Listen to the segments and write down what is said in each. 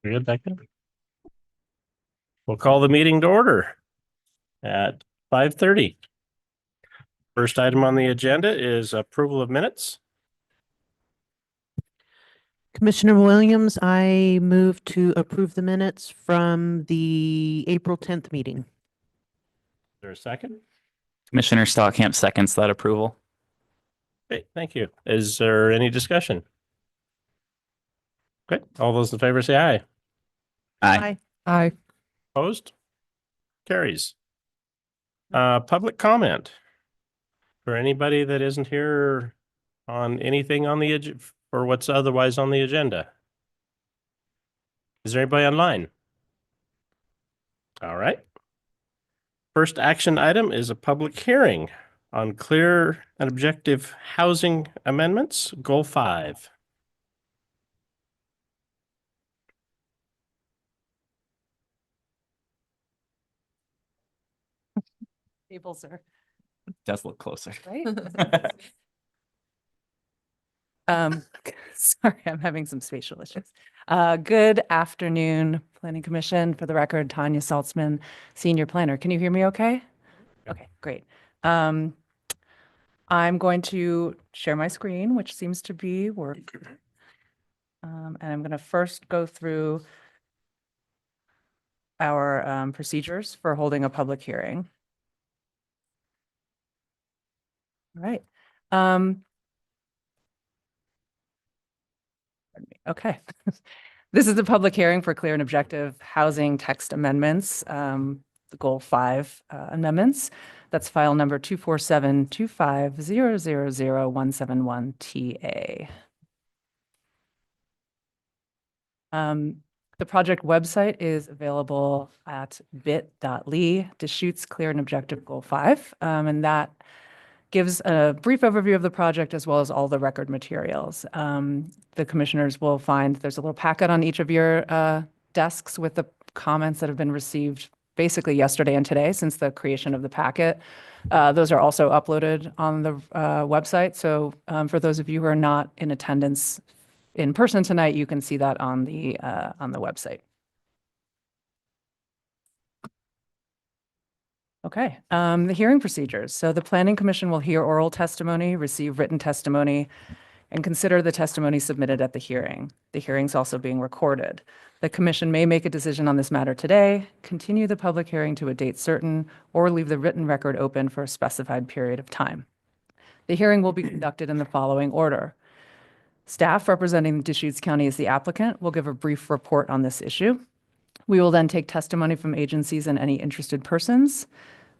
Very good, Becca. We'll call the meeting to order at 5:30. First item on the agenda is approval of minutes. Commissioner Williams, I move to approve the minutes from the April 10th meeting. Is there a second? Commissioner Stockamp seconds that approval. Okay, thank you. Is there any discussion? Okay, all those in favor say aye. Aye. Aye. Opposed? Carries. Public comment for anybody that isn't here on anything on the or what's otherwise on the agenda. Is there anybody online? All right. First action item is a public hearing on clear and objective housing amendments, Goal 5. Tables are Does look closer. right. Sorry, I'm having some spatial issues. Good afternoon, Planning Commission. For the record, Tanya Saltzman, Senior Planner. Can you hear me okay? Okay, great. I'm going to share my screen, which seems to be working. And I'm going to first go through our procedures for holding a public hearing. All right. Okay. This is the public hearing for clear and objective housing text amendments, the Goal 5 amendments. That's file number 247-250000171 TA. The project website is available at bit.ly/Deschutes Clear and Objective Goal 5, and that gives a brief overview of the project as well as all the record materials. The commissioners will find there's a little packet on each of your desks with the comments that have been received basically yesterday and today since the creation of the packet. Those are also uploaded on the website. So for those of you who are not in attendance in person tonight, you can see that on the website. Okay, the hearing procedures. So the Planning Commission will hear oral testimony, receive written testimony, and consider the testimony submitted at the hearing. The hearing's also being recorded. The Commission may make a decision on this matter today, continue the public hearing to a date certain, or leave the written record open for a specified period of time. The hearing will be conducted in the following order. Staff representing Deschutes County as the applicant will give a brief report on this issue. We will then take testimony from agencies and any interested persons.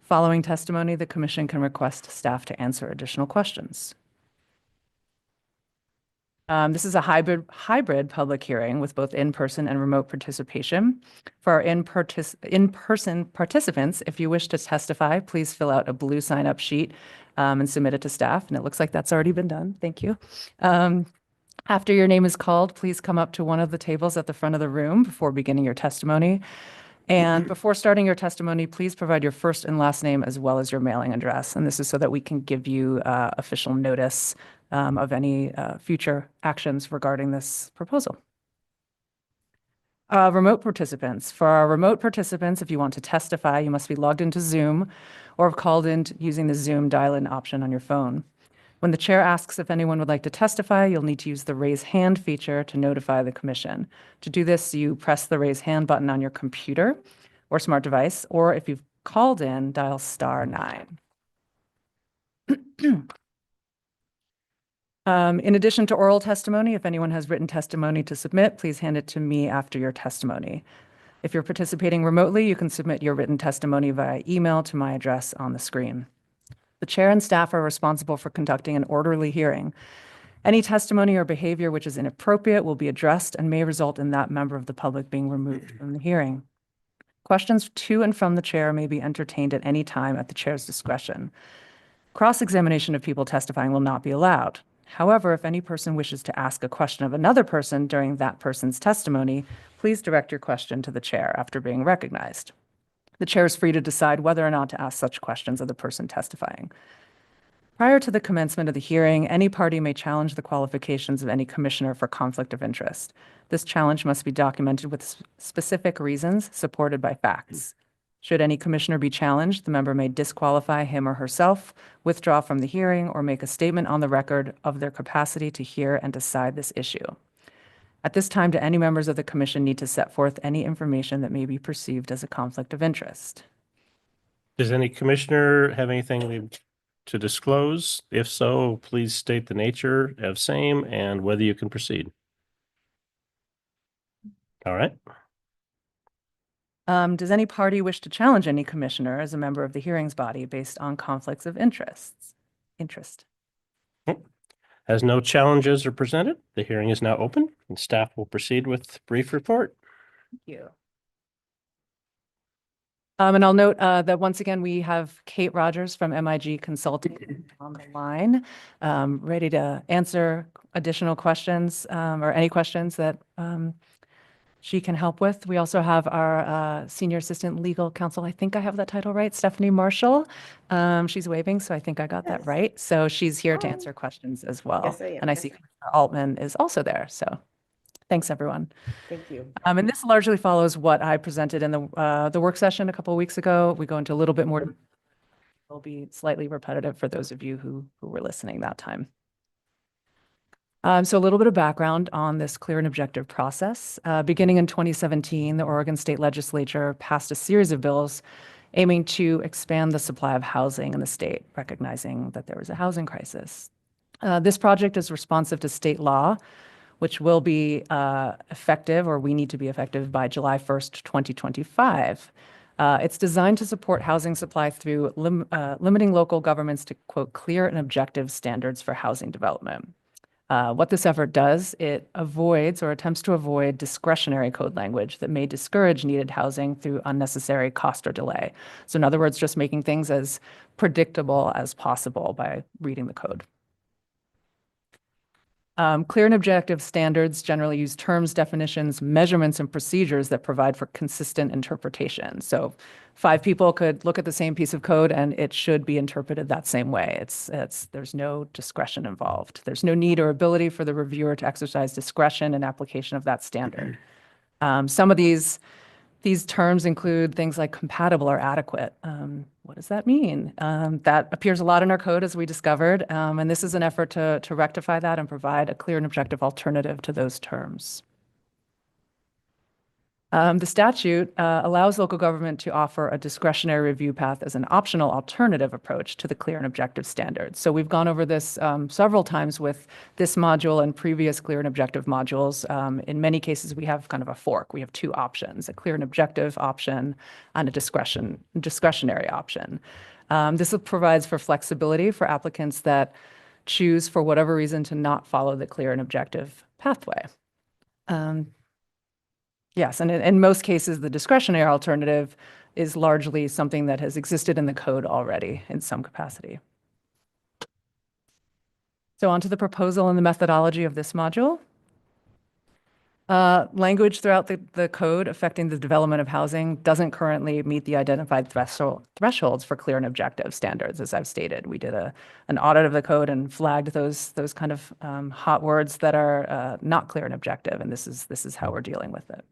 Following testimony, the Commission can request staff to answer additional questions. This is a hybrid public hearing with both in-person and remote participation. For our in-person participants, if you wish to testify, please fill out a blue sign-up sheet and submit it to staff. And it looks like that's already been done. Thank you. After your name is called, please come up to one of the tables at the front of the room before beginning your testimony. And before starting your testimony, please provide your first and last name as well as your mailing address. And this is so that we can give you official notice of any future actions regarding this proposal. Remote participants. For our remote participants, if you want to testify, you must be logged into Zoom or have called in using the Zoom dial-in option on your phone. When the chair asks if anyone would like to testify, you'll need to use the raise hand feature to notify the commission. To do this, you press the raise hand button on your computer or smart device, or if you've called in, dial *9. In addition to oral testimony, if anyone has written testimony to submit, please hand it to me after your testimony. If you're participating remotely, you can submit your written testimony via email to my address on the screen. The chair and staff are responsible for conducting an orderly hearing. Any testimony or behavior which is inappropriate will be addressed and may result in that member of the public being removed from the hearing. Questions to and from the chair may be entertained at any time at the chair's discretion. Cross-examination of people testifying will not be allowed. However, if any person wishes to ask a question of another person during that person's testimony, please direct your question to the chair after being recognized. The chair is free to decide whether or not to ask such questions of the person testifying. Prior to the commencement of the hearing, any party may challenge the qualifications of any commissioner for conflict of interest. This challenge must be documented with specific reasons supported by facts. Should any commissioner be challenged, the member may disqualify him or herself, withdraw from the hearing, or make a statement on the record of their capacity to hear and decide this issue. At this time, do any members of the commission need to set forth any information that may be perceived as a conflict of interest? Does any commissioner have anything to disclose? If so, please state the nature of same and whether you can proceed. All right. Does any party wish to challenge any commissioner as a member of the hearings body based on conflicts of interest? As no challenges are presented, the hearing is now open and staff will proceed with brief report. Thank you. And I'll note that once again, we have Kate Rogers from MIG Consulting on the line, ready to answer additional questions or any questions that she can help with. We also have our Senior Assistant Legal Counsel, I think I have that title right, Stephanie Marshall. She's waving, so I think I got that right. So she's here to answer questions as well. Yes, I am. And I see Commissioner Altman is also there, so thanks, everyone. Thank you. And this largely follows what I presented in the work session a couple of weeks ago. We go into a little bit more. It'll be slightly repetitive for those of you who were listening that time. So a little bit of background on this clear and objective process. Beginning in 2017, the Oregon State Legislature passed a series of bills aiming to expand the supply of housing in the state, recognizing that there was a housing crisis. This project is responsive to state law, which will be effective, or we need to be effective by July 1st, 2025. It's designed to support housing supply through limiting local governments to, quote, clear and objective standards for housing development. What this effort does, it avoids or attempts to avoid discretionary code language that may discourage needed housing through unnecessary cost or delay. So in other words, just making things as predictable as possible by reading the code. Clear and objective standards generally use terms, definitions, measurements, and procedures that provide for consistent interpretation. So 5 people could look at the same piece of code and it should be interpreted that same way. There's no discretion involved. There's no need or ability for the reviewer to exercise discretion in application of that standard. Some of these terms include things like compatible or adequate. What does that mean? That appears a lot in our code, as we discovered, and this is an effort to rectify that and provide a clear and objective alternative to those terms. The statute allows local government to offer a discretionary review path as an optional alternative approach to the clear and objective standards. So we've gone over this several times with this module and previous clear and objective modules. In many cases, we have kind of a fork. We have 2 options, a clear and objective option and a discretionary option. This provides for flexibility for applicants that choose, for whatever reason, to not follow the clear and objective pathway. Yes, and in most cases, the discretionary alternative is largely something that has existed in the code already in some capacity. So on to the proposal and the methodology of this module. Language throughout the code affecting the development of housing doesn't currently meet the identified thresholds for clear and objective standards, as I've stated. We did an audit of the code and flagged those kind of hot words that are not clear and objective, and this is how we're dealing with it.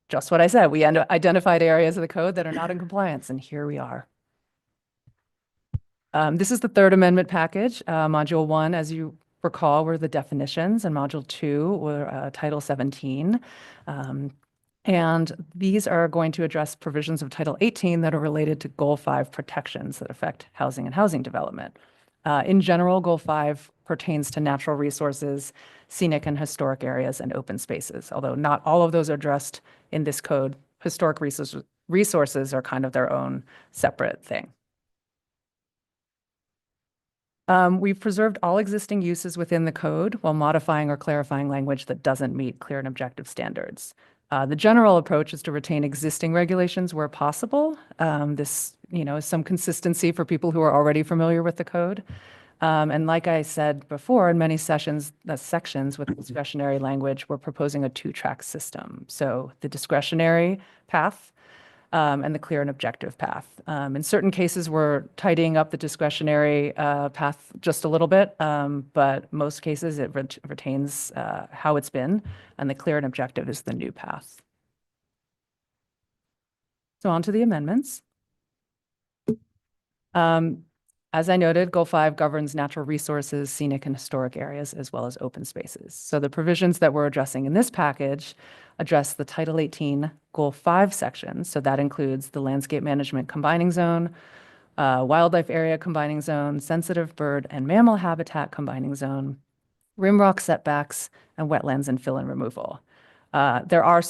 Just what I said, we identified areas of the code that are not in compliance, and here we are. This is the 3rd amendment package. Module 1, as you recall, were the definitions, and Module 2 were Title 17. And these are going to address provisions of Title 18 that are related to Goal 5 protections that affect housing and housing development. In general, Goal 5 pertains to natural resources, scenic and historic areas, and open spaces. Although not all of those are addressed in this code, historic resources are kind of their own separate thing. We've preserved all existing uses within the code while modifying or clarifying language that doesn't meet clear and objective standards. The general approach is to retain existing regulations where possible. This, is some consistency for people who are already familiar with the code. And like I said before, in many sections with discretionary language, we're proposing a 2-track system. So the discretionary path and the clear and objective path. In certain cases, we're tidying up the discretionary path just a little bit, but most cases it retains how it's been, and the clear and objective is the new path. So on to the amendments. As I noted, Goal 5 governs natural resources, scenic and historic areas, as well as open spaces. So the provisions that we're addressing in this package address the Title 18 Goal 5 section. So that includes the landscape management combining zone, wildlife area combining zone, sensitive bird and mammal habitat combining zone, rimrock setbacks, and wetlands and fill-in removal. There are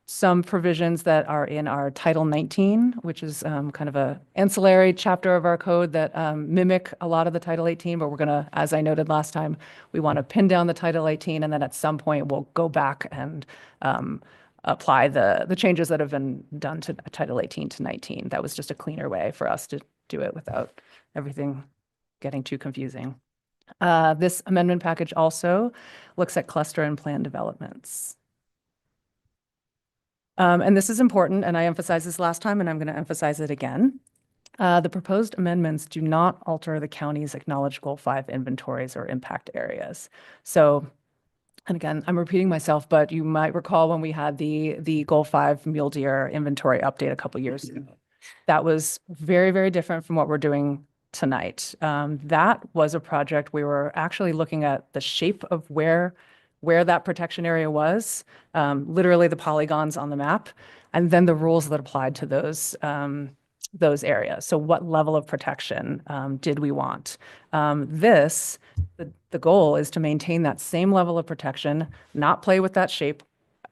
some provisions that are in our Title 19, which is kind of a ancillary chapter of our code that mimic a lot of the Title 18, but we're going to, as I noted last time, we want to pin down the Title 18, and then at some point we'll go back and apply the changes that have been done to Title 18 to 19. That was just a cleaner way for us to do it without everything getting too confusing. This amendment package also looks at cluster and plan developments. And this is important, and I emphasized this last time, and I'm going to emphasize it again. The proposed amendments do not alter the county's acknowledged Goal 5 inventories or impact areas. So, and again, I'm repeating myself, but you might recall when we had the Goal 5 mule deer inventory update a couple years ago. That was very, very different from what we're doing tonight. That was a project we were actually looking at the shape of where that protection area was, literally the polygons on the map, and then the rules that applied to those areas. So what level of protection did we want? The goal is to maintain that same level of protection, not play with that shape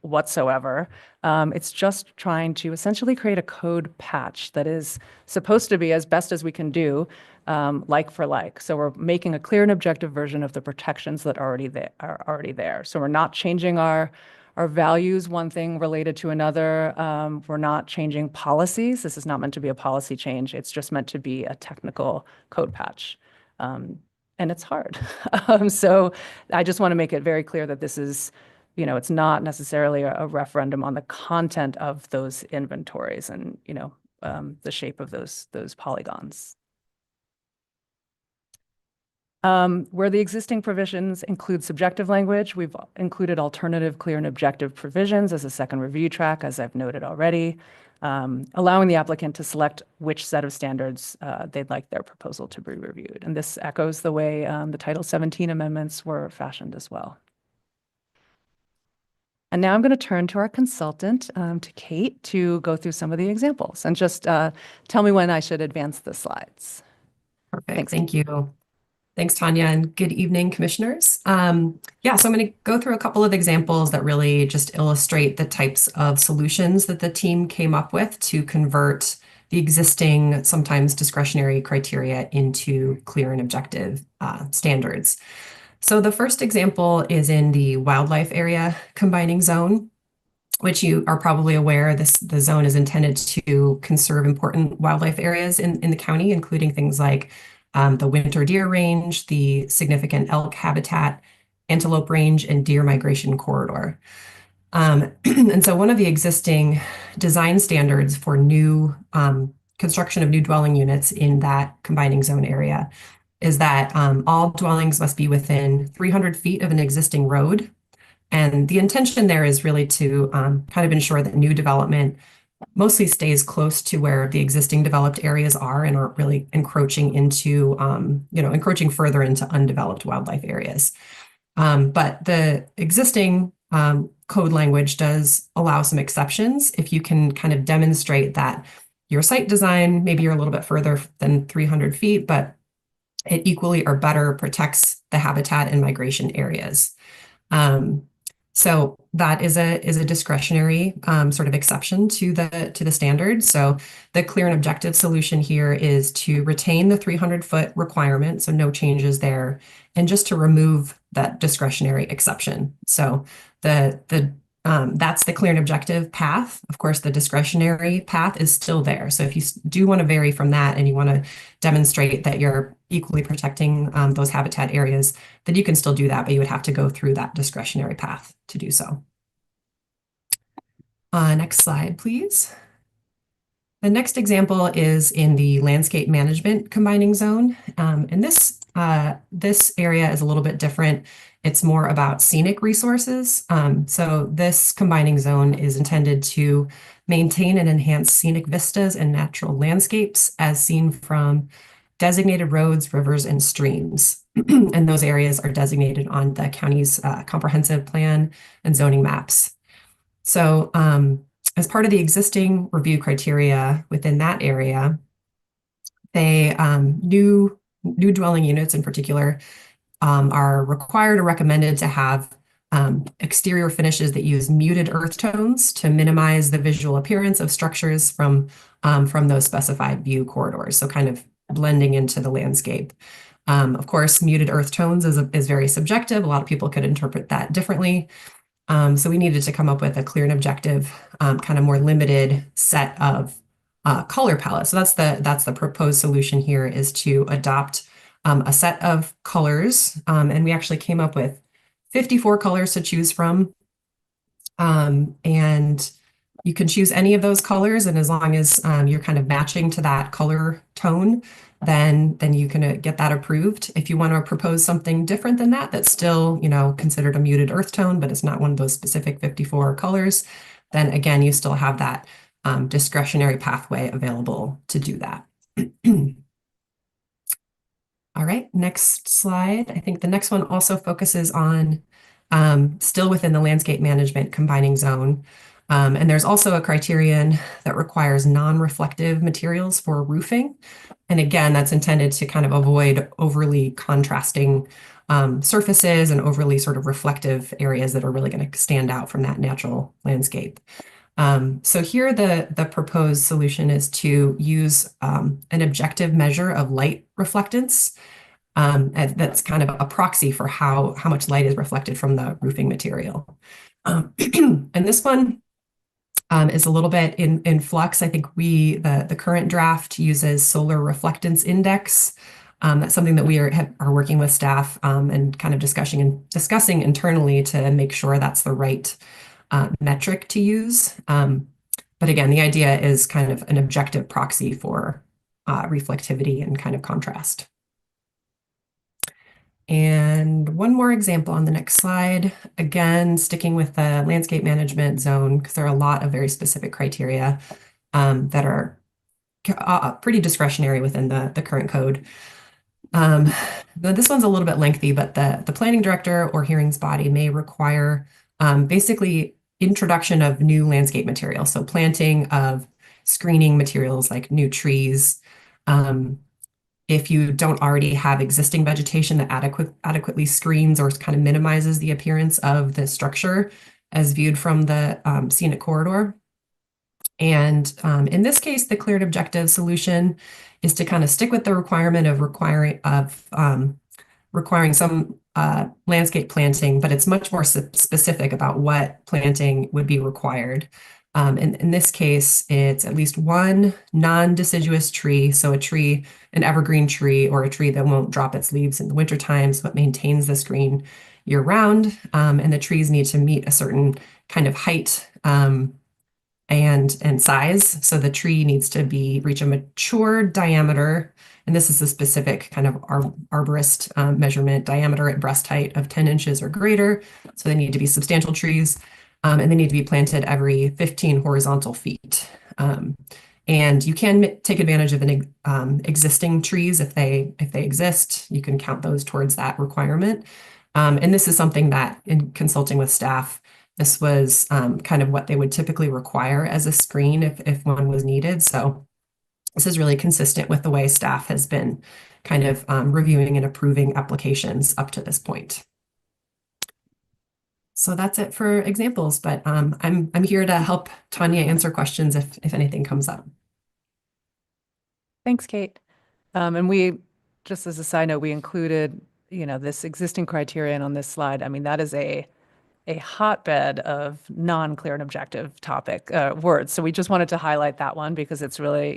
whatsoever. It's just trying to essentially create a code patch that is supposed to be, as best as we can do, like for like. So we're making a clear and objective version of the protections that are already there. So we're not changing our values, one thing related to another. We're not changing policies. This is not meant to be a policy change. It's just meant to be a technical code patch. And it's hard. So I just want to make it very clear that this is, it's not necessarily a referendum on the content of those inventories and, the shape of those polygons. Where the existing provisions include subjective language, we've included alternative clear and objective provisions as a second review track, as I've noted already, allowing the applicant to select which set of standards they'd like their proposal to be reviewed. And this echoes the way the Title 17 amendments were fashioned as well. And now I'm going to turn to our consultant, to Kate, to go through some of the examples and just tell me when I should advance the slides. Perfect. Thanks. Thank you. Thanks, Tanya, and good evening, commissioners. So I'm going to go through a couple of examples that really just illustrate the types of solutions that the team came up with to convert the existing, sometimes discretionary criteria into clear and objective standards. So the first example is in the wildlife area combining zone, which you are probably aware, the zone is intended to conserve important wildlife areas in the county, including things like the winter deer range, the significant elk habitat, antelope range, and deer migration corridor. And so one of the existing design standards for new construction of new dwelling units in that combining zone area is that all dwellings must be within 300 feet of an existing road. And the intention there is really to kind of ensure that new development mostly stays close to where the existing developed areas are and aren't really encroaching into, encroaching further into undeveloped wildlife areas. But the existing code language does allow some exceptions if you can kind of demonstrate that your site design, maybe you're a little bit further than 300 feet, but it equally or better protects the habitat and migration areas. So that is a discretionary sort of exception to the standard. So the clear and objective solution here is to retain the 300-foot requirement, so no changes there, and just to remove that discretionary exception. So that's the clear and objective path. Of course, the discretionary path is still there. So if you do want to vary from that and you want to demonstrate that you're equally protecting those habitat areas, then you can still do that, but you would have to go through that discretionary path to do so. Next slide, please. The next example is in the landscape management combining zone. And this area is a little bit different. It's more about scenic resources. So this combining zone is intended to maintain and enhance scenic vistas and natural landscapes as seen from designated roads, rivers, and streams. And those areas are designated on the county's comprehensive plan and zoning maps. So as part of the existing review criteria within that area, they new dwelling units in particular are required or recommended to have exterior finishes that use muted earth tones to minimize the visual appearance of structures from those specified view corridors. So kind of blending into the landscape. Of course, muted earth tones is very subjective. A lot of people could interpret that differently. So we needed to come up with a clear and objective, kind of more limited set of color palettes. So that's the proposed solution here, is to adopt a set of colors. And we actually came up with 54 colors to choose from. And you can choose any of those colors, and as long as you're kind of matching to that color tone, then you can get that approved. If you want to propose something different than that, that's still, considered a muted earth tone, but it's not one of those specific 54 colors, then again, you still have that discretionary pathway available to do that. All right, next slide. I think the next one also focuses on still within the landscape management combining zone. And there's also a criterion that requires non-reflective materials for roofing. And again, that's intended to kind of avoid overly contrasting surfaces and overly sort of reflective areas that are really going to stand out from that natural landscape. So here the proposed solution is to use an objective measure of light reflectance. That's kind of a proxy for how much light is reflected from the roofing material. And this one is a little bit in flux. I think the current draft uses solar reflectance index. That's something that we are working with staff and kind of discussing internally to make sure that's the right metric to use. But again, the idea is kind of an objective proxy for reflectivity and kind of contrast. And one more example on the next slide, again, sticking with the landscape management zone, because there are a lot of very specific criteria that are pretty discretionary within the current code. This one's a little bit lengthy, but the planning director or hearings body may require basically introduction of new landscape material. So planting of screening materials like new trees. If you don't already have existing vegetation that adequately screens or kind of minimizes the appearance of the structure as viewed from the scenic corridor. And in this case, the clear and objective solution is to kind of stick with the requirement of requiring some landscape planting, but it's much more specific about what planting would be required. In this case, it's at least one non-deciduous tree, so an evergreen tree or a tree that won't drop its leaves in the winter times, but maintains the screen year round. And the trees need to meet a certain kind of height and size. So the tree needs to reach a mature diameter, and this is a specific kind of arborist measurement, diameter at breast height of 10 inches or greater. So they need to be substantial trees. And they need to be planted every 15 horizontal feet. And you can take advantage of existing trees if they exist. You can count those towards that requirement. And this is something that, in consulting with staff, this was kind of what they would typically require as a screen if one was needed. So this is really consistent with the way staff has been kind of reviewing and approving applications up to this point. So that's it for examples, but I'm here to help Tanya answer questions if anything comes up. Thanks, Kate. And we, just as a side note, we included, this existing criterion on this slide. I mean, that is a hotbed of non-clear and objective words. So we just wanted to highlight that one because it's really,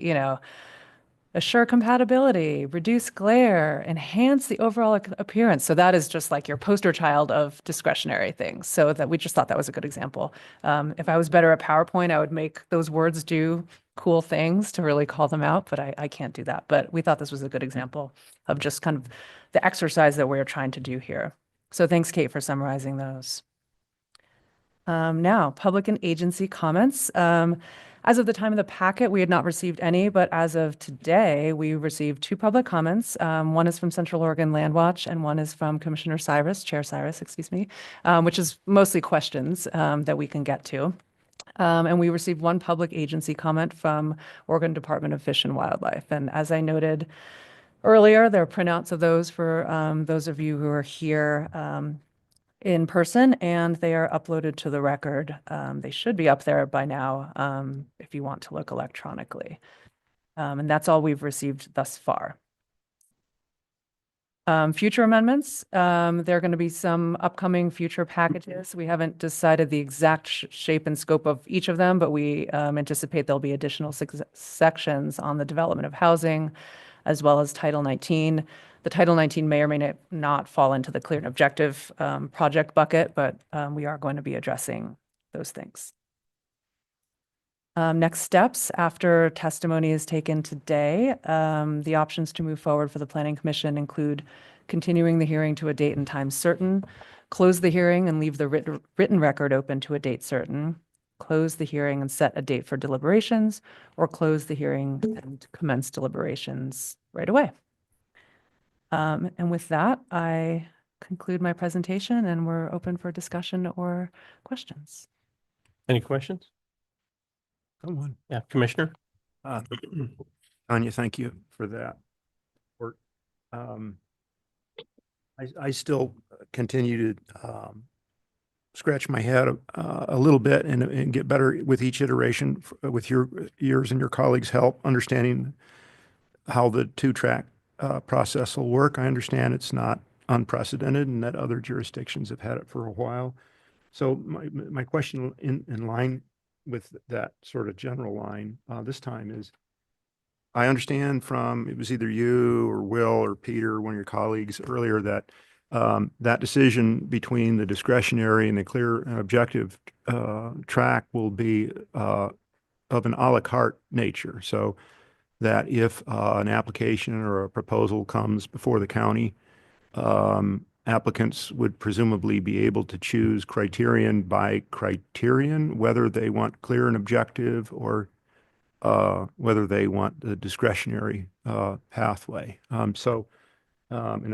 assure compatibility, reduce glare, enhance the overall appearance. So that is just like your poster child of discretionary things. So that we just thought that was a good example. If I was better at PowerPoint, I would make those words do cool things to really call them out, but I can't do that. But we thought this was a good example of just kind of the exercise that we're trying to do here. So thanks, Kate, for summarizing those. Now, public and agency comments. As of the time of the packet, we had not received any, but as of today, we received 2 public comments. One is from Central Oregon Land Watch and one is from Commissioner Cyrus, Chair Cyrus, excuse me, which is mostly questions that we can get to. And we received 1 public agency comment from Oregon Department of Fish and Wildlife. And as I noted earlier, there are printouts of those for those of you who are here in person, and they are uploaded to the record. They should be up there by now if you want to look electronically. And that's all we've received thus far. Future amendments, there are going to be some upcoming future packages. We haven't decided the exact shape and scope of each of them, but we anticipate there'll be additional sections on the development of housing, as well as Title 19. The Title 19 may or may not fall into the clear and objective project bucket, but we are going to be addressing those things. Next steps after testimony is taken today, the options to move forward for the Planning Commission include continuing the hearing to a date and time certain, close the hearing and leave the written record open to a date certain, close the hearing and set a date for deliberations, or close the hearing and commence deliberations right away. And with that, I conclude my presentation and we're open for discussion or questions. Any questions? Someone. Yeah, Commissioner? Tanya, thank you for that work. I still continue to scratch my head a little bit and get better with each iteration with yours and your colleagues' help, understanding how the 2-track process will work. I understand it's not unprecedented and that other jurisdictions have had it for a while. So my question in line with that sort of general line this time is, I understand from, it was either you or Will or Peter, one of your colleagues earlier, that that decision between the discretionary and the clear and objective track will be of an a la carte nature. So that if an application or a proposal comes before the county, applicants would presumably be able to choose criterion by criterion, whether they want clear and objective or whether they want the discretionary pathway. And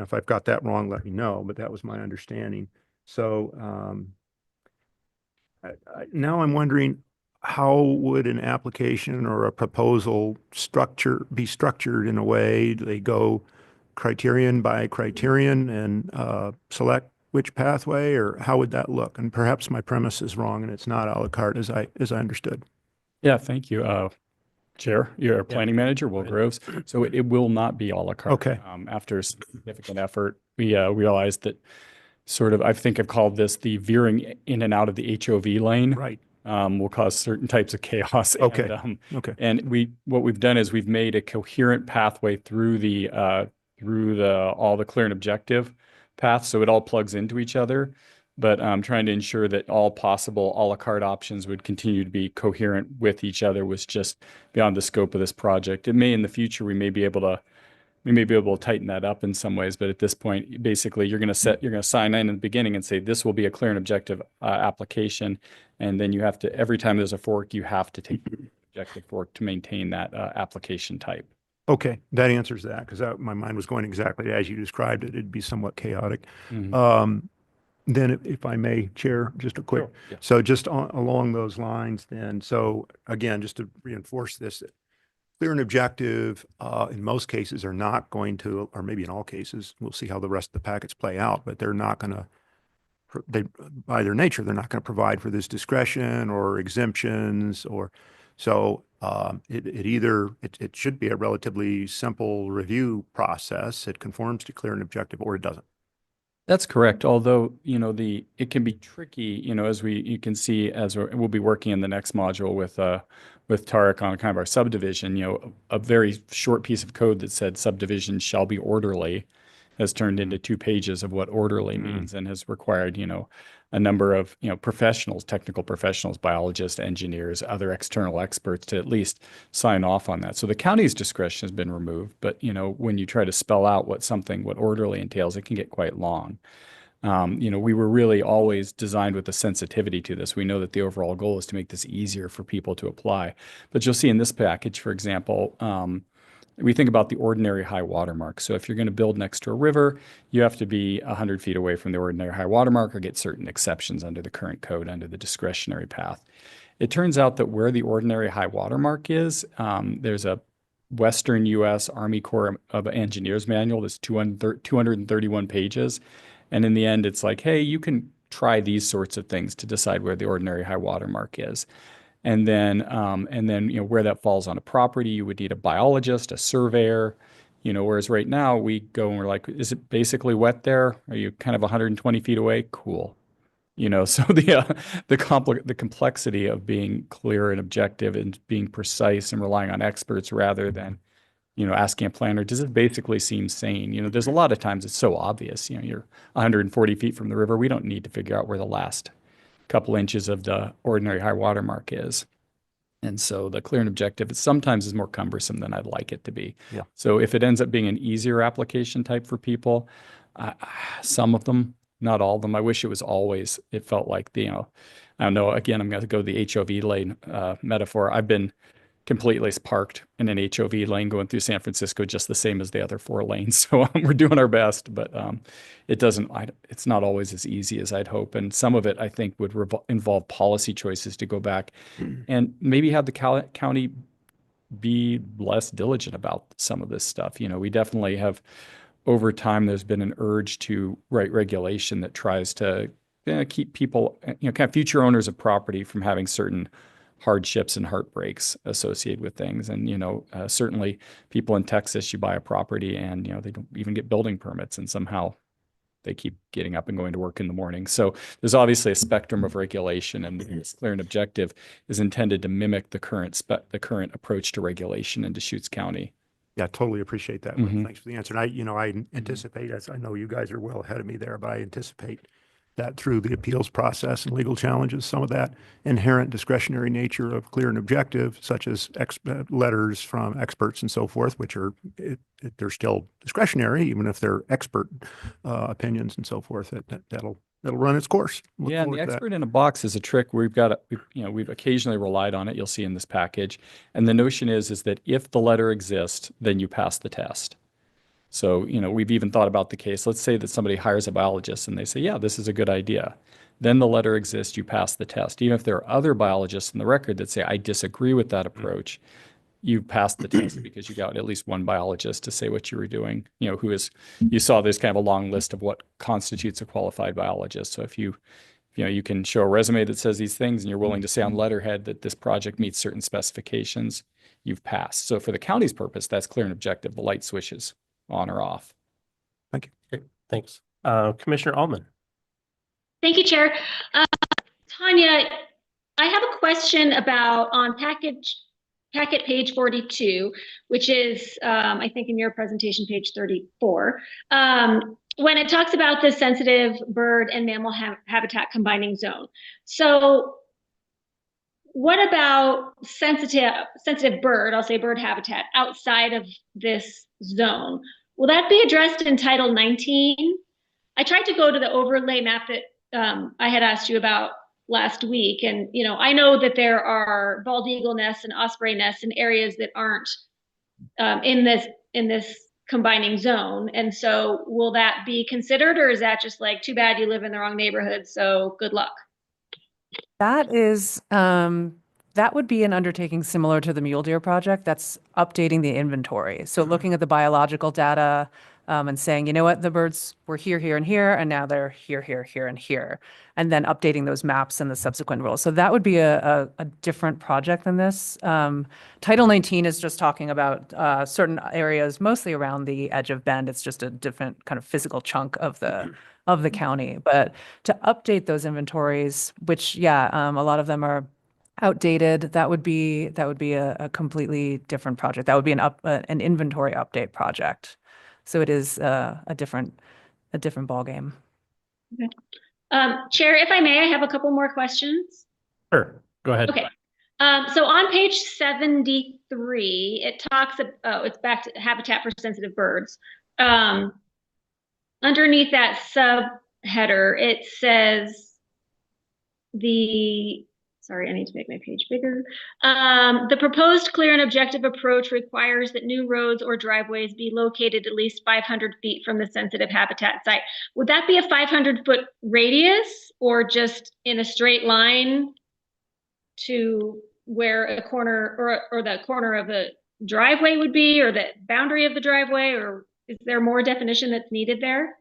if I've got that wrong, let me know, but that was my understanding. So now I'm wondering, how would an application or a proposal be structured in a way? Do they go criterion by criterion and select which pathway, or how would that look? And perhaps my premise is wrong and it's not a la carte as I understood. Yeah, thank you. Chair, your planning manager, Will Groves. So it will not be a la carte. Okay. After significant effort, we realized that sort of, I think I've called this the veering in and out of the HOV lane. Right. Will cause certain types of chaos. Okay. And, Okay. and what we've done is we've made a coherent pathway through all the clear and objective paths, so it all plugs into each other. But trying to ensure that all possible a la carte options would continue to be coherent with each other was just beyond the scope of this project. It may in the future we may be able to tighten that up in some ways, but at this point, basically, you're going to sign in the beginning and say this will be a clear and objective application, and then you have to, every time there's a fork, you have to take the objective fork to maintain that application type. Okay, that answers that, because my mind was going exactly as you described it. It'd be somewhat chaotic. Mhm. Then if I may, Chair, just a quick, Sure, yeah. so just along those lines then, so again, just to reinforce this, clear and objective in most cases are not going to, or maybe in all cases, we'll see how the rest of the packets play out, but they're not going to, by their nature, they're not going to provide for this discretion or exemptions or, so it should be a relatively simple review process. It conforms to clear and objective, or it doesn't. That's correct. Although, it can be tricky, as you can see, we'll be working in the next module with Tarek on kind of our subdivision, a very short piece of code that said subdivision shall be orderly has turned into 2 pages of what orderly means and has required, a number of, professionals, technical professionals, biologists, engineers, other external experts to at least sign off on that. So the county's discretion has been removed, but, when you try to spell out what orderly entails, it can get quite long. We were really always designed with a sensitivity to this. We know that the overall goal is to make this easier for people to apply. But you'll see in this package, for example, we think about the ordinary high water mark. So if you're going to build next to a river, you have to be 100 feet away from the ordinary high water mark or get certain exceptions under the current code, under the discretionary path. It turns out that where the ordinary high water mark is, there's a Western U.S. Army Corps of Engineers manual that's 231 pages. And in the end, it's like, hey, you can try these sorts of things to decide where the ordinary high water mark is. And then, where that falls on a property, you would need a biologist, a surveyor, whereas right now we go and we're like, is it basically wet there? Are you kind of 120 feet away? Cool. So the complexity of being clear and objective and being precise and relying on experts rather than, asking a planner, does it basically seem sane? There's a lot of times it's so obvious, you're 140 feet from the river. We don't need to figure out where the last couple inches of the ordinary high water mark is. And so the clear and objective sometimes is more cumbersome than I'd like it to be. Yeah. So if it ends up being an easier application type for people, some of them, not all of them, I wish it felt like I don't know, again, I'm going to go the HOV lane metaphor. I've been completely parked in an HOV lane going through San Francisco, just the same as the other 4 lanes. So we're doing our best, but it's not always as easy as I'd hope. And some of it, I think, would involve policy choices to go back and maybe have the county be less diligent about some of this stuff. We definitely have, over time, there's been an urge to write regulation that tries to keep people, kind of future owners of property from having certain hardships and heartbreaks associated with things. And, certainly people in Texas, you buy a property and, they don't even get building permits and somehow they keep getting up and going to work in the morning. So there's obviously a spectrum of regulation, and this clear and objective is intended to mimic the current approach to regulation in Deschutes County. Yeah, totally appreciate that. Mhm. Thanks for the answer. And I anticipate, as I know you guys are well ahead of me there, but I anticipate that through the appeals process and legal challenges, some of that inherent discretionary nature of clear and objective, such as letters from experts and so forth, which are, they're still discretionary, even if they're expert opinions and so forth, that'll run its course. Look Yeah, and forward the to that. expert in a box is a trick. We've occasionally relied on it. You'll see in this package. And the notion is that if the letter exists, then you pass the test. So, we've even thought about the case. Let's say that somebody hires a biologist and they say, yeah, this is a good idea. Then the letter exists, you pass the test. Even if there are other biologists in the record that say, I disagree with that approach, you passed the test because you got at least one biologist to say what you were doing, you saw there's kind of a long list of what constitutes a qualified biologist. So if you can show a resume that says these things and you're willing to say on letterhead that this project meets certain specifications, you've passed. So for the county's purpose, that's clear and objective. The light switches on or off. Thank you. Great, thanks. Commissioner Altman. Thank you, Chair. Tanya, I have a question about on packet page 42, which is, I think in your presentation, page 34, when it talks about the sensitive bird and mammal habitat combining zone. So what about sensitive bird, I'll say bird habitat, outside of this zone? Will that be addressed in Title 19? I tried to go to the overlay map that I had asked you about last week. And, I know that there are bald eagle nests and osprey nests in areas that aren't in this combining zone. And so will that be considered, or is that just like, too bad you live in the wrong neighborhood, so good luck? That is, that would be an undertaking similar to the Mule Deer project. That's updating the inventory. So looking at the biological data, and saying, you know what, the birds were here, here, and here, and now they're here, here, here, and here, and then updating those maps in the subsequent rules. So that would be a different project than this. Title 19 is just talking about certain areas, mostly around the edge of Bend. It's just a different kind of physical chunk of the county. But to update those inventories, which, a lot of them are outdated, that would be a completely different project. That would be an inventory update project. So it is a different ballgame. Chair, if I may, I have a couple more questions. Sure, go ahead. Okay. So on page 73, it talks about, it's back to Habitat for Sensitive Birds. Underneath that subheader, it says sorry, I need to make my page bigger. The proposed clear and objective approach requires that new roads or driveways be located at least 500 feet from the sensitive habitat site. Would that be a 500-foot radius, or just in a straight line to where a corner or the corner of the driveway would be, or the boundary of the driveway, or is there more definition that's needed there?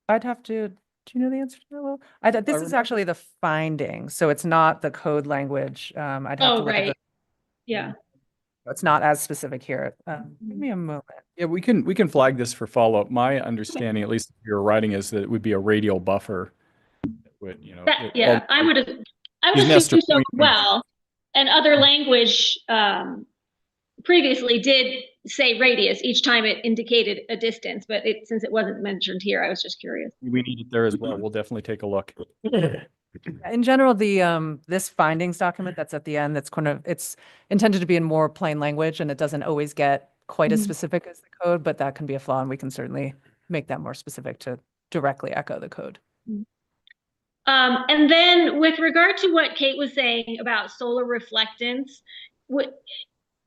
I'd have to, do you know the answer to that, Will? This is actually the finding, so it's not the code language. I'd have to Oh, look at right. Yeah. it's not as specific here. Give me a moment. Yeah, we can flag this for follow-up. My understanding, at least if you're writing, is that it would be a radial buffer. That would, I would These nests assume are so pointing- well. And other language previously did say radius each time it indicated a distance, but since it wasn't mentioned here, I was just curious. We need it there as well. We'll definitely take a look. In general, this findings document that's at the end, it's intended to be in more plain language, and it doesn't always get quite as specific as the code, but that can be a flaw, and we can certainly make that more specific to directly echo the code. And then with regard to what Kate was saying about solar reflectance,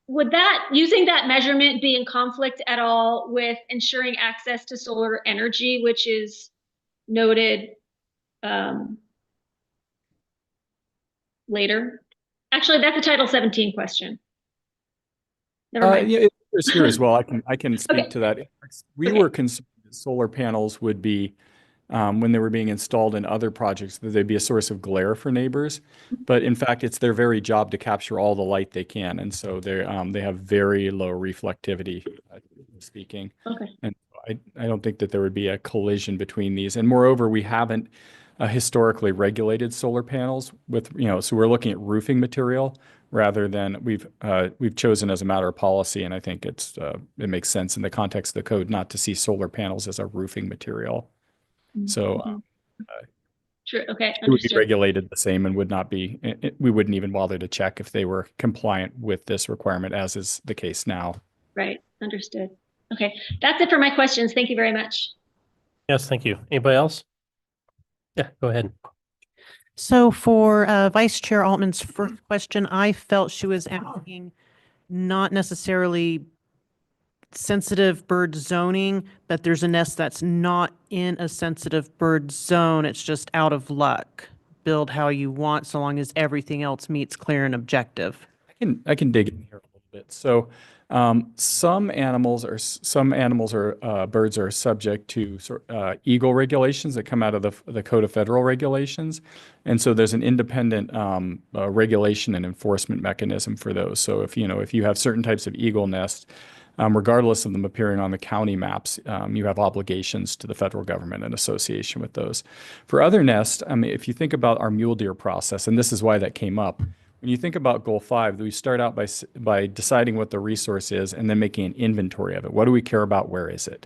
would that, using that measurement, be in conflict at all with ensuring access to solar energy, which is noted later? Actually, that's a Title 17 question. Never mind. Yeah, it's here as well. I can speak Okay. to that. We Okay. were concerned that solar panels would be, when they were being installed in other projects, that they'd be a source of glare for neighbors. But in fact, it's their very job to capture all the light they can. And so they have very low reflectivity, speaking. Okay. And I don't think that there would be a collision between these. And moreover, we haven't historically regulated solar panels with, so we're looking at roofing material rather than we've chosen as a matter of policy. And I think it makes sense in the context of the code not to see solar panels as a roofing material. So True. Okay. it would be Understood. regulated the same and would not be, we wouldn't even bother to check if they were compliant with this requirement, as is the case now. Right. Understood. Okay. That's it for my questions. Thank you very much. Yes, thank you. Anybody else? Yeah, go ahead. So for Vice Chair Altman's first question, I felt she was asking not necessarily sensitive bird zoning, but there's a nest that's not in a sensitive bird zone. It's just out of luck. Build how you want, so long as everything else meets clear and objective. I can dig in here a little bit. So some animals or birds are subject to eagle regulations that come out of the Code of Federal Regulations. And so there's an independent regulation and enforcement mechanism for those. So if you have certain types of eagle nests, regardless of them appearing on the county maps, you have obligations to the federal government in association with those. For other nests, if you think about our mule deer process, and this is why that came up, when you think about Goal 5, we start out by deciding what the resource is and then making an inventory of it. What do we care about? Where is it?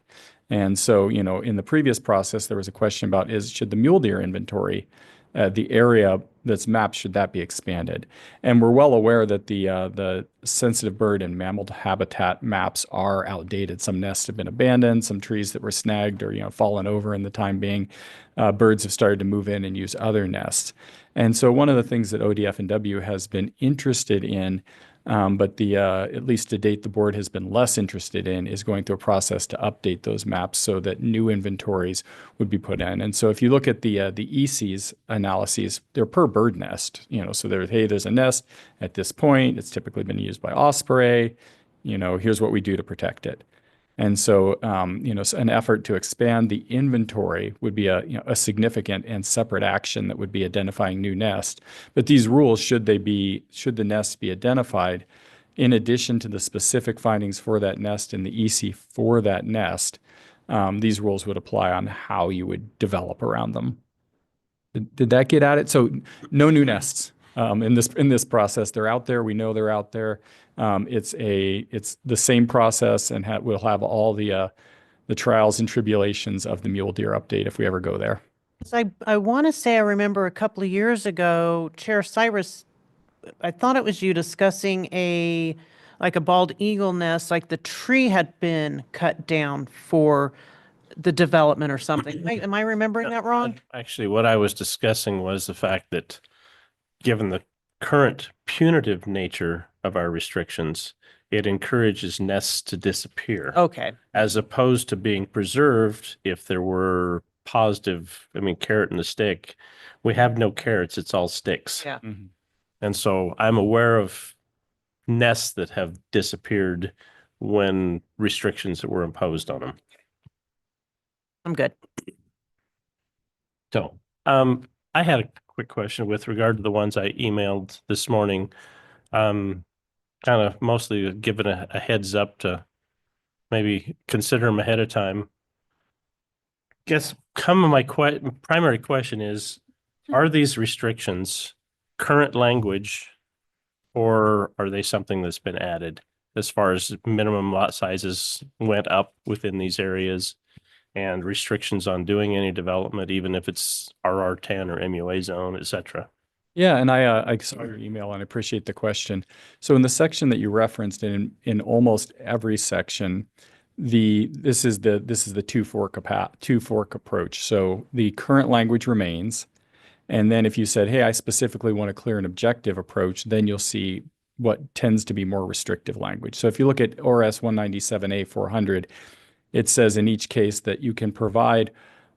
And so, in the previous process, there was a question about should the mule deer inventory, the area that's mapped, should that be expanded? And we're well aware that the sensitive bird and mammal habitat maps are outdated. Some nests have been abandoned, some trees that were snagged or fallen over in the time being. Birds have started to move in and use other nests. And so one of the things that ODF&W has been interested in, but at least to date, the board has been less interested in, is going through a process to update those maps so that new inventories would be put in. And so if you look at the EC's analyses, they're per bird nest. So there's a nest at this point. It's typically been used by osprey. Here's what we do to protect it. And so, an effort to expand the inventory would be a significant and separate action that would be identifying new nest. But these rules, should the nest be identified, in addition to the specific findings for that nest in the EC for that nest, these rules would apply on how you would develop around them. Did that get at it? So no new nests in this process. They're out there. We know they're out there. It's the same process, and we'll have all the trials and tribulations of the mule deer update if we ever go there. I want to say I remember a couple of years ago, Chair Cyrus, I thought it was you discussing like a bald eagle nest, like the tree had been cut down for the development or something. Am I remembering that wrong? Actually, what I was discussing was the fact that given the current punitive nature of our restrictions, it encourages nests to disappear. Okay. As opposed to being preserved if there were positive, carrot and the stick. We have no carrots, it's all sticks. Yeah. Mhm. And so I'm aware of nests that have disappeared when restrictions that were imposed on them. I'm good. So, I had a quick question with regard to the ones I emailed this morning. Kind of mostly given a heads up to maybe consider them ahead of time. Guess my primary question is, are these restrictions current language, or are they something that's been added as far as minimum lot sizes went up within these areas and restrictions on doing any development, even if it's RR10 or MUA zone, et cetera? Yeah, and I saw your email and I appreciate the question. So in the section that you referenced, in almost every section, this is the two fork approach. So the current language remains, and then if you said, hey, I specifically want to clear an objective approach, then you'll see what tends to be more restrictive language. So if you look at ORS 197A 400, it says in each case that you can provide,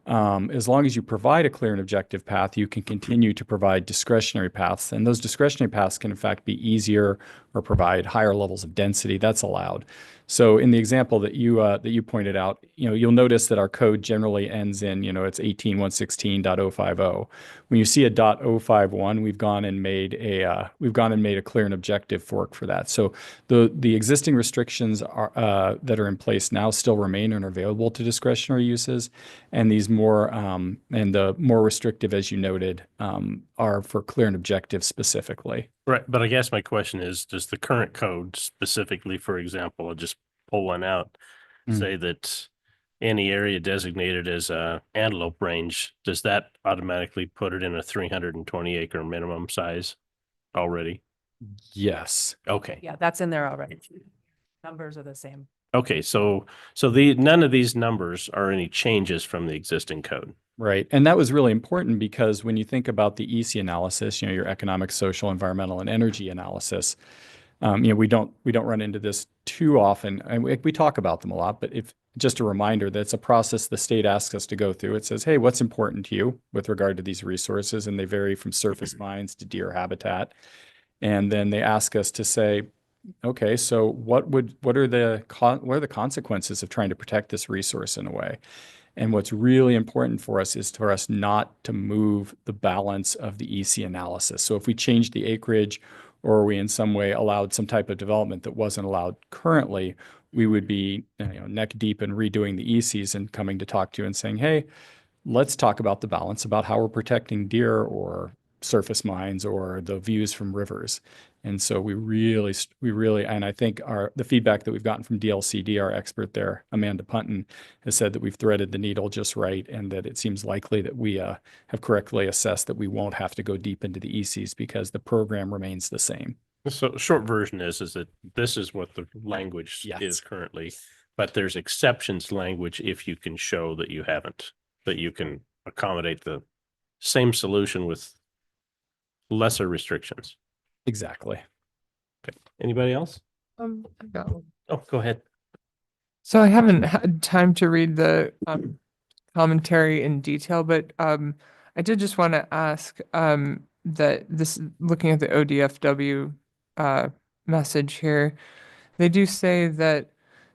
as long as you provide a clear and objective path, you can continue to provide discretionary paths. And those discretionary paths can in fact be easier or provide higher levels of density. That's allowed. So in the example that you pointed out, you'll notice that our code generally ends in, it's 18.116.050. When you see a .051, we've gone and made a clear and objective fork for that. So the existing restrictions that are in place now still remain and are available to discretionary uses, and these and the more restrictive, as you noted, are for clear and objective specifically. Right, but I guess my question is, does the current code specifically, for example, I'll just pull one out, say that any area designated as a antelope range, does that automatically put it in a 320 acre minimum size already? Yes. Okay. Yeah, that's in there already. Numbers are the same. Okay, so none of these numbers are any changes from the existing code. Right. And that was really important because when you think about the EC analysis, your economic, social, environmental, and energy analysis, we don't run into this too often. And we talk about them a lot, but just a reminder that it's a process the state asks us to go through. It says, hey, what's important to you with regard to these resources? And they vary from surface mines to deer habitat. And then they ask us to say, okay, so what are the consequences of trying to protect this resource in a way? And what's really important for us is for us not to move the balance of the EC analysis. So if we change the acreage, or we in some way allowed some type of development that wasn't allowed currently, we would be neck deep in redoing the ECs and coming to talk to you and saying, hey, let's talk about the balance about how we're protecting deer or surface mines or the views from rivers. And so we really, and I think the feedback that we've gotten from DLCD, our expert there, Amanda Punton, has said that we've threaded the needle just right, and that it seems likely that we have correctly assessed that we won't have to go deep into the ECs because the program remains the same. So short version is that this is what the language is currently, but there's exceptions language if you can show that you can accommodate the same solution with lesser restrictions. Exactly. Okay. Anybody else? I got one. Oh, go ahead. So I haven't had time to read the commentary in detail, but I did just want to ask that this, looking at the ODFW message here, they do say that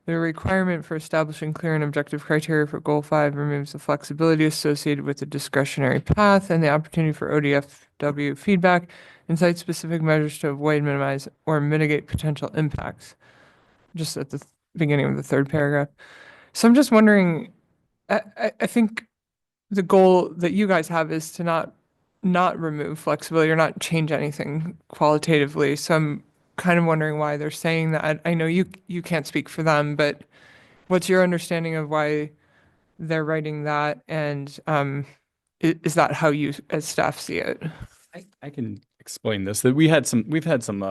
the requirement for establishing clear and objective criteria for Goal 5 removes the flexibility associated with the discretionary path and the opportunity for ODFW feedback and site-specific measures to avoid, minimize, or mitigate potential impacts. Just at the beginning of the third paragraph. So I'm just wondering, I think the goal that you guys have is to not remove flexibility or not change anything qualitatively. So I'm kind of wondering why they're saying that. I know you can't speak for them, but what's your understanding of why they're writing that? And is that how you as staff see it? I can explain this, that we've had some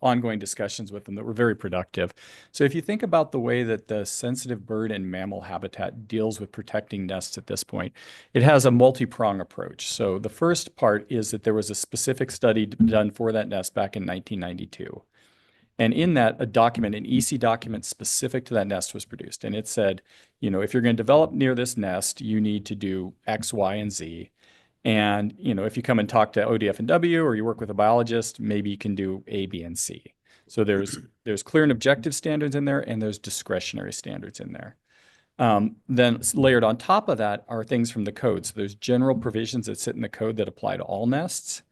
ongoing discussions with them that were very productive. So if you think about the way that the sensitive bird and mammal habitat deals with protecting nests at this point, it has a multi-prong approach. So the first part is that there was a specific study done for that nest back in 1992. And in that, an EC document specific to that nest was produced. And it said, if you're going to develop near this nest, you need to do X, Y, and Z. And, if you come and talk to ODF&W or you work with a biologist, maybe you can do A, B, and C. So there's clear and objective standards in there, and there's discretionary standards in there. Then layered on top of that are things from the code. So there's general provisions that sit in the code that apply to all nests.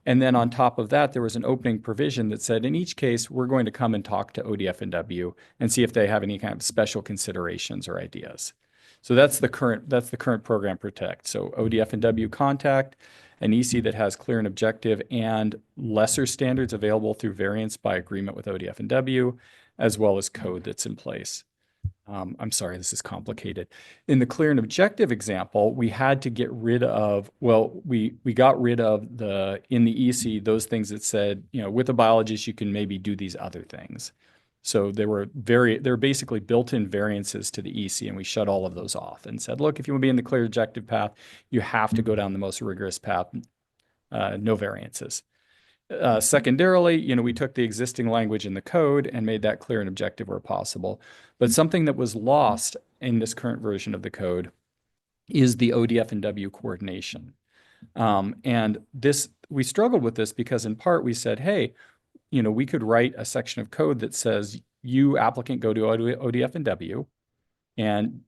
And then on top of that, there was an opening provision that said, in each case, we're going to come and talk to ODF&W and see if they have any kind of special considerations or ideas. So that's the current program Protect. So ODF&W contact, an EC that has clear and objective and lesser standards available through variance by agreement with ODF&W, as well as code that's in place. I'm sorry, this is complicated. In the clear and objective example, we had to get rid of, we got rid of in the EC, those things that said, with a biologist, you can maybe do these other things. So they were basically built-in variances to the EC, and we shut all of those off and said, look, if you want to be in the clear objective path, you have to go down the most rigorous path, no variances. Secondarily, we took the existing language in the code and made that clear and objective where possible. But something that was lost in this current version of the code is the ODF&W coordination. And we struggled with this because in part we said, hey, we could write a section of code that says, you applicant go to ODF&W and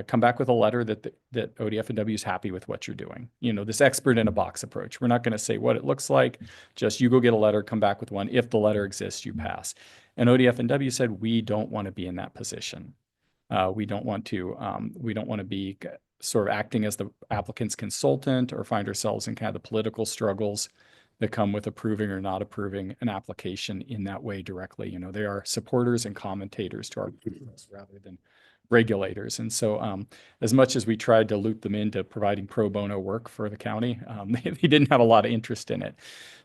come back with a letter that ODF&W is happy with what you're doing. This expert in a box approach. We're not going to say what it looks like, just you go get a letter, come back with one. If the letter exists, you pass. And ODF&W said, we don't want to be in that position. We don't want to be sort of acting as the applicant's consultant or find ourselves in kind of the political struggles that come with approving or not approving an application in that way directly. They are supporters and commentators to our process rather than regulators. And so as much as we tried to loop them into providing pro bono work for the county, they didn't have a lot of interest in it.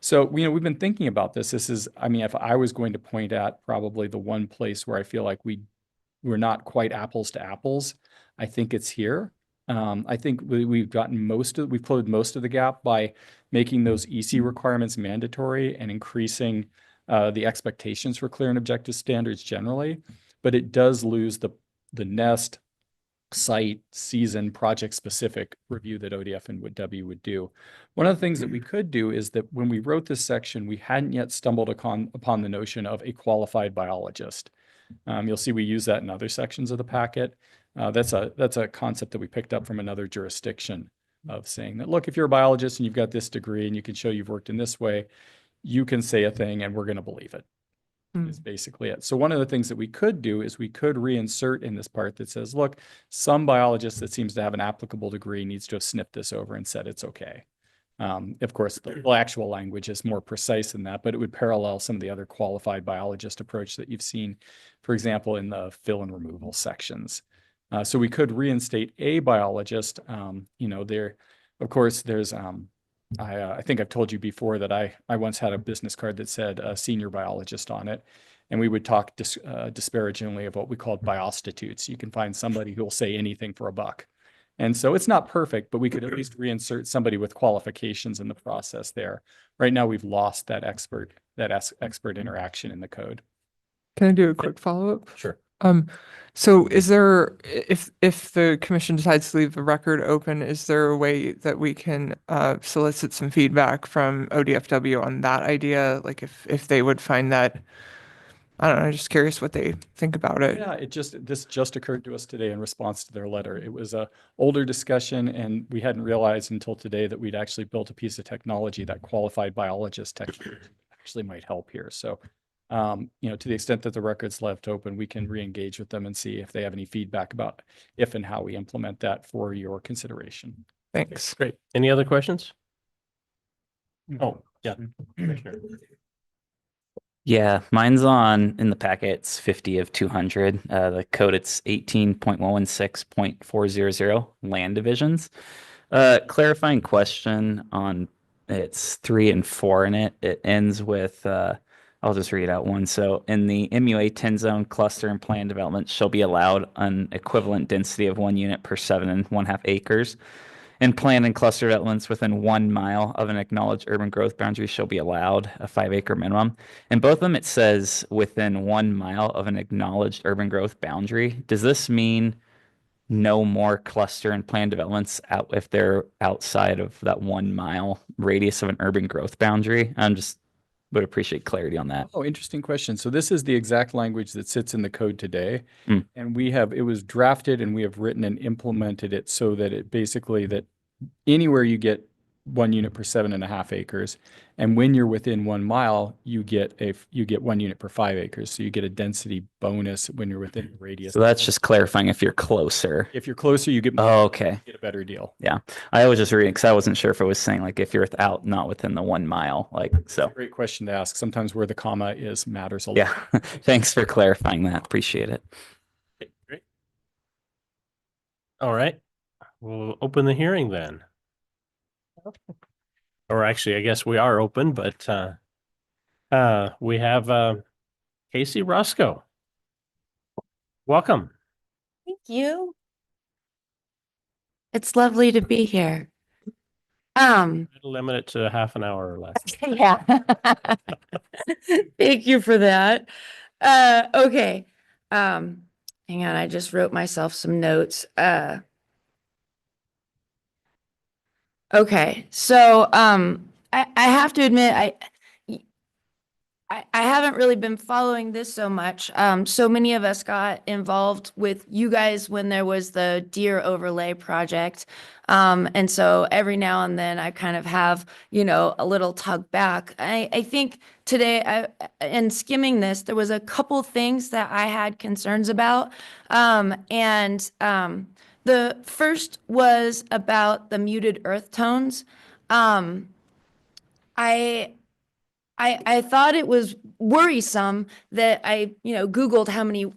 So, we've been thinking about this. This is, if I was going to point at probably the one place where I feel like we're not quite apples to apples, I think it's here. I think we've closed most of the gap by making those EC requirements mandatory and increasing the expectations for clear and objective standards generally, but it does lose the nest, site, season, project-specific review that ODF&W would do. One of the things that we could do is that when we wrote this section, we hadn't yet stumbled upon the notion of a qualified biologist. You'll see we use that in other sections of the packet. That's a concept that we picked up from another jurisdiction of saying that, look, if you're a biologist and you've got this degree and you can show you've worked in this way, you can say a thing and we're going to believe it. Is basically it. So one of the things that we could do is we could reinsert in this part that says, look, some biologist that seems to have an applicable degree needs to have sniffed this over and said it's okay. Of course, the actual language is more precise than that, but it would parallel some of the other qualified biologist approach that you've seen, for example, in the fill and removal sections. So we could reinstate a biologist. Of course, there's I think I've told you before that I once had a business card that said a senior biologist on it, and we would talk disparagingly of what we called biostitutes. You can find somebody who will say anything for a buck. And so it's not perfect, but we could at least reinsert somebody with qualifications in the process there. Right now, we've lost that expert interaction in the code. Can I do a quick follow-up? Sure. So is there, if the commission decides to leave the record open, is there a way that we can solicit some feedback from ODFW on that idea? Like if they would find that I don't know, just curious what they think about it. Yeah, this just occurred to us today in response to their letter. It was a older discussion and we hadn't realized until today that we'd actually built a piece of technology that qualified biologist actually might help here. So, you know, to the extent that the record's left open, we can re-engage with them and see if they have any feedback about if and how we implement that for your consideration. Thanks. Great. Any other questions? Oh, yeah. Commissioner. Yeah, mine's in the packet. It's 50 of 200. The code, it's 18.116.400 land divisions. Clarifying question on it's 3 and 4 in it. It ends with, I'll just read out one. So in the MUA 10 zone cluster and plan development shall be allowed an equivalent density of 1 unit per 7.5 acres. And plan and cluster developments within 1 mile of an acknowledged urban growth boundary shall be allowed, a 5-acre minimum. In both of them, it says within 1 mile of an acknowledged urban growth boundary. Does this mean no more cluster and plan developments out if they're outside of that 1 mile radius of an urban growth boundary? Would appreciate clarity on that. Oh, interesting question. So this is the exact language that sits in the code today. Mm. And it was drafted and we have written and implemented it so that it basically that anywhere you get 1 unit per 7.5 acres. And when you're within 1 mile, you get 1 unit per 5 acres. So you get a density bonus when you're within the radius. So that's just clarifying if you're closer. If you're closer, you get Oh, okay. get a better deal. I was just reading because I wasn't sure if it was saying like if you're not within the 1 mile, like so. Great question to ask. Sometimes where the comma is matters a lot. Yeah, thanks for clarifying that. Appreciate it. Great. All right. We'll open the hearing then. Or actually, I guess we are open, but we have Casey Roscoe. Welcome. Thank you. It's lovely to be here. Limit it to half an hour or less. Yeah. Thank you for that. Okay. Hang on, I just wrote myself some notes. Okay, so I have to admit I haven't really been following this so much. So many of us got involved with you guys when there was the deer overlay project. And so every now and then I kind of have, you know, a little tug back. I think today in skimming this, there was a couple things that I had concerns about. The first was about the muted earth tones. I thought it was worrisome that I, Googled how many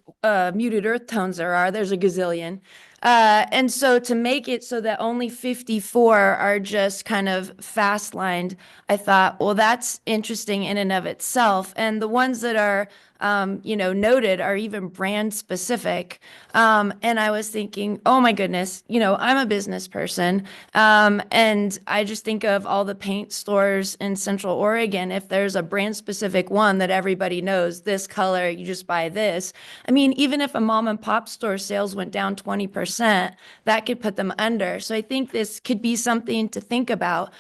muted earth tones there are. There's a gazillion. And so to make it so that only 54 are just kind of fast lined, I thought, well, that's interesting in and of itself. And the ones that are, noted are even brand specific. And I was thinking, oh my goodness, I'm a business person. And I just think of all the paint stores in Central Oregon. If there's a brand specific one that everybody knows, this color, you just buy this. I mean, even if a mom and pop store sales went down 20%, that could put them under. So I think this could be something to think about.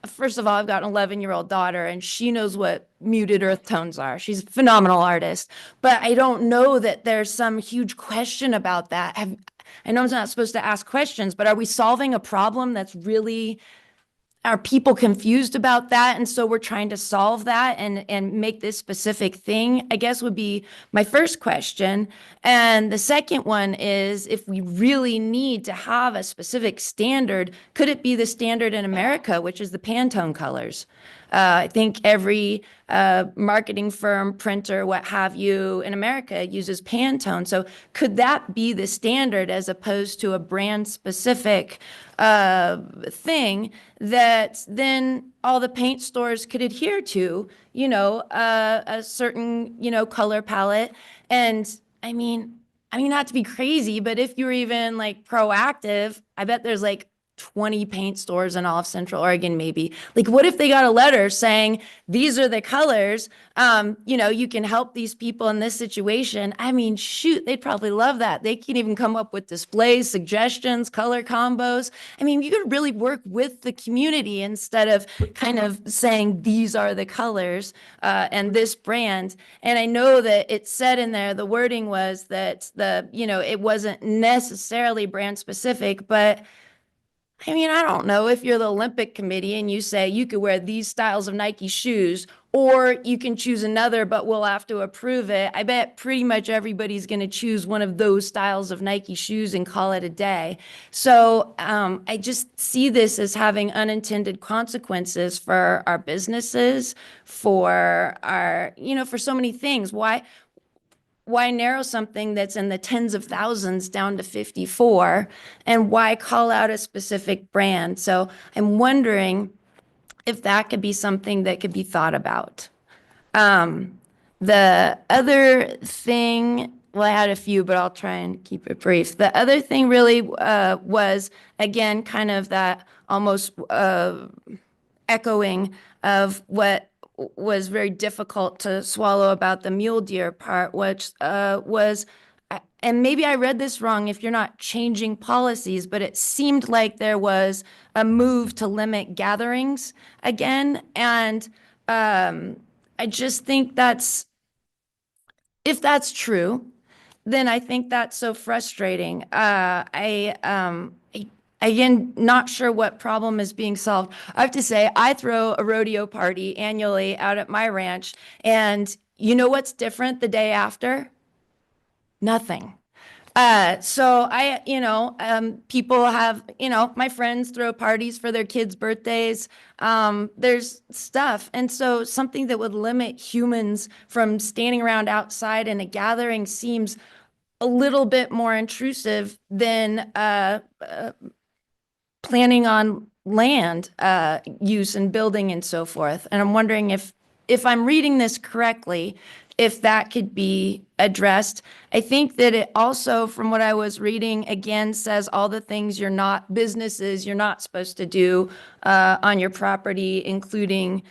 First of all, I've got an 11-year-old daughter and she knows what muted earth tones are. She's a phenomenal artist, but I don't know that there's some huge question about that. I know I'm not supposed to ask questions, but are we solving a problem that's really, are people confused about that? And so we're trying to solve that and make this specific thing, I guess would be my first question. And the second one is, if we really need to have a specific standard, could it be the standard in America, which is the Pantone colors? I think every marketing firm, printer, what have you in America uses Pantone. So could that be the standard as opposed to a brand specific thing that then all the paint stores could adhere to, a certain, color palette? And I mean, not to be crazy, but if you're even like proactive, I bet there's like 20 paint stores in all of Central Oregon, maybe. Like, what if they got a letter saying, these are the colors, you know, you can help these people in this situation? I mean, shoot, they'd probably love that. They can even come up with displays, suggestions, color combos. I mean, you could really work with the community instead of kind of saying, these are the colors and this brand. And I know that it said in there, the wording was that you know, it wasn't necessarily brand specific, but I mean, I don't know if you're the Olympic committee and you say you could wear these styles of Nike shoes, or you can choose another, but we'll have to approve it. I bet pretty much everybody's going to choose one of those styles of Nike shoes and call it a day. So I just see this as having unintended consequences for our businesses, for our, you know, for so many things. Why narrow something that's in the tens of thousands down to 54, and why call out a specific brand? So I'm wondering if that could be something that could be thought about. The other thing, well, I had a few, but I'll try and keep it brief. The other thing really was, again, kind of that almost echoing of what was very difficult to swallow about the mule deer part, which was, and maybe I read this wrong if you're not changing policies, but it seemed like there was a move to limit gatherings again. And I just think if that's true, then I think that's so frustrating. Again, not sure what problem is being solved. I have to say, I throw a rodeo party annually out at my ranch, and you know what's different the day after? Nothing. So people have, you know, my friends throw parties for their kids' birthdays. There's stuff. And so something that would limit humans from standing around outside in a gathering seems a little bit more intrusive than planning on land use and building and so forth. And I'm wondering if I'm reading this correctly, if that could be addressed. I think that it also, from what I was reading, again, says all the things you're not supposed to do on your property, including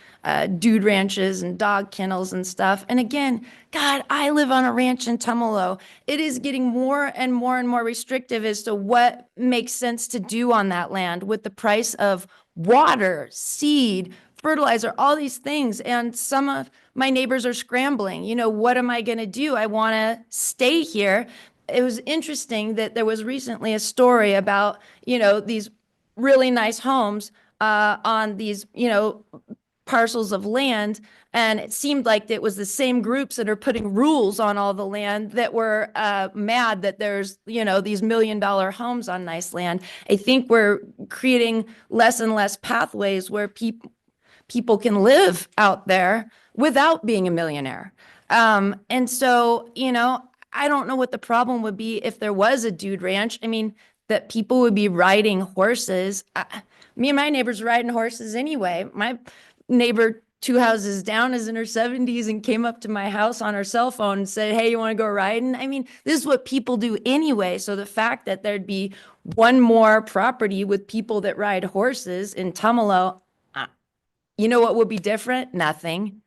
dude ranches and dog kennels and stuff. And again, God, I live on a ranch in Tumalo. It is getting more and more and more restrictive as to what makes sense to do on that land with the price of water, seed, fertilizer, all these things. And some of my neighbors are scrambling. You know, what am I going to do? I want to stay here. It was interesting that there was recently a story about, you know, these really nice homes on these, you know, parcels of land. And it seemed like it was the same groups that are putting rules on all the land that were mad that there's, you know, these $1 million homes on nice land. I think we're creating less and less pathways where people can live out there without being a millionaire. And so, you know, I don't know what the problem would be if there was a dude ranch. I mean, that people would be riding horses. Me and my neighbors riding horses anyway. My neighbor 2 houses down is in her 70s and came up to my house on her cell phone and said, hey, you want to go riding? I mean, this is what people do anyway. So the fact that there'd be one more property with people that ride horses in Tumalo, you know what would be different? Nothing.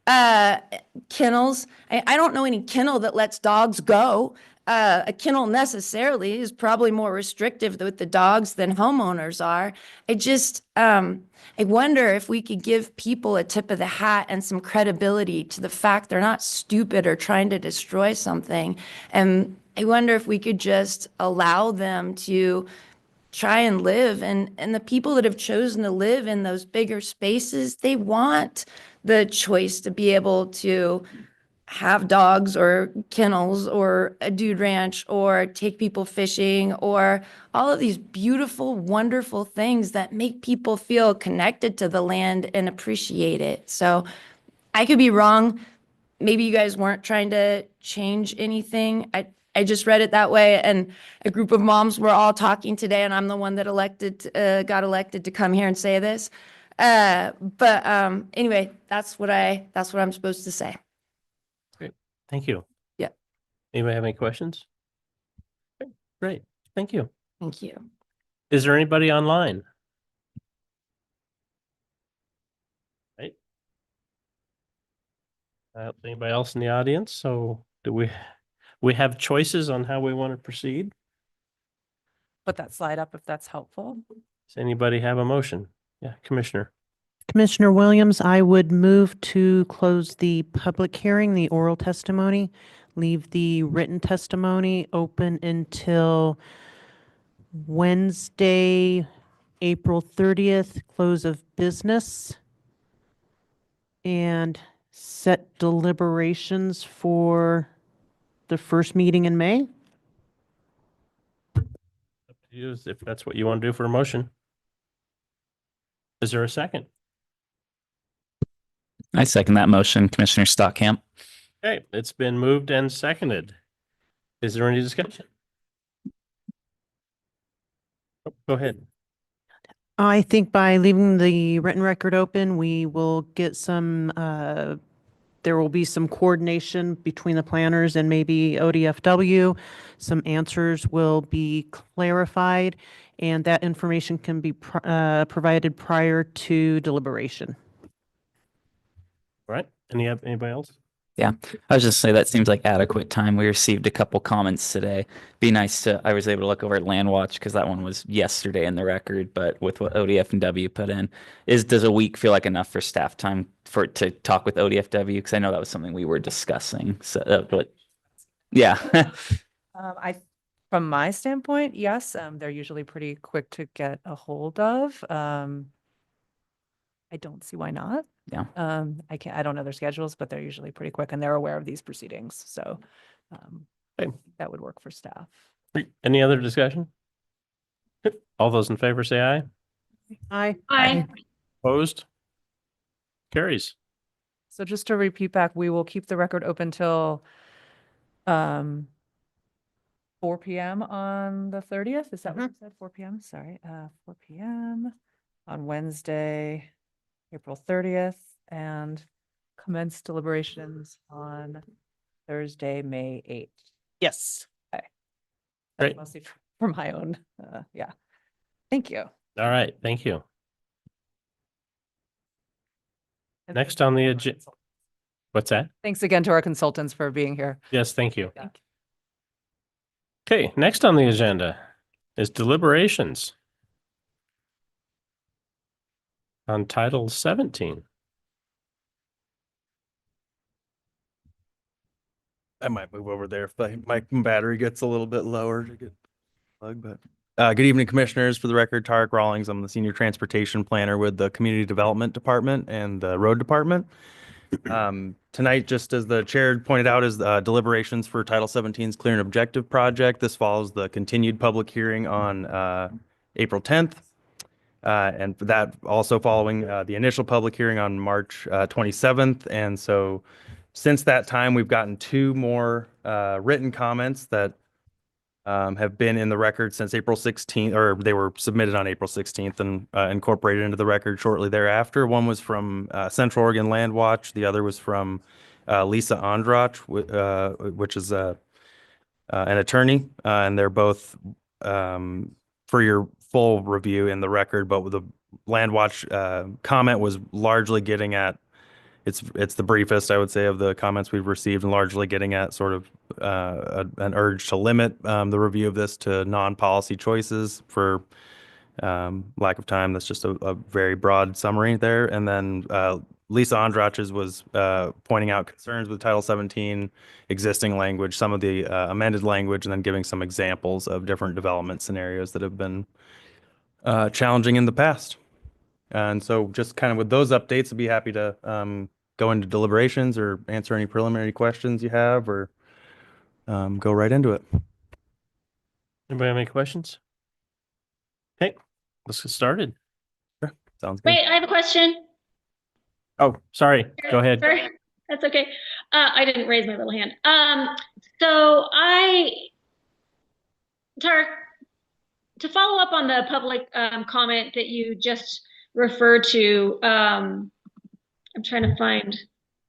Kennels. I don't know any kennel that lets dogs go. A kennel necessarily is probably more restrictive with the dogs than homeowners are. I wonder if we could give people a tip of the hat and some credibility to the fact they're not stupid or trying to destroy something. And I wonder if we could just allow them to try and live. And the people that have chosen to live in those bigger spaces, they want the choice to be able to have dogs or kennels or a dude ranch or take people fishing or all of these beautiful, wonderful things that make people feel connected to the land and appreciate it. So I could be wrong. Maybe you guys weren't trying to change anything. I just read it that way, and a group of moms were all talking today, and I'm the one that got elected to come here and say this. But anyway, that's what I'm supposed to say. Thank you. Yeah. Anybody have any questions? Okay, great. Thank you. Thank you. Is there anybody online? Right. Anybody else in the audience? So do we have choices on how we want to proceed? Put that slide up if that's helpful. Does anybody have a motion? Yeah, Commissioner. Commissioner Williams, I would move to close the public hearing, the oral testimony, leave the written testimony open until Wednesday, April 30th, close of business, and set deliberations for the first meeting in May. Up to you if that's what you want to do for a motion. Is there a second? I second that motion, Commissioner Stockamp. Okay, it's been moved and seconded. Is there any discussion? Oh, go ahead. I think by leaving the written record open, we will get some, there will be some coordination between the planners and maybe ODFW. Some answers will be clarified, and that information can be provided prior to deliberation. All right. Anybody else? I was just saying that seems like adequate time. We received a couple comments today. Be nice to, I was able to look over at Landwatch because that one was yesterday in the record, but with what ODF and W put in, does a week feel like enough for staff time to talk with ODFW? Because I know that was something we were discussing. So, but yeah. From my standpoint, yes, they're usually pretty quick to get a hold of. I don't see why not. Yeah. I don't know their schedules, but they're usually pretty quick and they're aware of these proceedings. So Okay. that would work for staff. Any other discussion? All those in favor say aye. Aye. Aye. Opposed? Carries. So just to repeat back, we will keep the record open till 4 p.m. on the 30th. Is that what you said? 4 p.m. Sorry. 4 p.m. on Wednesday, April 30th, and commence deliberations on Thursday, May 8th. Yes. That's Great. mostly for my own, yeah. Thank you. All right. Thank you. And Next thanks on the again to our agenda. consultants. What's that? Thanks again to our consultants for being here. Yes, thank you. Okay, next on the agenda is deliberations on Title 17. I might move over there if my battery gets a little bit lower to get plugged, but good evening, commissioners. For the record, Tarek Rawlings. I'm the senior transportation planner with the Community Development Department and the Road Department. Tonight, just as the chair pointed out, is deliberations for Title 17's Clear and Objective project. This follows the continued public hearing on April 10th. And for that also following the initial public hearing on March 27th. And so since that time, we've gotten 2 more written comments that have been in the record since April 16th, or they were submitted on April 16th and incorporated into the record shortly thereafter. One was from Central Oregon Land Watch. The other was from Lisa Andrach, which is an attorney, and they're both for your full review in the record. But the Land Watch comment was largely getting at, it's the briefest, I would say, of the comments we've received, and largely getting at sort of an urge to limit the review of this to non-policy choices for lack of time. That's just a very broad summary there. And then Lisa Andrach's was pointing out concerns with Title 17 existing language, some of the amended language, and then giving some examples of different development scenarios that have been challenging in the past. And so just kind of with those updates, I'd be happy to go into deliberations or answer any preliminary questions you have, or go right into it. Anybody have any questions? Okay, let's get started. Sure. Sounds good. Wait, I have a question. Oh, sorry. Go ahead. Sorry. That's okay. I didn't raise my little hand. Tarek, to follow up on the public comment that you just referred to, I'm trying to find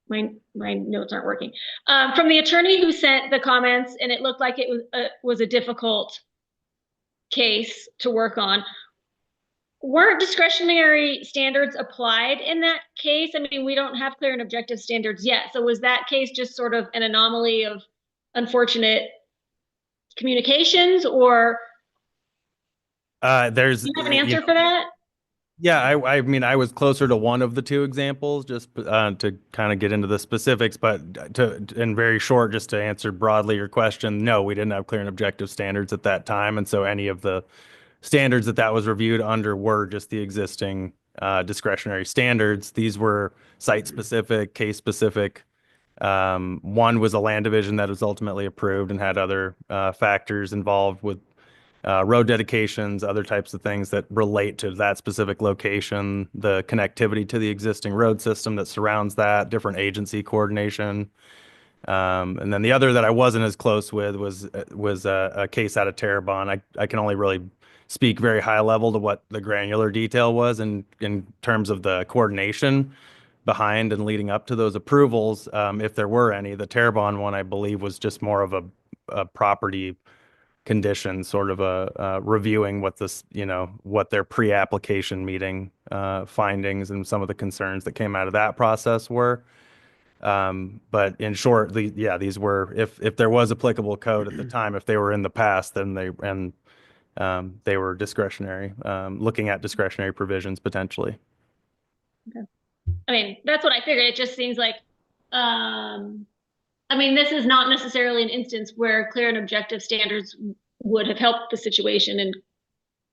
my notes aren't working. From the attorney who sent the comments, and it looked like it was a difficult case to work on. Weren't discretionary standards applied in that case? I mean, we don't have clear and objective standards yet. So was that case just sort of an anomaly of unfortunate communications, or There's, do you have an you answer know, for that? yeah, I mean, I was closer to one of the two examples, just to kind of get into the specifics, but in very short, just to answer broadly your question, no, we didn't have clear and objective standards at that time. And so any of the standards that was reviewed under were just the existing discretionary standards. These were site-specific, case-specific. One was a land division that was ultimately approved and had other factors involved with road dedications, other types of things that relate to that specific location, the connectivity to the existing road system that surrounds that, different agency coordination. And then the other that I wasn't as close with was a case out of Terrebonne. I can only really speak very high level to what the granular detail was in terms of the coordination behind and leading up to those approvals, if there were any. The Terrebonne one, I believe, was just more of a property condition, sort of a reviewing what this, what their pre-application meeting findings and some of the concerns that came out of that process were. But in short, these were, if there was applicable code at the time, if they were in the past, then they were discretionary, looking at discretionary provisions potentially. Okay. I mean, that's what I figured. It just seems like, I mean, this is not necessarily an instance where clear and objective standards would have helped the situation and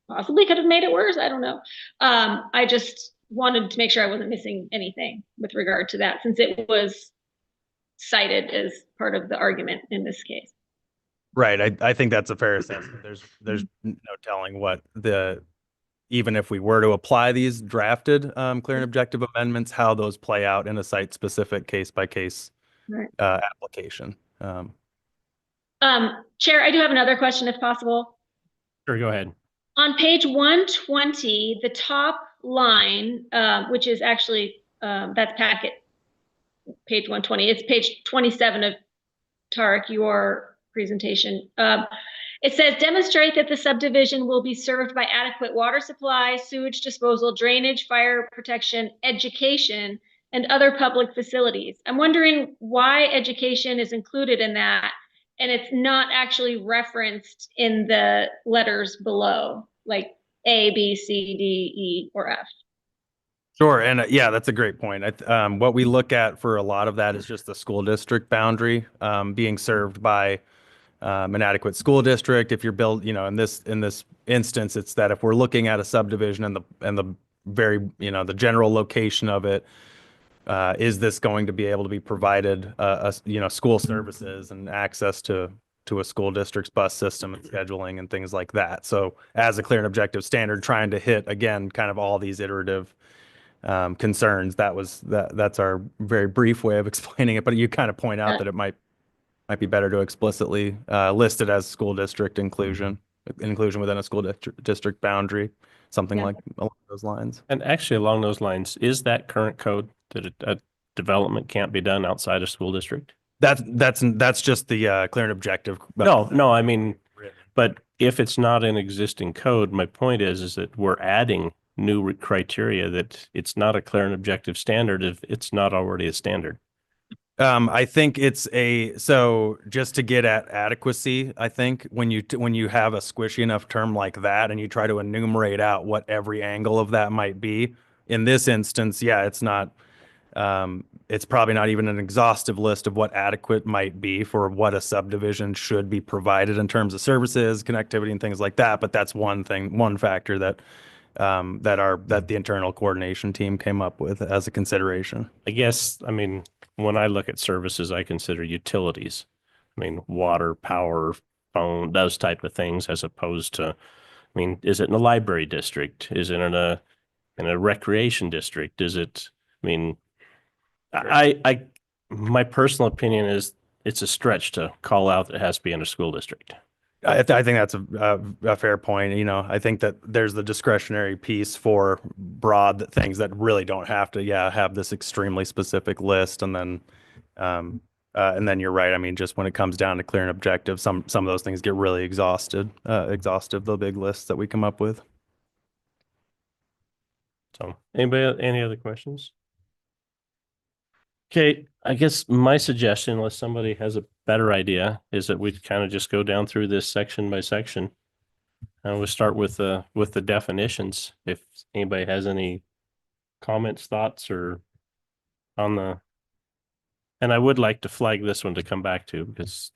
possibly could have made it worse. I don't know. I just wanted to make sure I wasn't missing anything with regard to that, since it was cited as part of the argument in this case. Right. I think that's a fair assessment. There's no telling what even if we were to apply these drafted clear and objective amendments, how those play out in a site-specific case-by-case application. Chair, I do have another question, if possible. Sure, go ahead. On page 120, the top line, which is actually, that's packet, page 120. It's page 27 of Tarek, your presentation. It says, demonstrate that the subdivision will be served by adequate water supply, sewage disposal, drainage, fire protection, education, and other public facilities. I'm wondering why education is included in that, and it's not actually referenced in the letters below, like A, B, C, D, E, or F. Sure. And yeah, that's a great point. What we look at for a lot of that is just the school district boundary being served by an adequate school district. If you're in this instance, it's that if we're looking at a subdivision and the very, the general location of it, is this going to be able to be provided, school services and access to a school district's bus system and scheduling and things like that. So as a clear and objective standard, trying to hit, again, kind of all these iterative concerns, that's our very brief way of explaining it. But you kind of point out that it might be better to explicitly list it as school district inclusion within a school district boundary, something like along those lines. And actually along those lines, is that current code that a development can't be done outside a school district? That's just the clear and objective. No, I mean, but if it's not an existing code, my point is that we're adding new criteria, that it's not a clear and objective standard if it's not already a standard. I think so just to get at adequacy, I think when you have a squishy enough term like that and you try to enumerate out what every angle of that might be, in this instance, it's not, it's probably not even an exhaustive list of what adequate might be for what a subdivision should be provided in terms of services, connectivity, and things like that. But that's one factor that the internal coordination team came up with as a consideration. I guess, I mean, when I look at services, I consider utilities. I mean, water, power, phone, those type of things, as opposed to, I mean, is it in a library district? Is it in a recreation district? Is it, I mean, my personal opinion is it's a stretch to call out that it has to be in a school district. I think that's a fair point. I think that there's the discretionary piece for broad things that really don't have to, have this extremely specific list. And then And then you're right. I mean, just when it comes down to clear and objective, some of those things get really exhaustive, the big lists that we come up with. So anybody, any other questions? Okay, I guess my suggestion, unless somebody has a better idea, is that we kind of just go down through this section by section. And we'll start with the definitions. If anybody has any comments, thoughts, or on the, and I would like to flag this one to come back to because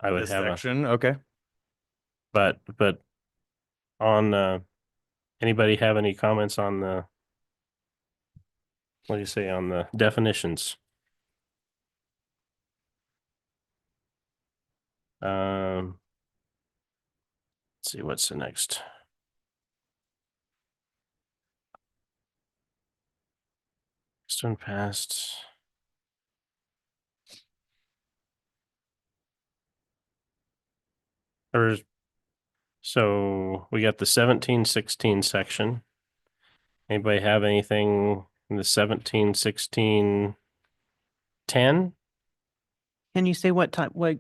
I would This have section, okay. but on anybody have any comments on the, what do you say on the definitions? Let's see what's the next. Next one passed. So we got the 1716 section. Anybody have anything in the 1716 10? Can you say what type, what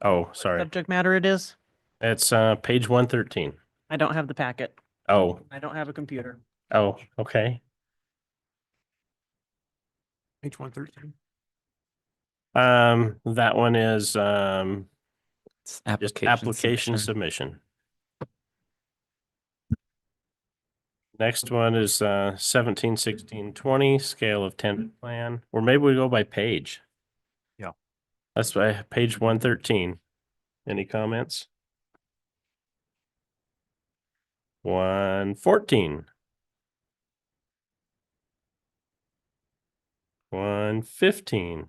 Oh, sorry. subject matter it is? It's page 113. I don't have the packet. Oh, I don't have a computer. oh, okay. Page 113. That one is It's just application submission. Next one is 171620 scale of 10 plan, or maybe we go by page. Yeah. That's by page 113. Any comments? 114. 115.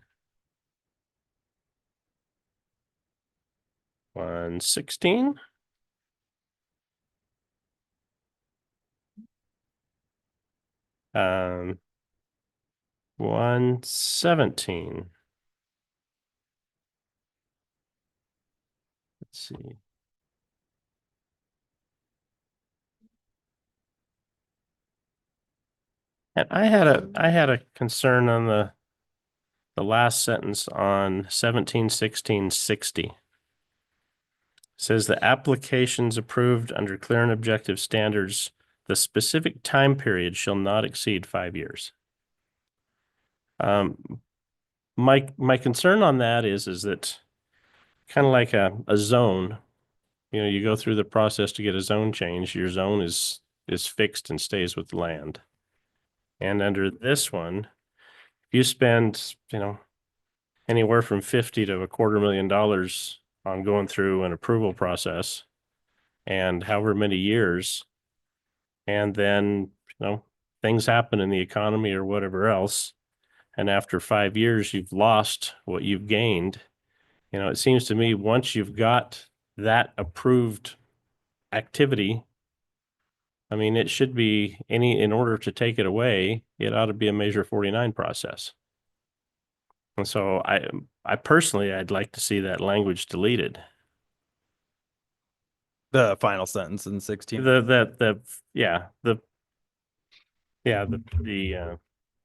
116. 117. Let's see. And I had a concern on the last sentence on 171660. Says the applications approved under clear and objective standards, the specific time period shall not exceed 5 years. My concern on that is that kind of like a zone, you know, you go through the process to get a zone change, your zone is fixed and stays with the land. And under this one, if you spend, you know, anywhere from 50 to $250,000 on going through an approval process and however many years, and then, you know, things happen in the economy or whatever else, and after 5 years, you've lost what you've gained. You know, it seems to me once you've got that approved activity, I mean, it should be in order to take it away, it ought to be a Measure 49 process. And so I personally, I'd like to see that language deleted. The final sentence in 16. The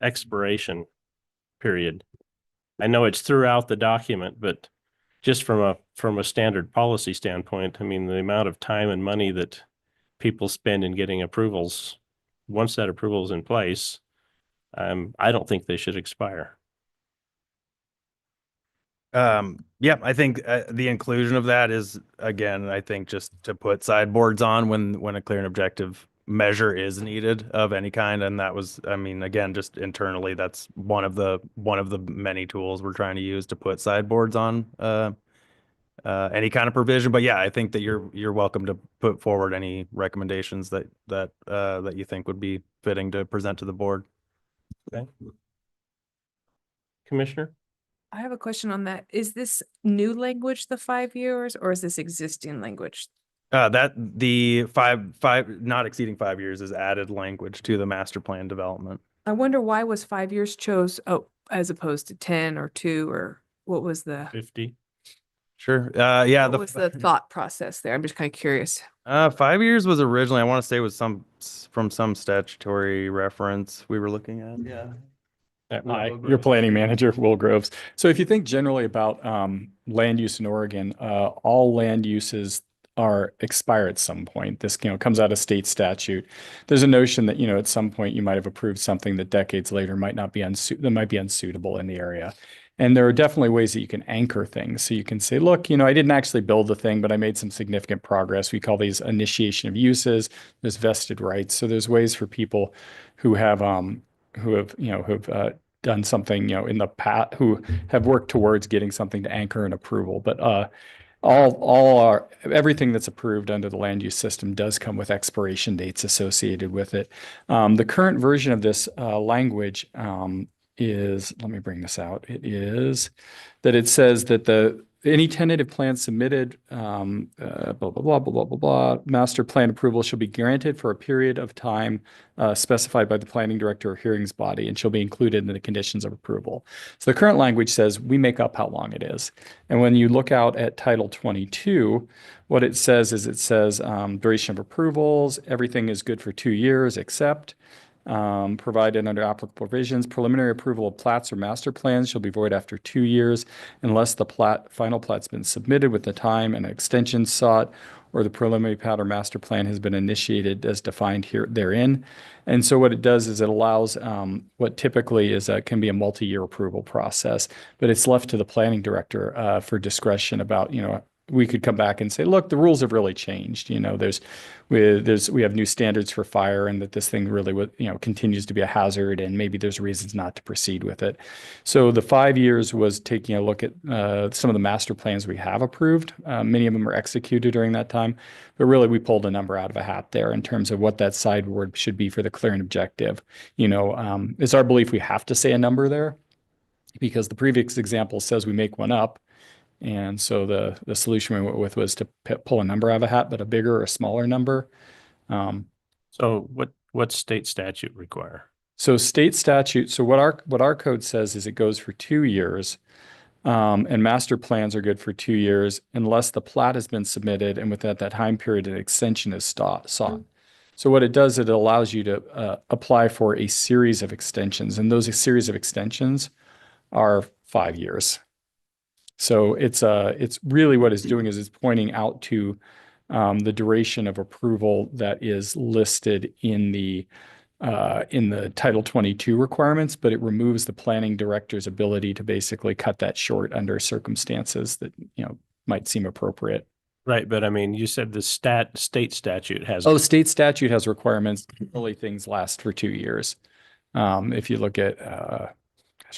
expiration period. I know it's throughout the document, but just from a standard policy standpoint, I mean, the amount of time and money that people spend in getting approvals, once that approval is in place, I don't think they should expire. Yeah, I think the inclusion of that is, again, I think just to put sideboards on when a clear and objective measure is needed of any kind. And that was, I mean, again, just internally, that's one of the many tools we're trying to use to put sideboards on any kind of provision. But yeah, I think that you're welcome to put forward any recommendations that you think would be fitting to present to the board. Okay. Commissioner? I have a question on that. Is this new language, the 5 years, or is this existing language? That the five not exceeding 5 years is added language to the master plan development. I wonder why was 5 years as opposed to 10 or 2, or what was the 50. Sure. Yeah. what was the thought process there? I'm just kind of curious. 5 years was originally, I want to say, was from some statutory reference we were looking at. Yeah. Hi, your planning manager, Will Groves. So if you think generally about land use in Oregon, all land uses expire at some point. This, comes out of state statute. There's a notion that, at some point you might have approved something that decades later might not be that might be unsuitable in the area. And there are definitely ways that you can anchor things. So you can say, look, I didn't actually build the thing, but I made some significant progress. We call these initiation of uses. There's vested rights. So there's ways for people who have done something, in the past, who have worked towards getting something to anchor an approval. But everything that's approved under the land use system does come with expiration dates associated with it. The current version of this language is, let me bring this out. It is that it says that any tentative plan submitted, blah, blah, blah, blah, blah, blah, blah, master plan approval shall be granted for a period of time specified by the planning director or hearings body and shall be included in the conditions of approval. So the current language says we make up how long it is. And when you look out at Title 22, what it says is duration of approvals, everything is good for 2 years except provided under applicable provisions. Preliminary approval of plats or master plans shall be void after 2 years unless the final plat's been submitted with the time and extension sought, or the preliminary plat or master plan has been initiated as defined therein. And so what it does is it allows what typically can be a multi-year approval process, but it's left to the planning director for discretion about, we could come back and say, look, the rules have really changed. We have new standards for fire, and that this thing really continues to be a hazard, and maybe there's reasons not to proceed with it. So the 5 years was taking a look at some of the master plans we have approved. Many of them are executed during that time, but really we pulled a number out of a hat there in terms of what that sideboard should be for the clear and objective. It's our belief we have to say a number there because the previous example says we make one up. And so the solution we went with was to pull a number out of a hat, but a bigger or smaller number. So what state statute require? So state statute. So what our code says is it goes for 2 years, and master plans are good for 2 years unless the plat has been submitted and within that time period an extension is sought. So what it does, it allows you to apply for a series of extensions, and those series of extensions are 5 years. So it's really what it's doing is it's pointing out to the duration of approval that is listed in the Title 22 requirements, but it removes the planning director's ability to basically cut that short under circumstances that might seem appropriate. Right, but I mean, you said the state statute has. Oh, state statute has requirements. Only things last for 2 years. If you look at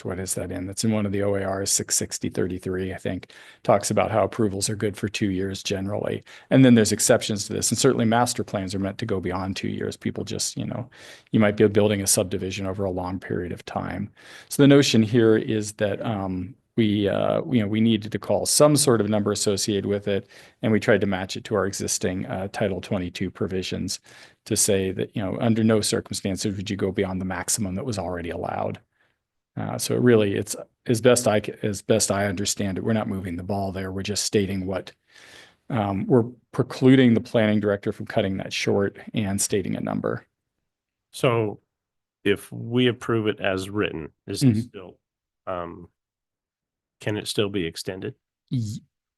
what is that in? That's in one of the OARs, 66033, I think, talks about how approvals are good for 2 years generally. And then there's exceptions to this. And certainly master plans are meant to go beyond 2 years. People just, you might be building a subdivision over a long period of time. So the notion here is that we needed to call some sort of number associated with it. And we tried to match it to our existing Title 22 provisions to say that, under no circumstances would you go beyond the maximum that was already allowed. So really, it's as best I understand it, we're not moving the ball there. We're just stating what we're precluding the planning director from cutting that short and stating a number. So if we approve it as written, is it still, can it still be extended?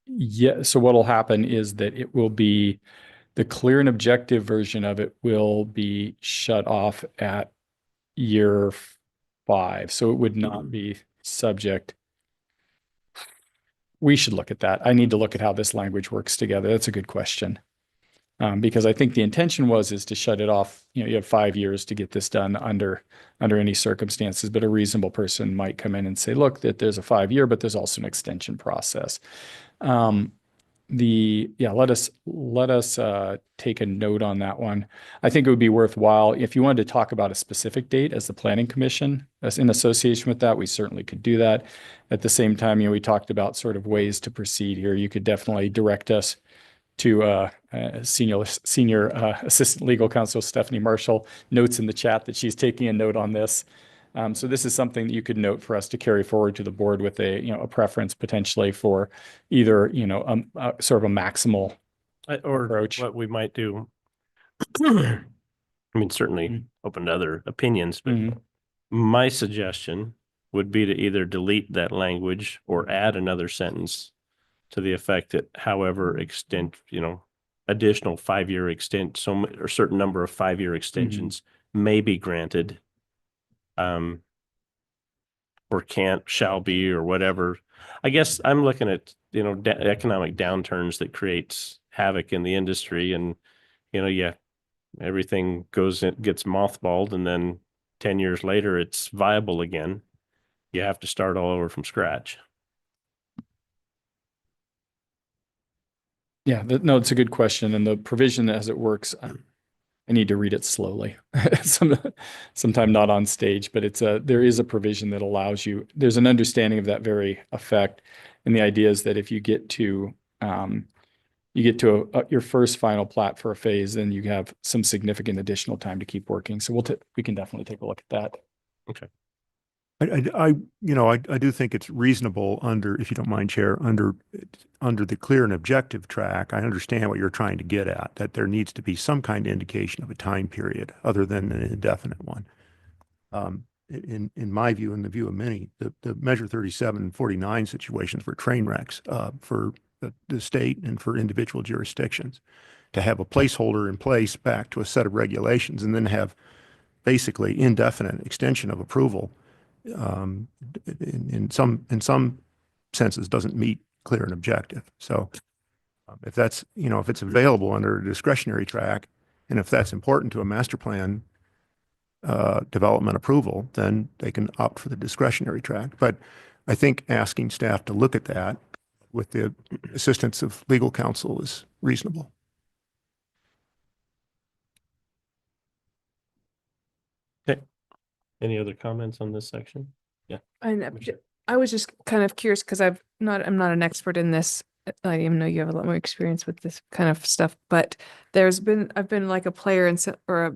Yeah. So what will happen is that it will be the clear and objective version of it will be shut off at year 5, so it would not be subject. We should look at that. I need to look at how this language works together. That's a good question. Because I think the intention is to shut it off. You have 5 years to get this done under any circumstances, but a reasonable person might come in and say, look, that there's a 5 year, but there's also an extension process. Let us take a note on that one. I think it would be worthwhile if you wanted to talk about a specific date as the planning commission as in association with that, we certainly could do that. At the same time, we talked about sort of ways to proceed here. You could definitely direct us to senior assistant legal counsel Stephanie Marshall notes in the chat that she's taking a note on this. So this is something that you could note for us to carry forward to the board with a preference potentially for either, sort of a maximal approach. What we might do. I mean, certainly open to other opinions, but my suggestion would be to either delete that language or add another sentence to the effect that however extent, additional 5-year extent, or certain number of 5-year extensions may be granted. Or shall be, or whatever. I guess I'm looking at, economic downturns that creates havoc in the industry, and, everything gets mothballed, and then 10 years later, it's viable again. You have to start all over from scratch. Yeah, no, it's a good question. And the provision as it works, I need to read it slowly. Sometime not on stage, but there is a provision that allows you, there's an understanding of that very effect. And the idea is that if you get to your first final plat for a phase, then you have some significant additional time to keep working. So we can definitely take a look at that. Okay. I do think it's reasonable if you don't mind, Chair, under the clear and objective track. I understand what you're trying to get at, that there needs to be some kind of indication of a time period other than an indefinite one. In my view, in the view of many, the Measure 37 and 49 situations were train wrecks for the state and for individual jurisdictions. To have a placeholder in place back to a set of regulations and then have basically indefinite extension of approval in some senses doesn't meet clear and objective. So if that's, if it's available under a discretionary track, and if that's important to a master plan development approval, then they can opt for the discretionary track. But I think asking staff to look at that with the assistance of legal counsel is reasonable. Okay. Any other comments on this section? Yeah. I was just kind of curious because I'm not an expert in this. I even know you have a lot more experience with this kind of stuff, but I've been like a player or a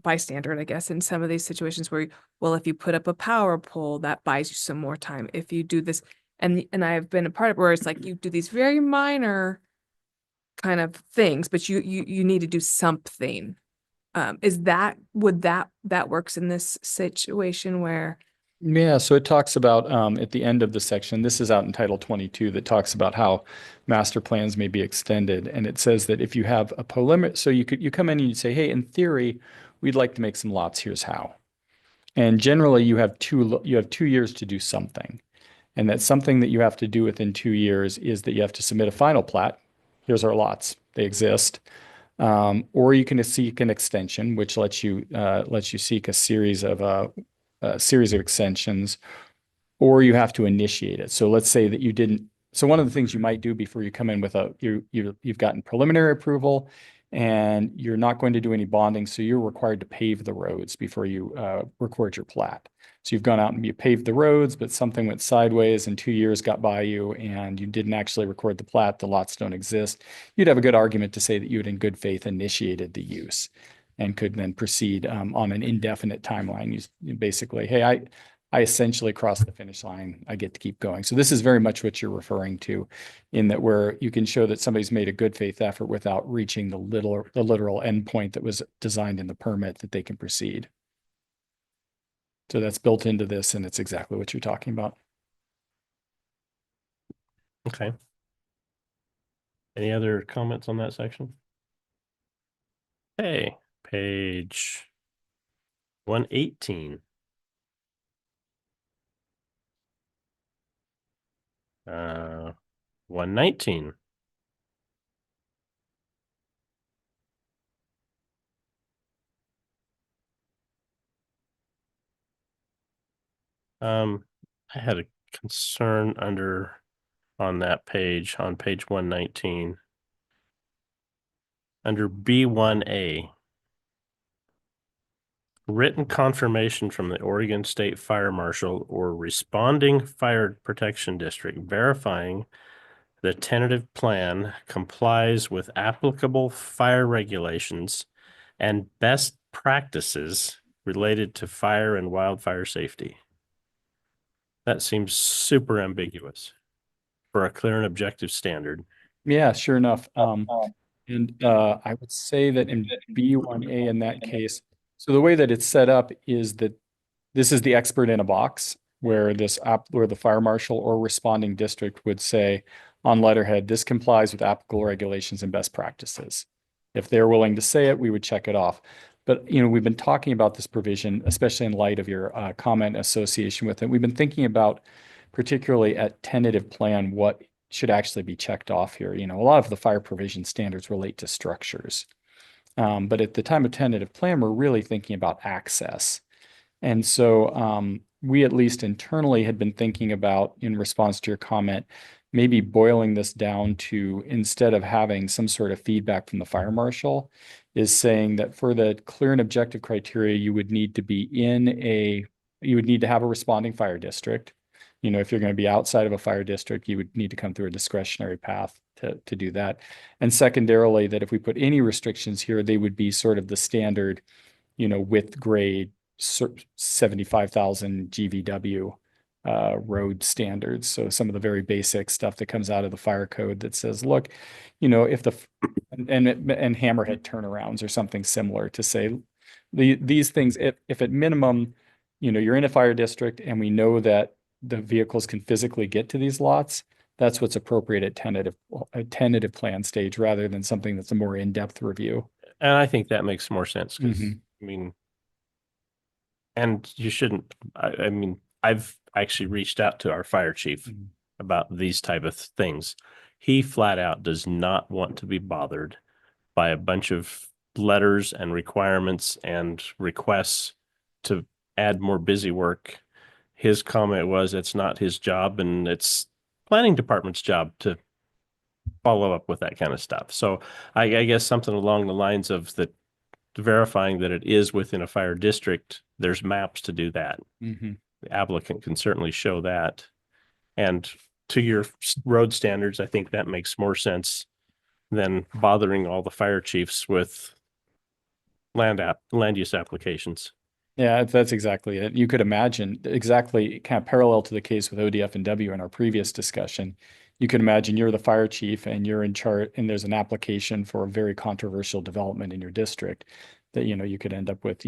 bystander, I guess, in some of these situations where, well, if you put up a power pole, that buys you some more time. If you do this, and I've been a part of where it's like you do these very minor kind of things, but you need to do something. Would that works in this situation where? Yeah, so it talks about at the end of the section, this is out in Title 22, that talks about how master plans may be extended. And it says that if you have a preliminary, so you come in and you say, hey, in theory, we'd like to make some lots, here's how. And generally you have 2 years to do something. And that something that you have to do within 2 years is that you have to submit a final plat. Here's our lots, they exist. Or you can seek an extension, which lets you seek a series of extensions, or you have to initiate it. So let's say that you didn't. So one of the things you might do before you come in with you've gotten preliminary approval and you're not going to do any bonding. So you're required to pave the roads before you record your plat. So you've gone out and you paved the roads, but something went sideways and 2 years got by you and you didn't actually record the plat. The lots don't exist. You'd have a good argument to say that you had in good faith initiated the use and could then proceed on an indefinite timeline. You basically, hey, I essentially crossed the finish line. I get to keep going. So this is very much what you're referring to, in that where you can show that somebody's made a good faith effort without reaching the literal endpoint that was designed in the permit, that they can proceed. So that's built into this, and it's exactly what you're talking about. Okay. Any other comments on that section? Okay, page 118. 119. I had a concern on that page, on page 119. Under B1A. Written confirmation from the Oregon State Fire Marshal or responding fire protection district verifying the tentative plan complies with applicable fire regulations and best practices related to fire and wildfire safety. That seems super ambiguous for a clear and objective standard. Yeah, sure enough. And I would say that in B1A in that case, so the way that it's set up is that this is the expert in a box, where where the fire marshal or responding district would say on letterhead, this complies with applicable regulations and best practices. If they're willing to say it, we would check it off. But, we've been talking about this provision, especially in light of your comment association with it. We've been thinking about, particularly at tentative plan, what should actually be checked off here. A lot of the fire provision standards relate to structures. But at the time of tentative plan, we're really thinking about access. And so we, at least internally, had been thinking about, in response to your comment, maybe boiling this down to, instead of having some sort of feedback from the fire marshal, is saying that for the clear and objective criteria, you would need to be you would need to have a responding fire district. If you're going to be outside of a fire district, you would need to come through a discretionary path to do that. And secondarily, that if we put any restrictions here, they would be sort of the standard, width grade 75,000 GVW road standards. So some of the very basic stuff that comes out of the fire code that says, look, if and hammerhead turnarounds or something similar, to say these things, if at minimum, you're in a fire district and we know that the vehicles can physically get to these lots, that's what's appropriate at tentative plan stage, rather than something that's a more in-depth review. And I think that makes more sense, because Mhm. And you shouldn't, I've actually reached out to our fire chief about these type of things. He flat out does not want to be bothered by a bunch of letters and requirements and requests to add more busy work. His comment was, it's not his job, and it's planning department's job to follow up with that kind of stuff. So I guess something along the lines of verifying that it is within a fire district, there's maps to do that. The applicant can certainly show that. And to your road standards, I think that makes more sense than bothering all the fire chiefs with land use applications. Yeah, that's exactly it. You could imagine, exactly kind of parallel to the case with ODF and W in our previous discussion. You can imagine you're the fire chief and you're in charge, and there's an application for a very controversial development in your district that, you could end up with,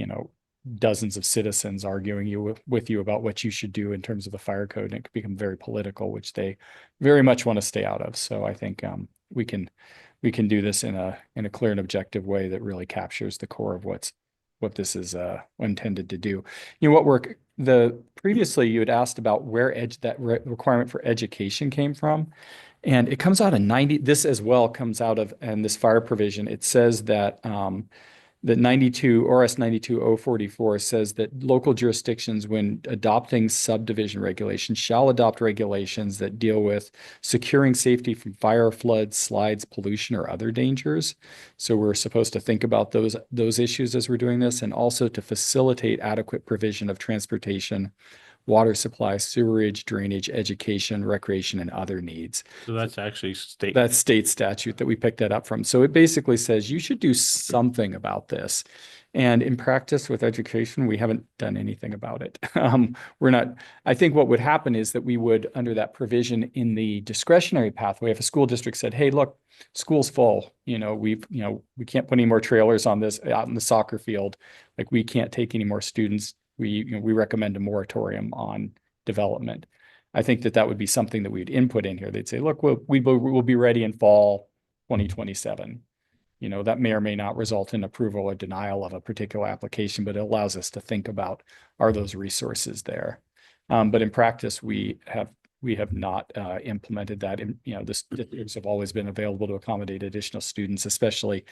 dozens of citizens arguing with you about what you should do in terms of the fire code, and it could become very political, which they very much want to stay out of. So I think we can do this in a clear and objective way that really captures the core of what this is intended to do. Previously you had asked about where that requirement for education came from, and it comes out of this as well comes out of, and this fire provision, it says that that 92 ORS 92-044 says that local jurisdictions, when adopting subdivision regulations, shall adopt regulations that deal with securing safety from fire, floods, slides, pollution, or other dangers. So we're supposed to think about those issues as we're doing this, and also to facilitate adequate provision of transportation, water supply, sewerage, drainage, education, recreation, and other needs. So that's actually state. That's state statute that we picked that up from. So it basically says you should do something about this. And in practice with education, we haven't done anything about it. I think what would happen is that we would, under that provision in the discretionary pathway, if a school district said, hey, look, school's full, we can't put any more trailers on this out in the soccer field. Like, we can't take any more students. We recommend a moratorium on development. I think that would be something that we'd input in here. They'd say, look, we'll be ready in fall 2027. That may or may not result in approval or denial of a particular application, but it allows us to think about, are those resources there? But in practice, we have not implemented that. The districts have always been available to accommodate additional students, especially,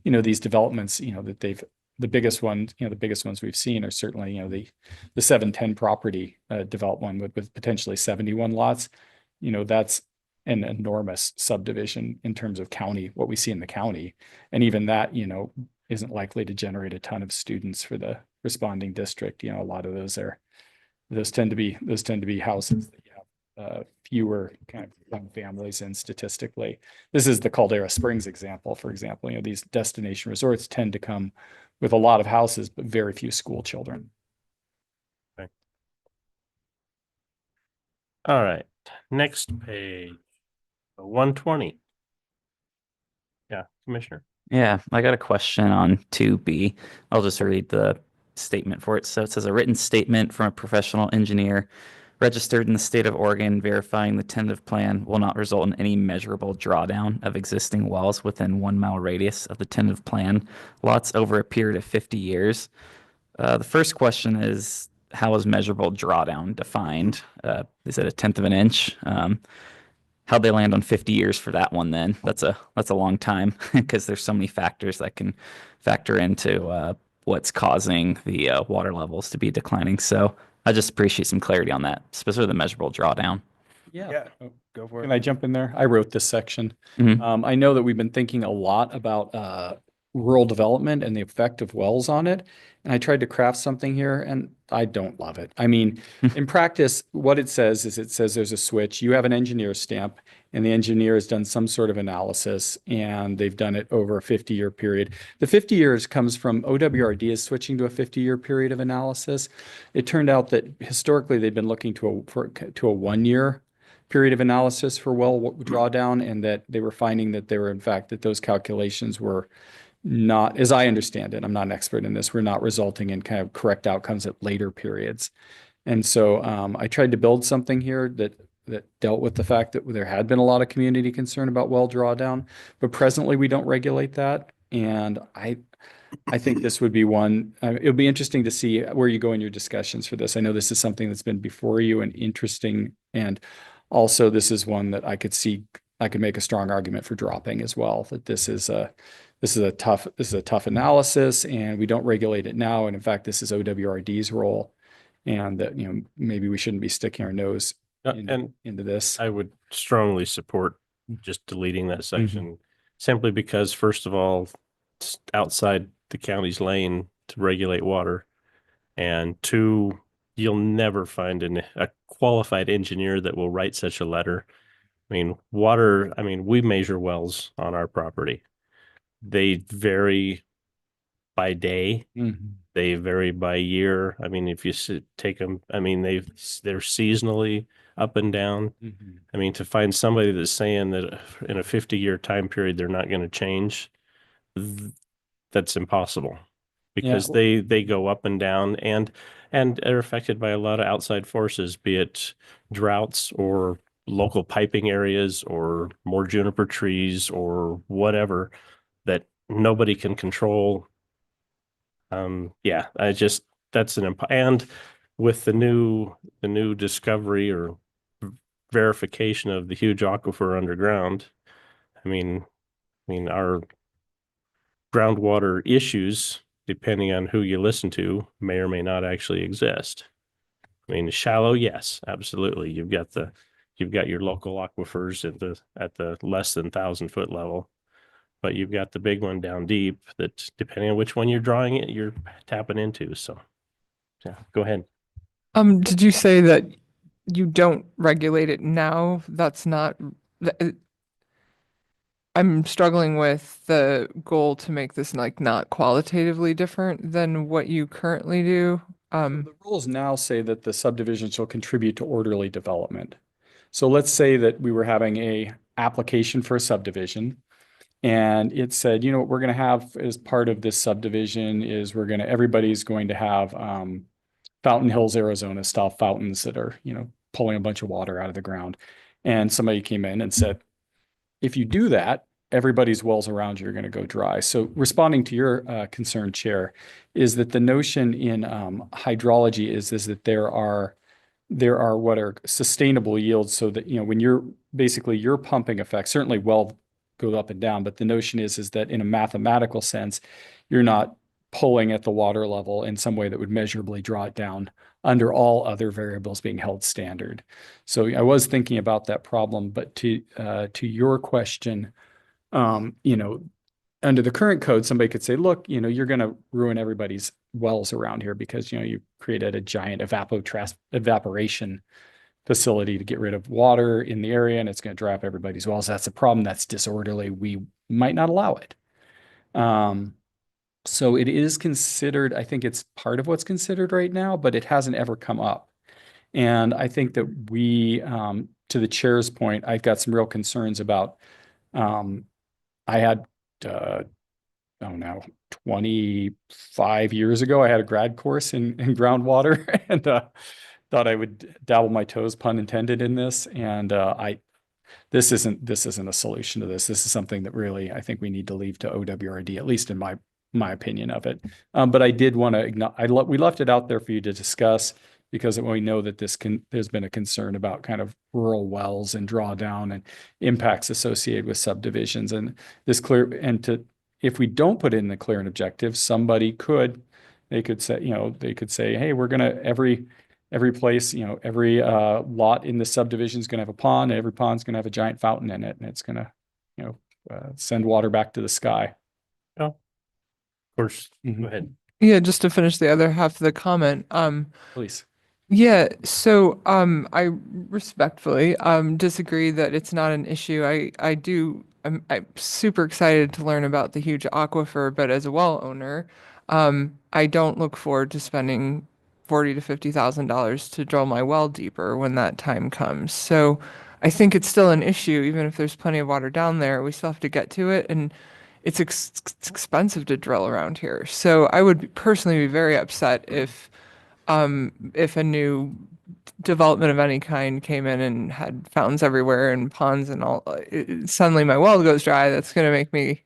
these developments, that the biggest ones we've seen are certainly, the 710 property development with potentially 71 lots. That's an enormous subdivision in terms of what we see in the county. And even that, isn't likely to generate a ton of students for the responding district. A lot of those tend to be houses that you have fewer kind of young families in statistically. This is the Caldera Springs example, for example. These destination resorts tend to come with a lot of houses, but very few school children. Okay. All right, next page, 120. Yeah, Commissioner. Yeah, I got a question on 2B. I'll just read the statement for it. So it says a written statement from a professional engineer registered in the state of Oregon, verifying the tentative plan will not result in any measurable drawdown of existing wells within 1 mile radius of the tentative plan lots over a period of 50 years. The first question is, how is measurable drawdown defined? Is it 1/10 of an inch? How'd they land on 50 years for that one then? That's a long time because there's so many factors that can factor into what's causing the water levels to be declining. So I just appreciate some clarity on that, especially the measurable drawdown. Yeah. Oh, go for Can it. I jump in there? I wrote this section. Mhm. I know that we've been thinking a lot about rural development and the effect of wells on it. And I tried to craft something here and I don't love it. I mean, in practice, what it says is there's a switch. You have an engineer stamp and the engineer has done some sort of analysis and they've done it over a 50-year period. The 50 years comes from OWRD is switching to a 50-year period of analysis. It turned out that historically they've been looking to a 1-year period of analysis for well drawdown, and that they were finding that they were, in fact, that those calculations were not, as I understand it, I'm not an expert in this, were not resulting in kind of correct outcomes at later periods. And so I tried to build something here that dealt with the fact that there had been a lot of community concern about well drawdown, but presently we don't regulate that. And I think this would be one, it'll be interesting to see where you go in your discussions for this. I know this is something that's been before you and interesting. And also this is one that I could see, I could make a strong argument for dropping as well, that this is a tough analysis and we don't regulate it now. And in fact, this is OWRD's role, and that, you know, maybe we shouldn't be sticking our nose into this. I would strongly support just deleting that section simply because, first of all, it's outside the county's lane to regulate water. And two, you'll never find a qualified engineer that will write such a letter. I mean, we measure wells on our property. They vary by day. They vary by year. I mean, if you take them, I mean, they're seasonally up and down. I mean, to find somebody that's saying that in a 50-year time period, they're not going to change, that's impossible, because they go up and down and are affected by a lot of outside forces, be it droughts or local piping areas or more juniper trees or whatever that nobody can control. And with the new discovery or verification of the huge aquifer underground, I mean our groundwater issues, depending on who you listen to, may or may not actually exist. I mean, shallow, yes, absolutely. You've got your local aquifers at the less than 1,000-foot level, but you've got the big one down deep that, depending on which one you're drawing it, you're tapping into. So yeah, go ahead. Did you say that you don't regulate it now? That's not, I'm struggling with the goal to make this like not qualitatively different than what you currently do. The rules now say that the subdivision shall contribute to orderly development. So let's say that we were having a application for a subdivision and it said, you know, what we're going to have as part of this subdivision is everybody's going to have Fountain Hills, Arizona style fountains that are, you know, pulling a bunch of water out of the ground. And somebody came in and said, if you do that, everybody's wells around you are going to go dry. So responding to your concern, Chair, is that the notion in hydrology is that there are what are sustainable yields, so that, you know, when you're basically your pumping effect, certainly well go up and down, but the notion is that in a mathematical sense, you're not pulling at the water level in some way that would measurably draw it down under all other variables being held standard. So I was thinking about that problem, but to your question, you know, under the current code, somebody could say, look, you know, you're going to ruin everybody's wells around here because, you know, you created a giant evaporation facility to get rid of water in the area, and it's going to dry up everybody's wells. That's a problem. That's disorderly. We might not allow it. So it is considered, I think it's part of what's considered right now, but it hasn't ever come up. And I think that we, to the chair's point, I've got some real concerns about, I had, 25 years ago, I had a grad course in groundwater, thought I would dabble my toes, pun intended, in this. And this isn't a solution to this. This is something that really I think we need to leave to OWRD, at least in my opinion of it. But I did want to we left it out there for you to discuss, because we know that there's been a concern about kind of rural wells and drawdown and impacts associated with subdivisions. And if we don't put in the clear and objective, they could say, hey, we're gonna every place, every lot in the subdivision is gonna have a pond, and every pond's gonna have a giant fountain in it, and it's gonna, send water back to the sky. Oh, of course. Go ahead. Yeah, just to finish the other half of the comment. Please. Yeah, so I respectfully disagree that it's not an issue. I'm super excited to learn about the huge aquifer, but as a well owner, I don't look forward to spending $40,000 to $50,000 to drill my well deeper when that time comes. So I think it's still an issue, even if there's plenty of water down there. We still have to get to it, and it's expensive to drill around here. So I would personally be very upset if a new development of any kind came in and had fountains everywhere and ponds and all. Suddenly my well goes dry. That's going to make me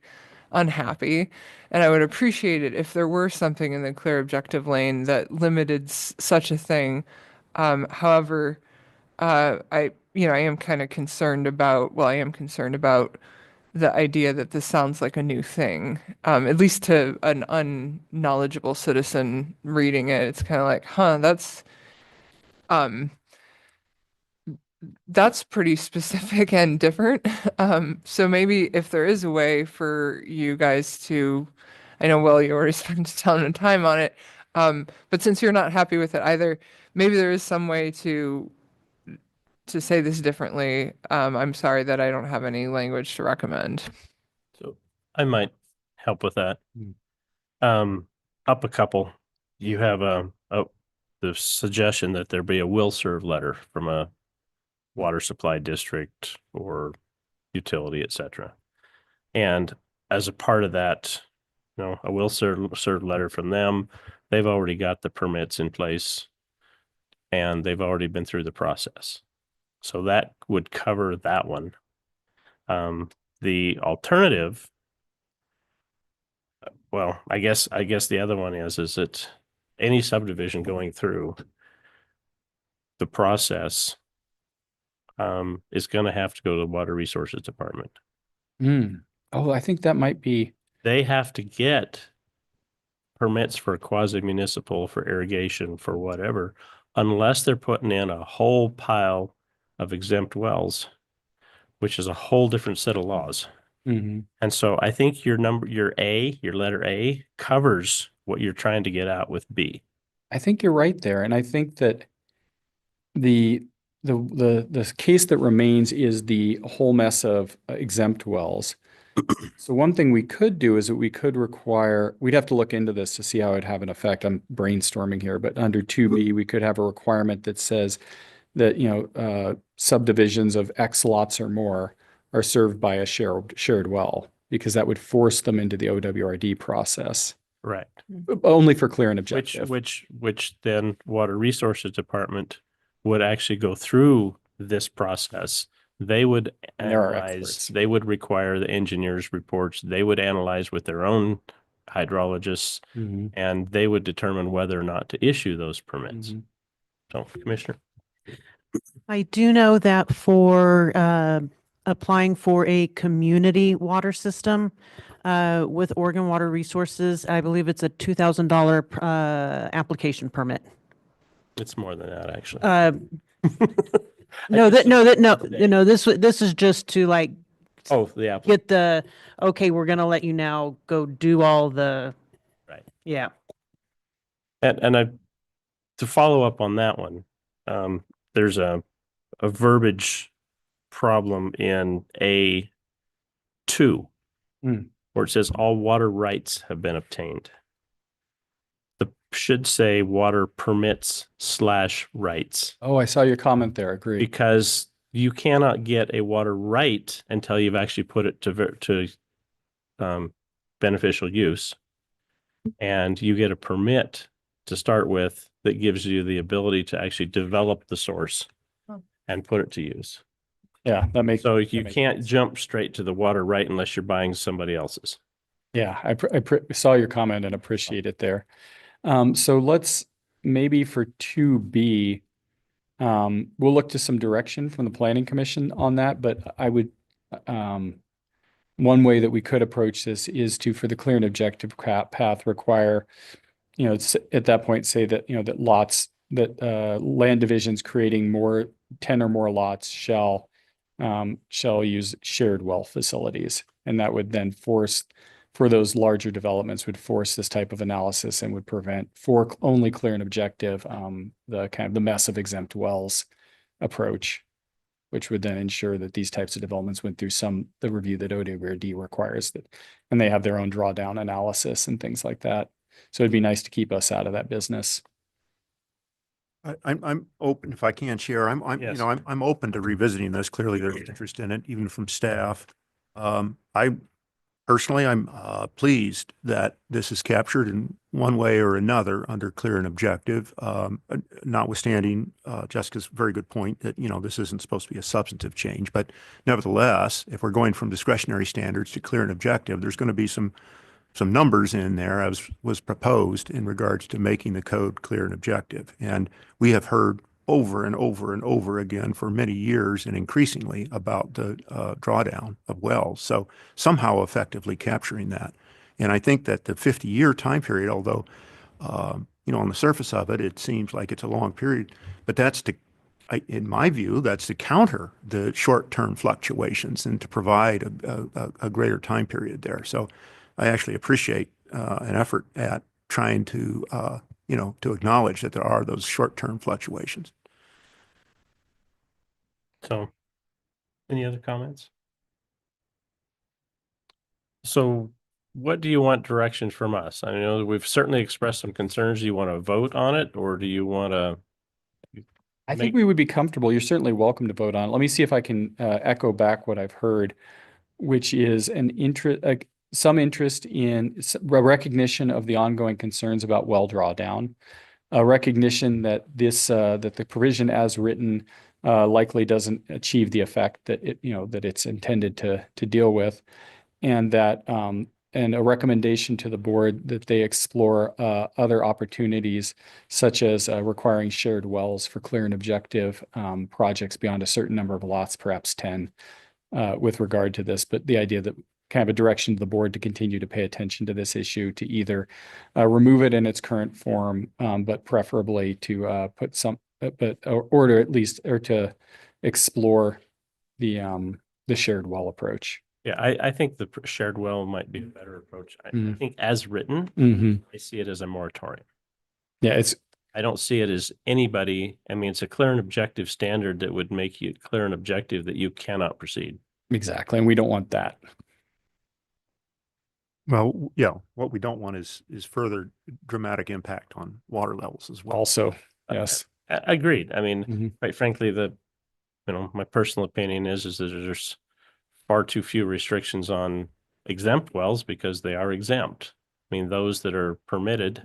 unhappy. And I would appreciate it if there were something in the clear objective lane that limited such a thing. However, I am kind of concerned about, the idea that this sounds like a new thing, at least to an unknowledgeable citizen reading it. It's kind of like, that's pretty specific and different. So maybe if there is a way for you guys to, I know, Will, you already spent a ton of time on it, but since you're not happy with it either, maybe there is some way to say this differently. I'm sorry that I don't have any language to recommend. So I might help with that. Up a couple, you have the suggestion that there be a will serve letter from a water supply district or utility, etc. And as a part of that, a will serve letter from them, they've already got the permits in place and they've already been through the process. So that would cover that one. The alternative, well, I guess the other one is that any subdivision going through the process is going to have to go to the Water Resources Department. Oh, I think that might be. They have to get permits for quasi-municipal, for irrigation, for whatever, unless they're putting in a whole pile of exempt wells, which is a whole different set of laws. And so I think your letter A covers what you're trying to get out with B. I think you're right there. And I think that the case that remains is the whole mess of exempt wells. So one thing we could do is that we'd have to look into this to see how it'd have an effect. I'm brainstorming here, but under 2B, we could have a requirement that says that, subdivisions of X lots or more are served by a shared well, because that would force them into the OWRD process. Right. Only for clear and objective. Which then Water Resources Department would actually go through this process. They would analyze, they would require the engineer's reports, they would analyze with their own hydrologists, and they would determine whether or not to issue those permits. So, Commissioner? I do know that for applying for a community water system with Oregon Water Resources, I believe it's a $2,000 application permit. It's more than that, actually. This is just to like the okay, we're gonna let you now go do all the right. Yeah. And to follow up on that one, there's a verbiage problem in A2 where it says all water rights have been obtained. Should say water permits / rights. Oh, I saw your comment there. Agree. Because you cannot get a water right until you've actually put it to beneficial use, and you get a permit to start with that gives you the ability to actually develop the source and put it to use. Yeah, that makes. So that you makes can't sense. jump straight to the water right unless you're buying somebody else's. Yeah, I saw your comment and appreciate it there. So let's maybe for 2B, we'll look to some direction from the planning commission on that, but I would, one way that we could approach this is to, for the clear and objective path, require, at that point, say that, that lots, that land divisions creating 10 or more lots shall use shared well facilities. And that would then force, for those larger developments, would force this type of analysis and would prevent, for only clear and objective, the kind of the mess of exempt wells approach, which would then ensure that these types of developments went through the review that ODRD requires, that, and they have their own drawdown analysis and things like that. So it'd be nice to keep us out of that business. I'm open, if I can, Chair, Yes. I'm open to revisiting this. Clearly, there's interest in it, even from staff. I personally, I'm pleased that this is captured in one way or another under clear and objective, notwithstanding Jessica's very good point that, this isn't supposed to be a substantive change. But nevertheless, if we're going from discretionary standards to clear and objective, there's going to be some numbers in there as was proposed in regards to making the code clear and objective. And we have heard over and over and over again for many years and increasingly about the drawdown of wells. So somehow effectively capturing that. And I think that the 50-year time period, although, on the surface of it, it seems like it's a long period, but that's in my view, that's to counter the short-term fluctuations and to provide a greater time period there. So I actually appreciate an effort at trying to, to acknowledge that there are those short-term fluctuations. So, any other comments? So what do you want directions from us? I know we've certainly expressed some concerns. Do you want to vote on it, or do you want to? I think we would be comfortable. You're certainly welcome to vote on it. Let me see if I can echo back what I've heard, which is some interest in recognition of the ongoing concerns about well drawdown, a recognition that that the provision as written likely doesn't achieve the effect that that it's intended to deal with, and that and a recommendation to the board that they explore other opportunities, such as requiring shared wells for clear and objective projects beyond a certain number of lots, perhaps 10, with regard to this. But the idea that kind of a direction to the board to continue to pay attention to this issue, to either remove it in its current form, but preferably to put some, or to at least, or to explore the shared well approach. Yeah, I think the shared well might be a better approach. I think as written, I see it as a moratorium. Yeah, I don't see it as anybody. I mean, it's a clear and objective standard that would make you clear and objective that you cannot proceed. Exactly, and we don't want that. Well, yeah, what we don't want is further dramatic impact on water levels as well. Also, yes. Agreed. I mean, quite frankly, my personal opinion is that there's far too few restrictions on exempt wells because they are exempt. I mean, those that are permitted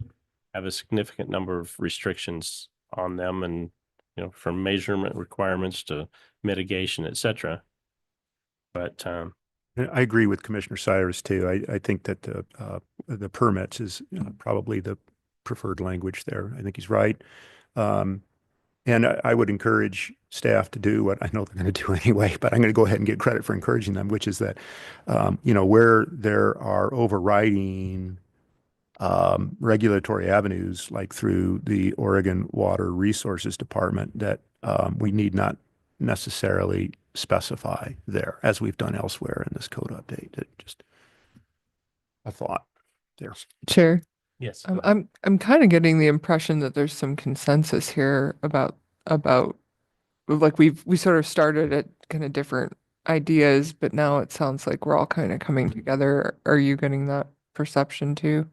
have a significant number of restrictions on them, and from measurement requirements to mitigation, et cetera. But I agree with Commissioner Cyrus too. I think that the permits is probably the preferred language there. I think he's right. And I would encourage staff to do what I know they're going to do anyway, but I'm going to go ahead and get credit for encouraging them, which is that, where there are overriding regulatory avenues, like through the Oregon Water Resources Department, that we need not necessarily specify there, as we've done elsewhere in this code update. It just a thought there. Chair, yes, I'm kind of getting the impression that there's some consensus here about like we sort of started at kind of different ideas, but now it sounds like we're all kind of coming together. Are you getting that perception too?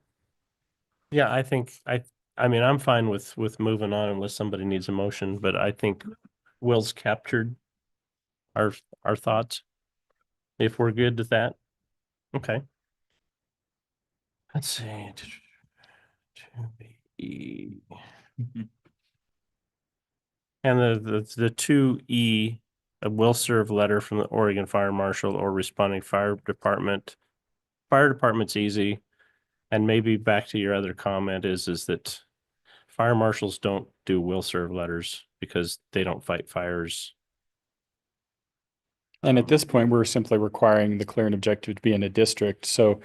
yeah, I think I mean, I'm fine with moving on unless somebody needs a motion, but I think Will's captured our thoughts. If we're good with that, okay. Let's see. And the 2E, a will serve letter from the Oregon Fire Marshal or responding fire department. Fire department's easy. And maybe back to your other comment is that fire marshals don't do will serve letters because they don't fight fires. And at this point, we're simply requiring the clear and objective to be in a district. So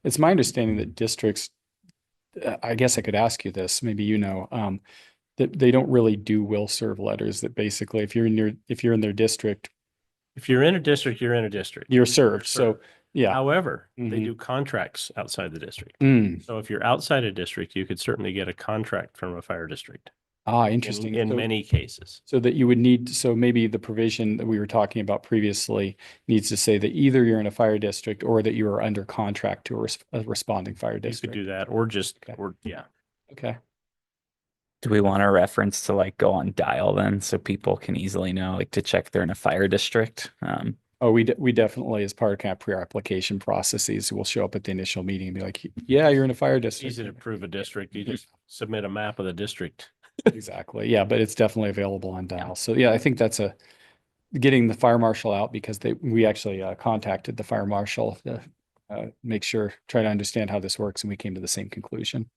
it's my understanding that districts, I guess I could ask you this, maybe you know, that they don't really do will serve letters, that basically if you're in their district, If you're in a district, you're in a district. you're served. So, yeah. However, they Mhm. do contracts outside the district. Mm. So if you're outside a district, you could certainly get a contract from a fire district Ah, interesting. in So- many cases. So that you would need, so maybe the provision that we were talking about previously needs to say that either you're in a fire district or that you are under contract to a responding fire You could district. do that or just, Okay. or yeah. Okay. Do we want a reference to like go on dial then so people can easily know like to check they're in a fire district? Oh, we definitely, as part of kind of pre-application processes, will show up at the initial meeting and be like, yeah, you're in a fire district. Easy to prove a district. You just submit a map of the district. Exactly. Yeah, but it's definitely available on dial. So yeah, I think that's getting the fire marshal out because we actually contacted the fire marshal to make sure, try to understand how this works, and we came to the same conclusion.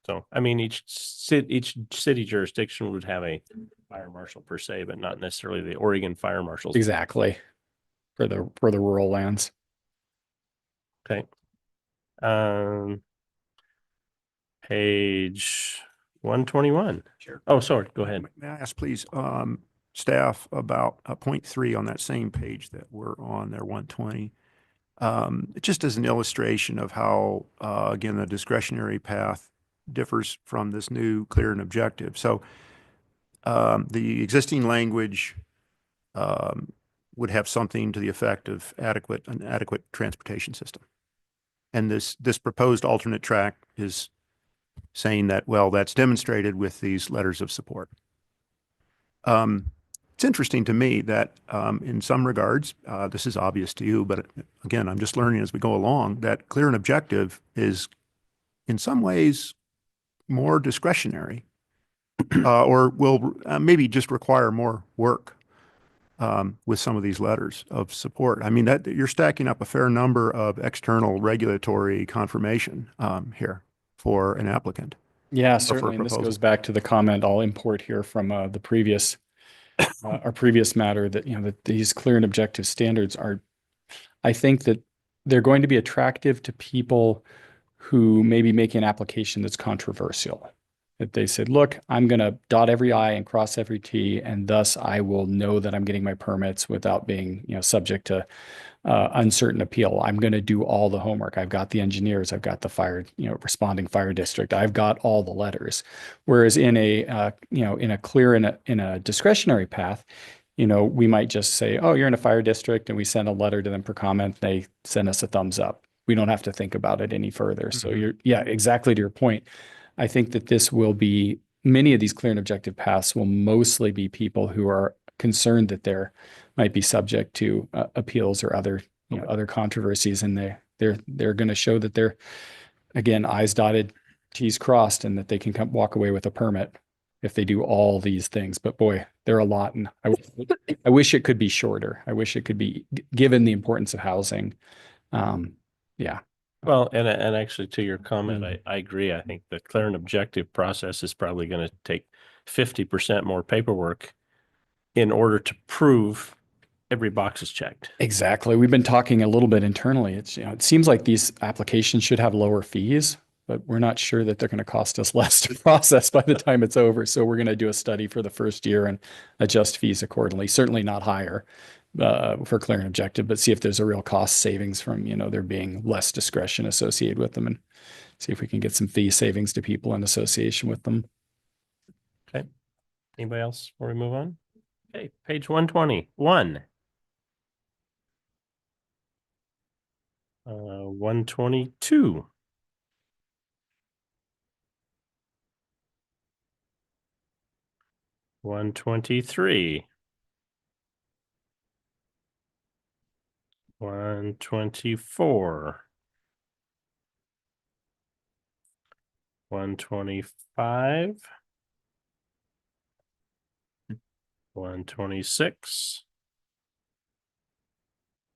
So, I mean, each city jurisdiction would have a fire marshal per se, but not necessarily the Oregon fire marshals. Exactly. For the rural lands. Okay. Page 121. Sure. Oh, sorry, go ahead. May I ask, please, staff about point 3 on that same page that we're on there, 120? Just as an illustration of how, again, the discretionary path differs from this new clear and objective. So the existing language would have something to the effect of an adequate transportation system. And this proposed alternate track is saying that, well, that's demonstrated with these letters of support. It's interesting to me that in some regards, this is obvious to you, but again, I'm just learning as we go along, that clear and objective is in some ways more discretionary or will maybe just require more work with some of these letters of support. I mean, that you're stacking up a fair number of external regulatory confirmation here for an applicant. Yeah, for a certainly. And this proposal. goes back to the comment I'll import here from the previous, our previous matter that, that these clear and objective standards are, I think that they're going to be attractive to people who may be making an application that's controversial. That they said, look, I'm going to dot every I and cross every T, and thus I will know that I'm getting my permits without being, subject to uncertain appeal. I'm going to do all the homework. I've got the engineers. I've got the fire, responding fire district. I've got all the letters. Whereas in a clear, in a discretionary path, we might just say, oh, you're in a fire district, and we send a letter to them for comment. They send us a thumbs up. We don't have to think about it any further. So exactly to your point. I think that this will be, many of these clear and objective paths will mostly be people who are concerned that there might be subject to appeals or other, other controversies, and they're going to show that they're, again, I's dotted, T's crossed, and that they can walk away with a permit if they do all these things. But boy, there are a lot, and I wish it could be shorter. I wish it could be, given the importance of housing. Yeah. Well, and actually to your comment, I agree. I think the clear and objective process is probably going to take 50% more paperwork in order to prove every box is checked. Exactly. We've been talking a little bit internally. It's, it seems like these applications should have lower fees, but we're not sure that they're going to cost us less to process by the time it's over. So we're going to do a study for the first year and adjust fees accordingly. Certainly not higher for clear and objective, but see if there's a real cost savings from, there being less discretion associated with them, and see if we can get some fee savings to people in association with them. Okay. Anybody else before we move on? Okay, page 121. 122. $123. 124. 125. 126.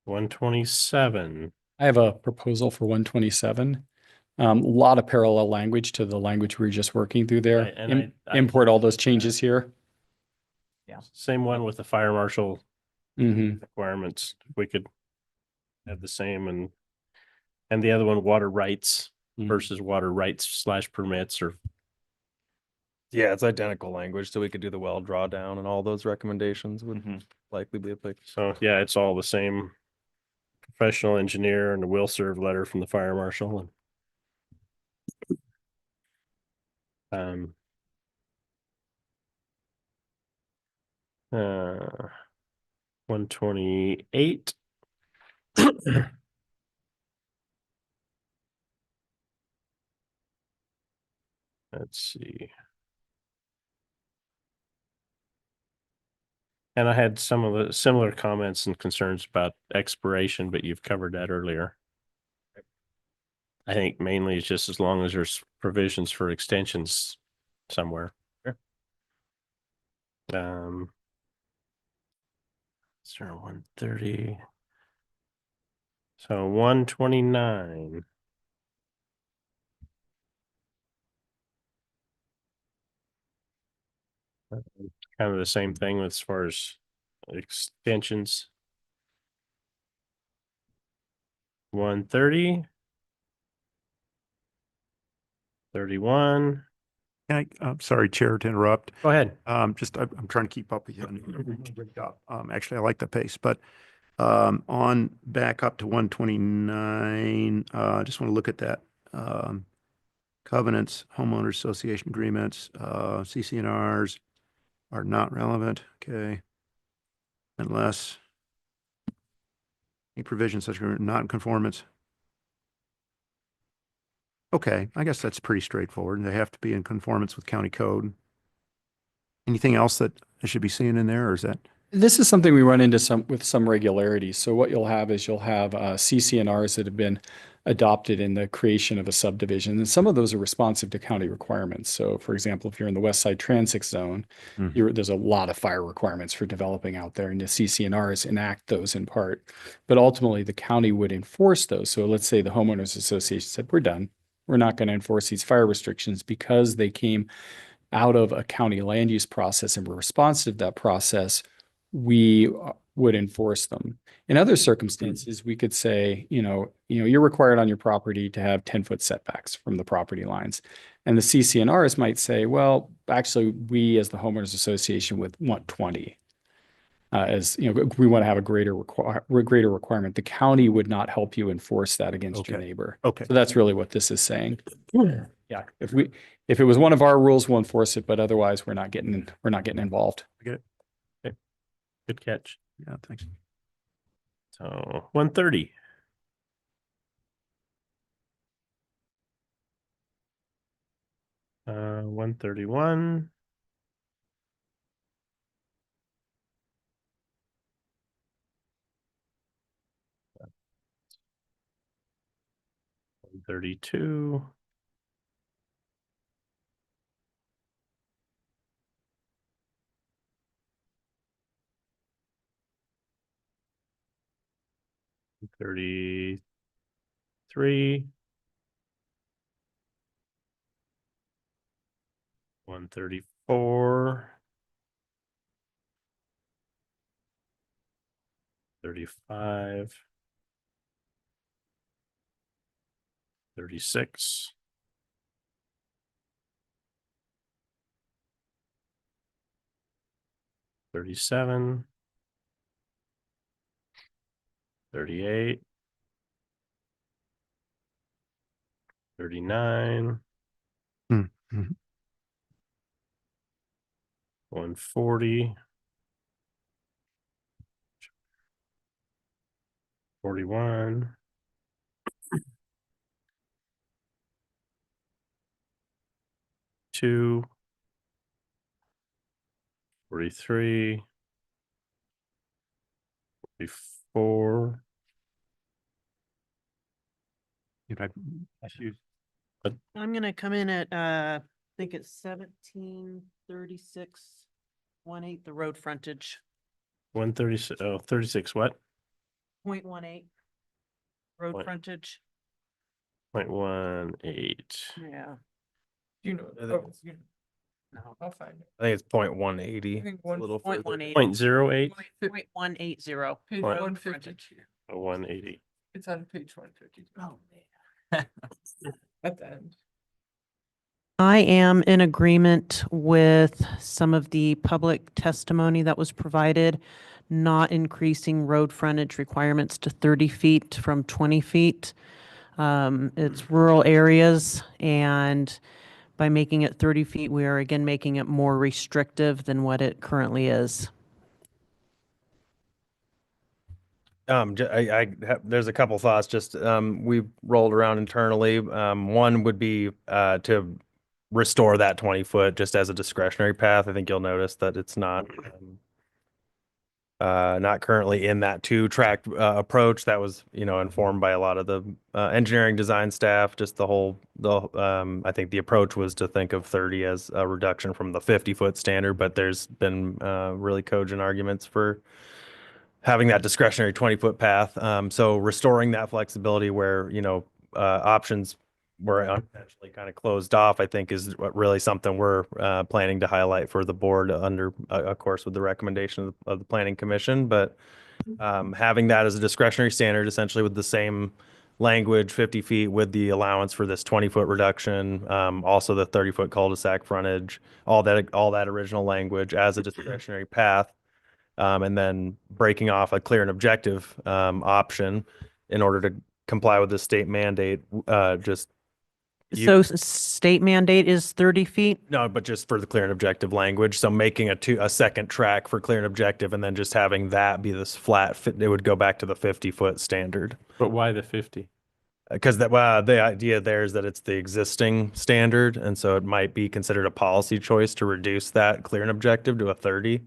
127. I have a proposal for 127. A lot of parallel language to the language we were just working through there. Right, and I Import all those changes here. Same one with the fire marshal Mm-hmm. requirements. If we could have the same and the other one, water rights versus water rights / permits or Yeah, it's identical language, so we could do the well drawdown and all those recommendations would likely be applicable. so yeah, it's all the same professional engineer and the will serve letter from the fire marshal and 128. Let's see. And I had some of the similar comments and concerns about expiration, but you've covered that earlier. I think mainly it's just as long as there's provisions for extensions somewhere. Sure. Is there 130? So 129. Kind of the same thing as far as extensions. 130. 31. I'm sorry, Chair, to interrupt. Go ahead. I'm trying to keep up with you. Actually, I like the pace, but on back up to 129, I just want to look at that. Covenants, homeowners association agreements, CCNRs are not relevant. Okay. Unless any provisions such as not in conformance. Okay, I guess that's pretty straightforward. They have to be in conformance with county code. Anything else that I should be seeing in there, or is that? This is something we run into with some regularity. So what you'll have is CCNRs that have been adopted in the creation of a subdivision. And some of those are responsive to county requirements. So for example, if you're in the West Side Transit Zone, there's a lot of fire requirements for developing out there, and the CCNRs enact those in part. But ultimately, the county would enforce those. So let's say the homeowners association said, we're done. We're not going to enforce these fire restrictions because they came out of a county land use process and were responsive to that process. We would enforce them. In other circumstances, we could say, you're required on your property to have 10-foot setbacks from the property lines. And the CCNRs might say, well, actually, we as the homeowners association would want 20. We want to have a greater requirement. The county would not help you enforce that against your neighbor. Okay. So that's really what this is saying. Yeah. If it was one of our rules, we'll enforce it, but otherwise we're not getting involved. I get it. Okay. Good catch. Yeah, thanks. So 130. Uh, 131. 132. 33. 134. 35. 36. 37. 38. 39. Mm-hmm. 140. 41. 2. 43. 44. If I use I'm gonna come in at, I think it's 1736.18, the road frontage, 136, 36 what? 0.18. Road Point. frontage, 0.18. yeah. You know, I think oh, it's- you know. No, I'll find it. I think it's 0.180. I think It's a one- little further. 0.18. 0.08? 0.180. Page Point- 150. 180. It's on page 150. Oh, At the end. I am in agreement with some of the public testimony that was provided, not increasing road frontage requirements to 30 feet from 20 feet. It's rural areas, and by making it 30 feet, we are again making it more restrictive than what it currently is. There's a couple thoughts. Just we rolled around internally. One would be to restore that 20-foot just as a discretionary path. I think you'll notice that it's not currently in that 2-track approach that was, informed by a lot of the engineering design staff. Just I think the approach was to think of 30 as a reduction from the 50-foot standard, but there's been really cogent arguments for having that discretionary 20-foot path. So restoring that flexibility where, options were unintentionally kind of closed off, I think is what really something we're planning to highlight for the board under, of course, with the recommendation of the planning commission. But having that as a discretionary standard, essentially with the same language, 50 feet with the allowance for this 20-foot reduction, also the 30-foot cul-de-sac frontage, all that original language as a discretionary path. And then breaking off a clear and objective option in order to comply with the state mandate. So state mandate is 30 feet? No, but just for the clear and objective language. So making a second track for clear and objective, and then just having that be this flat fit, it would go back to the 50-foot standard. But why the 50? Because the idea there is that it's the existing standard, and so it might be considered a policy choice to reduce that clear and objective to a 30.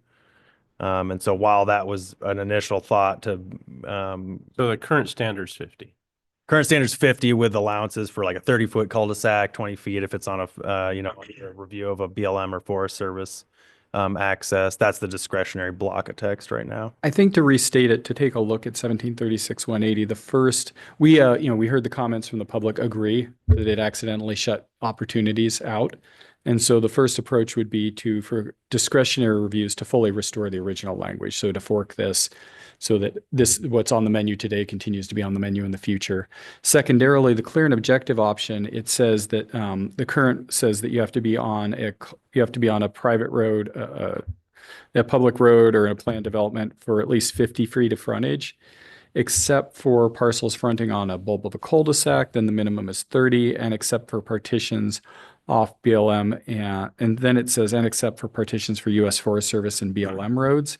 And so while that was an initial thought to, So the current standard's 50. current standard's 50 with allowances for like a 30-foot cul-de-sac, 20 feet if it's on a review of a BLM or Forest Service access. That's the discretionary block of text right now. I think to restate it, to take a look at 1736-180, the first, we heard the comments from the public agree that it accidentally shut opportunities out. And so the first approach would be for discretionary reviews to fully restore the original language. So to fork this so that what's on the menu today continues to be on the menu in the future. Secondarily, the clear and objective option, it says that the current says that you have to be on a private road, a public road or in a planned development for at least 50 feet of frontage, except for parcels fronting on a bulb of a cul-de-sac, then the minimum is 30, and except for partitions off BLM, and then it says, and except for partitions for U.S. Forest Service and BLM roads.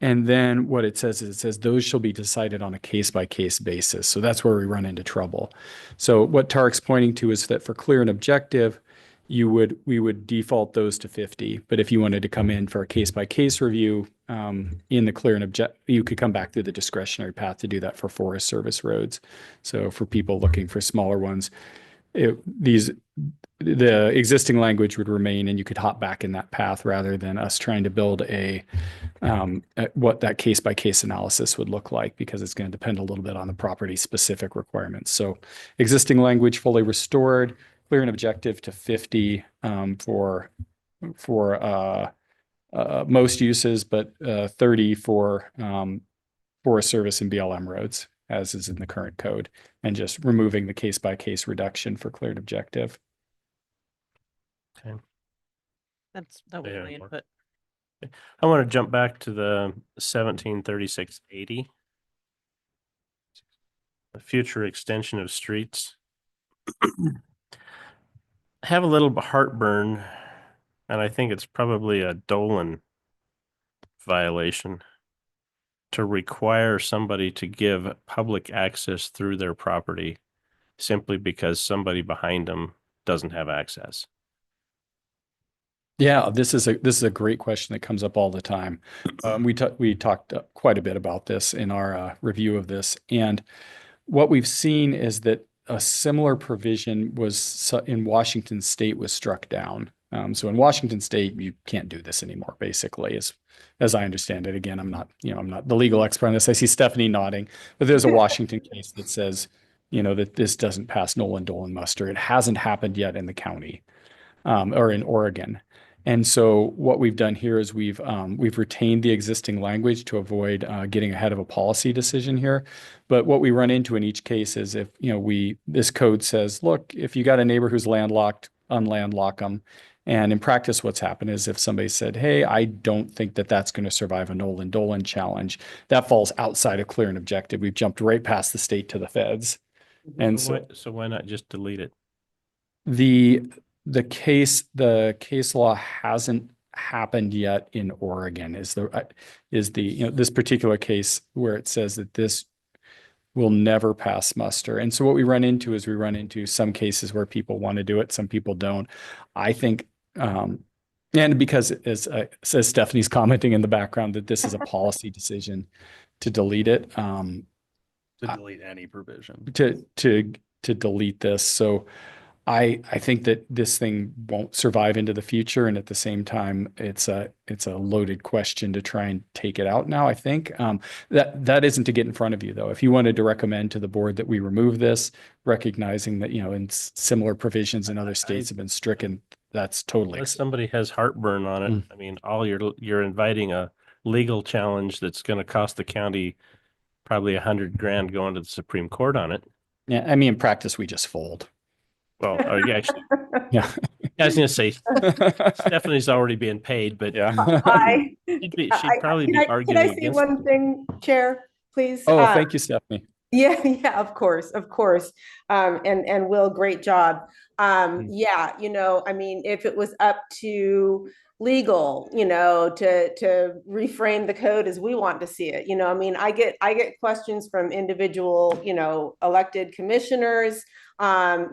And then what it says is those shall be decided on a case-by-case basis. So that's where we run into trouble. So what Tarek's pointing to is that for clear and objective, we would default those to 50. But if you wanted to come in for a case-by-case review in the clear and objective, you could come back through the discretionary path to do that for Forest Service roads. So for people looking for smaller ones, the existing language would remain, and you could hop back in that path rather than us trying to build what that case by case analysis would look like, because it's going to depend a little bit on the property specific requirements. So existing language fully restored, clear and objective to 50 for most uses, but 30 for Forest Service and BLM roads, as is in the current code, and just removing the case by case reduction for clear and objective. Okay. That was my input. I want to jump back to the 1736-80. The future extension of streets. I have a little heartburn, and I think it's probably a Dolan violation to require somebody to give public access through their property simply because somebody behind them doesn't have access. Yeah, this is a great question that comes up all the time. We talked quite a bit about this in our review of this, and what we've seen is that a similar provision was in Washington State was struck down. So in Washington State, you can't do this anymore, basically, as I understand it. Again, I'm not the legal expert on this. I see Stephanie nodding, but there's a Washington case that says, that this doesn't pass Nolan Dolan muster. It hasn't happened yet in the county, or in Oregon. And so what we've done here is we've retained the existing language to avoid getting ahead of a policy decision here. But what we run into in each case is if, this code says, look, if you got a neighbor who's landlocked, unlandlock them. And in practice, what's happened is if somebody said, hey, I don't think that that's going to survive a Nolan Dolan challenge, that falls outside of clear and objective. We've jumped right past the state to the feds. And so why not just delete it? the case law hasn't happened yet in Oregon is this particular case where it says that this will never pass muster. And so what we run into is some cases where people want to do it, some people don't. I think, and because as says Stephanie's commenting in the background that this is a policy decision to delete it, To delete any provision. to delete this. So I think that this thing won't survive into the future. And at the same time, it's a loaded question to try and take it out now, I think. That isn't to get in front of you, though. If you wanted to recommend to the board that we remove this, recognizing that, in similar provisions in other states have been stricken, that's totally. Unless somebody has heartburn on it. I mean, you're inviting a legal challenge that's going to cost the county probably $100,000 going to the Supreme Court on it. Yeah, I mean, in practice, we just fold. Well, yeah, actually, Yeah. I was going to say Stephanie's already being paid, but she'd probably be arguing Can I say against one it. thing, Chair, please? Oh, thank you, Stephanie. Yeah, of course. And Will, great job. Yeah, I mean, if it was up to legal, to reframe the code as we want to see it, I mean, I get questions from individual, elected commissioners, and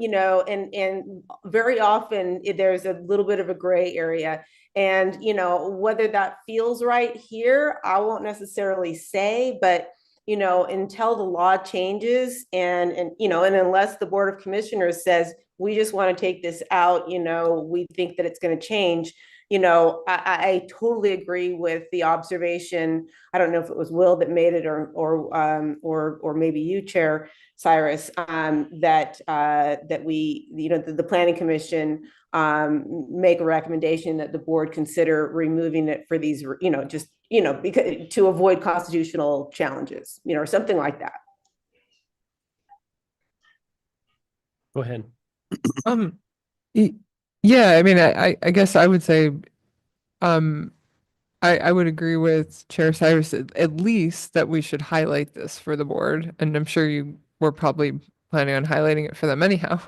very often there's a little bit of a gray area. And, whether that feels right here, I won't necessarily say, but until the law changes and unless the Board of Commissioners says, we just want to take this out, we think that it's going to change, I totally agree with the observation. I don't know if it was Will that made it or maybe you, Chair Cyrus, that we, the Planning Commission make a recommendation that the board consider removing it for these, because to avoid constitutional challenges, or something like that. Go ahead. Yeah, I mean, I guess I would say, I would agree with Chair Cyrus at least that we should highlight this for the board, and I'm sure you were probably planning on highlighting it for them anyhow.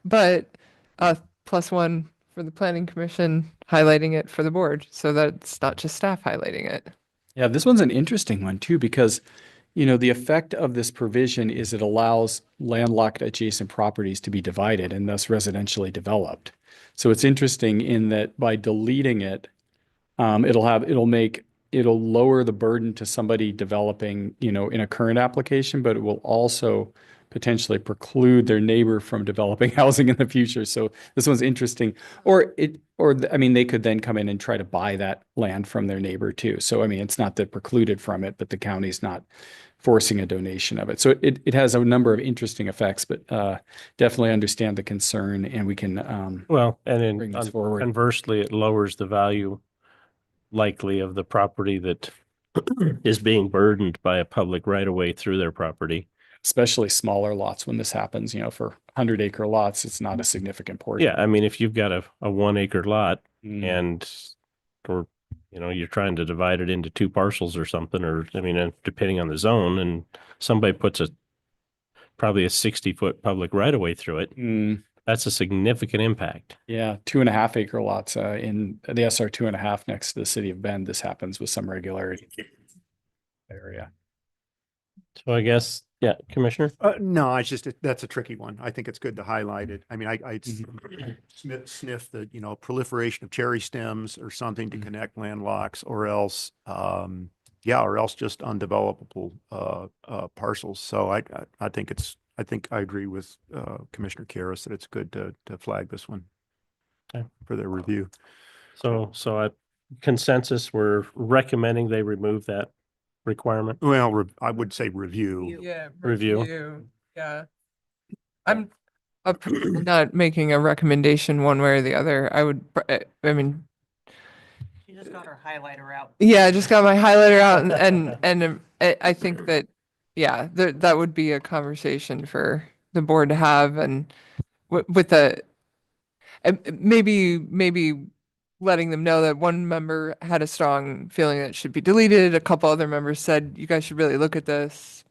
But +1 for the Planning Commission highlighting it for the board, so that it's not just staff highlighting it. Yeah, this one's an interesting one too, because the effect of this provision is it allows landlocked adjacent properties to be divided and thus residentially developed. So it's interesting in that by deleting it, it'll lower the burden to somebody developing, in a current application, but it will also potentially preclude their neighbor from developing housing in the future. So this one's interesting. They could then come in and try to buy that land from their neighbor too. So, I mean, it's not that precluded from it, but the county's not forcing a donation of it. So it has a number of interesting effects, but definitely understand the concern, and we can bring this forward. Conversely, it lowers the value likely of the property that is being burdened by a public right of way through their property. Especially smaller lots when this happens, for 100-acre lots, it's not a significant portion. Yeah, I mean, if you've got a 1-acre lot or you're trying to divide it into 2 parcels or something, or depending on the zone, and somebody puts probably a 60-foot public right of way through it, that's a significant impact. Yeah, 2.5-acre lots in the SR 2.5 next to the city of Bend. This happens with some regularity. Area. So I guess, yeah, Commissioner? No, that's a tricky one. I think it's good to highlight it. I mean, I'd sniff the, proliferation of cherry stems or something to connect landlocks, or else, or else just undevelopable parcels. So I think it's I think I agree with Commissioner Karas that it's good to flag this one Okay. for their review. So at consensus, we're recommending they remove that requirement. Well, I would say review. Yeah. Review. Yeah. I'm not making a recommendation one way or the other. I mean, She just got her highlighter out. yeah, I just got my highlighter out and I think that, yeah, that would be a conversation for the board to have and with the, maybe letting them know that one member had a strong feeling that it should be deleted. A couple other members said, you guys should really look at this.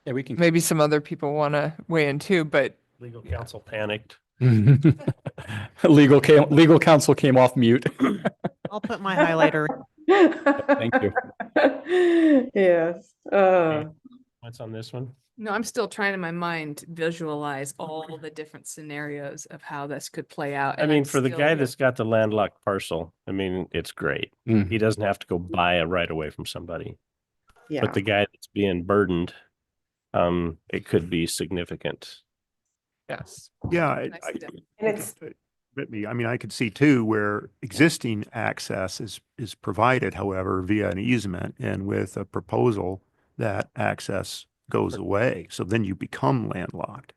Yeah, we can. Maybe some other people want to weigh in too, but Legal counsel panicked. Legal counsel came off mute. I'll put my highlighter. Thank you. Yes. What's on this one? No, I'm still trying in my mind visualize all the different scenarios of how this could play out. I and mean, I'm for the still- guy that's got the landlocked parcel, I mean, it's great. Mhm. He doesn't have to go buy a right away from somebody. Yeah. But the guy that's being burdened, it could be significant. yes. Yeah, Nice to know. And it's, I mean, I could see too where existing access is provided, however, via an easement and with a proposal that access goes away. So then you become landlocked.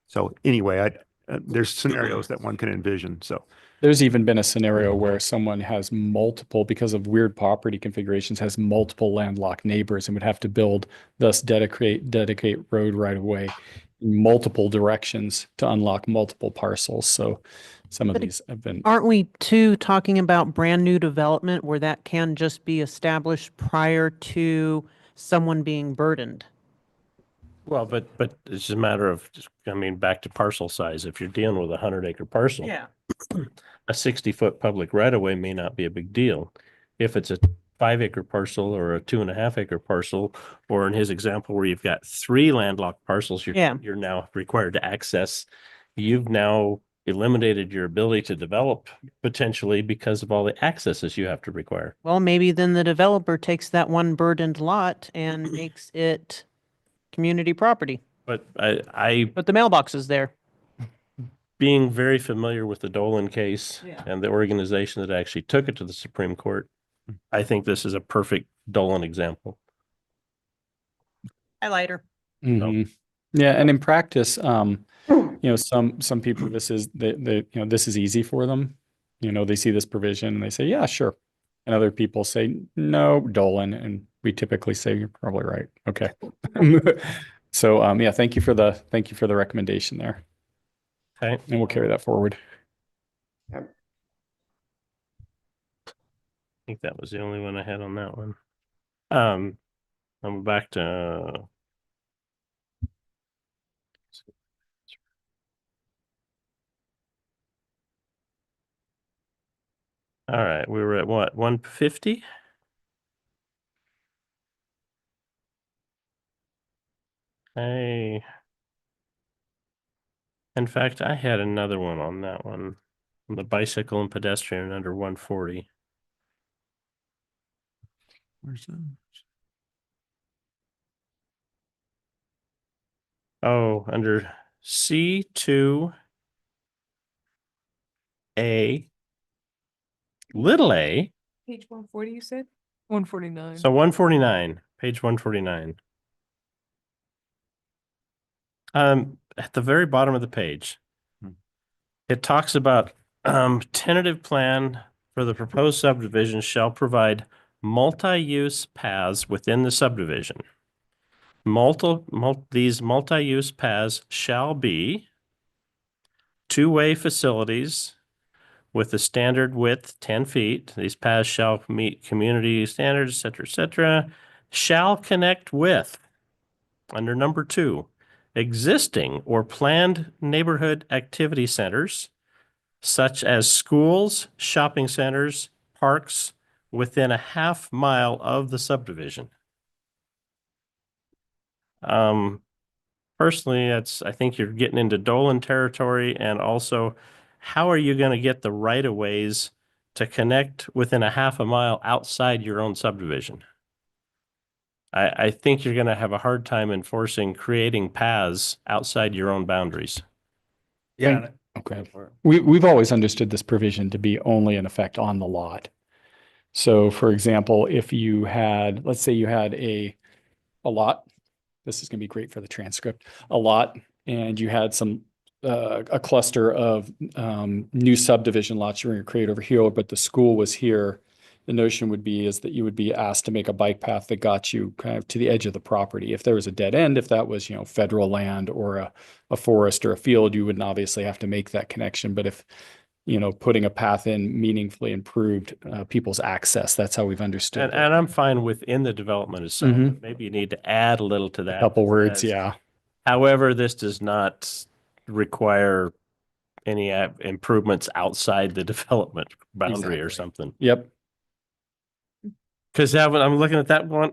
So anyway, there's scenarios that one can envision. So There's even been a scenario where someone has multiple, because of weird property configurations, has multiple landlocked neighbors and would have to build, thus dedicate road right away in multiple directions to unlock multiple parcels. So some of But these have been. Aren't we too talking about brand new development where that can just be established prior to someone being burdened? Well, but it's just a matter of, I mean, back to parcel size. If you're dealing with a 100-acre parcel, a 60-foot public right of way may not be a big deal. If it's a 5-acre parcel or a 2.5-acre parcel, or in his example where you've got 3 landlocked parcels, you're now required to access. You've now eliminated your ability to develop potentially because of all the accesses you have to require. Well, maybe then the developer takes that one burdened lot and makes it community property, But I but the mailbox is there. being very familiar with the Dolan case Yeah. and the organization that actually took it to the Supreme Court, I think this is a perfect Dolan example. Highlighter. Mhm. Yeah, and in practice, some people, this is this is easy for them. They see this provision and they say, yeah, sure. And other people say, no, Dolan, and we typically say, you're probably right. Okay. So yeah, thank you for the recommendation there. Okay. And we'll carry that forward. I think that was the only one I had on that one. I'm back to all right, we were at what, 150? In fact, I had another one on that one, on the bicycle and pedestrian under 140. where's that? Oh, under C2A, little a, Page 140, you said? 149. so 149, page 149. At the very bottom of the page, it talks about tentative plan for the proposed subdivision shall provide multi-use paths within the subdivision. These multi-use paths shall be two-way facilities with the standard width 10 feet. These paths shall meet community standards, et cetera, shall connect with, under number 2, existing or planned neighborhood activity centers, such as schools, shopping centers, parks, within a half mile of the subdivision. Personally, I think you're getting into Dolan territory, and also how are you going to get the right of ways to connect within a half a mile outside your own subdivision? I think you're going to have a hard time enforcing creating paths outside your own boundaries. Yeah. Okay. We've always understood this provision to be only in effect on the lot. So for example, if you had, let's say you had a lot, this is going to be great for the transcript, a lot, and you had some, a cluster of new subdivision lots you were going to create over here, but the school was here. The notion would be is that you would be asked to make a bike path that got you kind of to the edge of the property. If there was a dead end, if that was, federal land or a forest or a field, you wouldn't obviously have to make that connection. But if, putting a path in meaningfully improved people's access, that's how we've understood it. And I'm fine within the development itself. Mhm. But maybe you need to add a little to that. A couple words, As- yeah. However, this does not require any improvements outside the development boundary or Exactly. something. Yep. Because I'm looking at that one.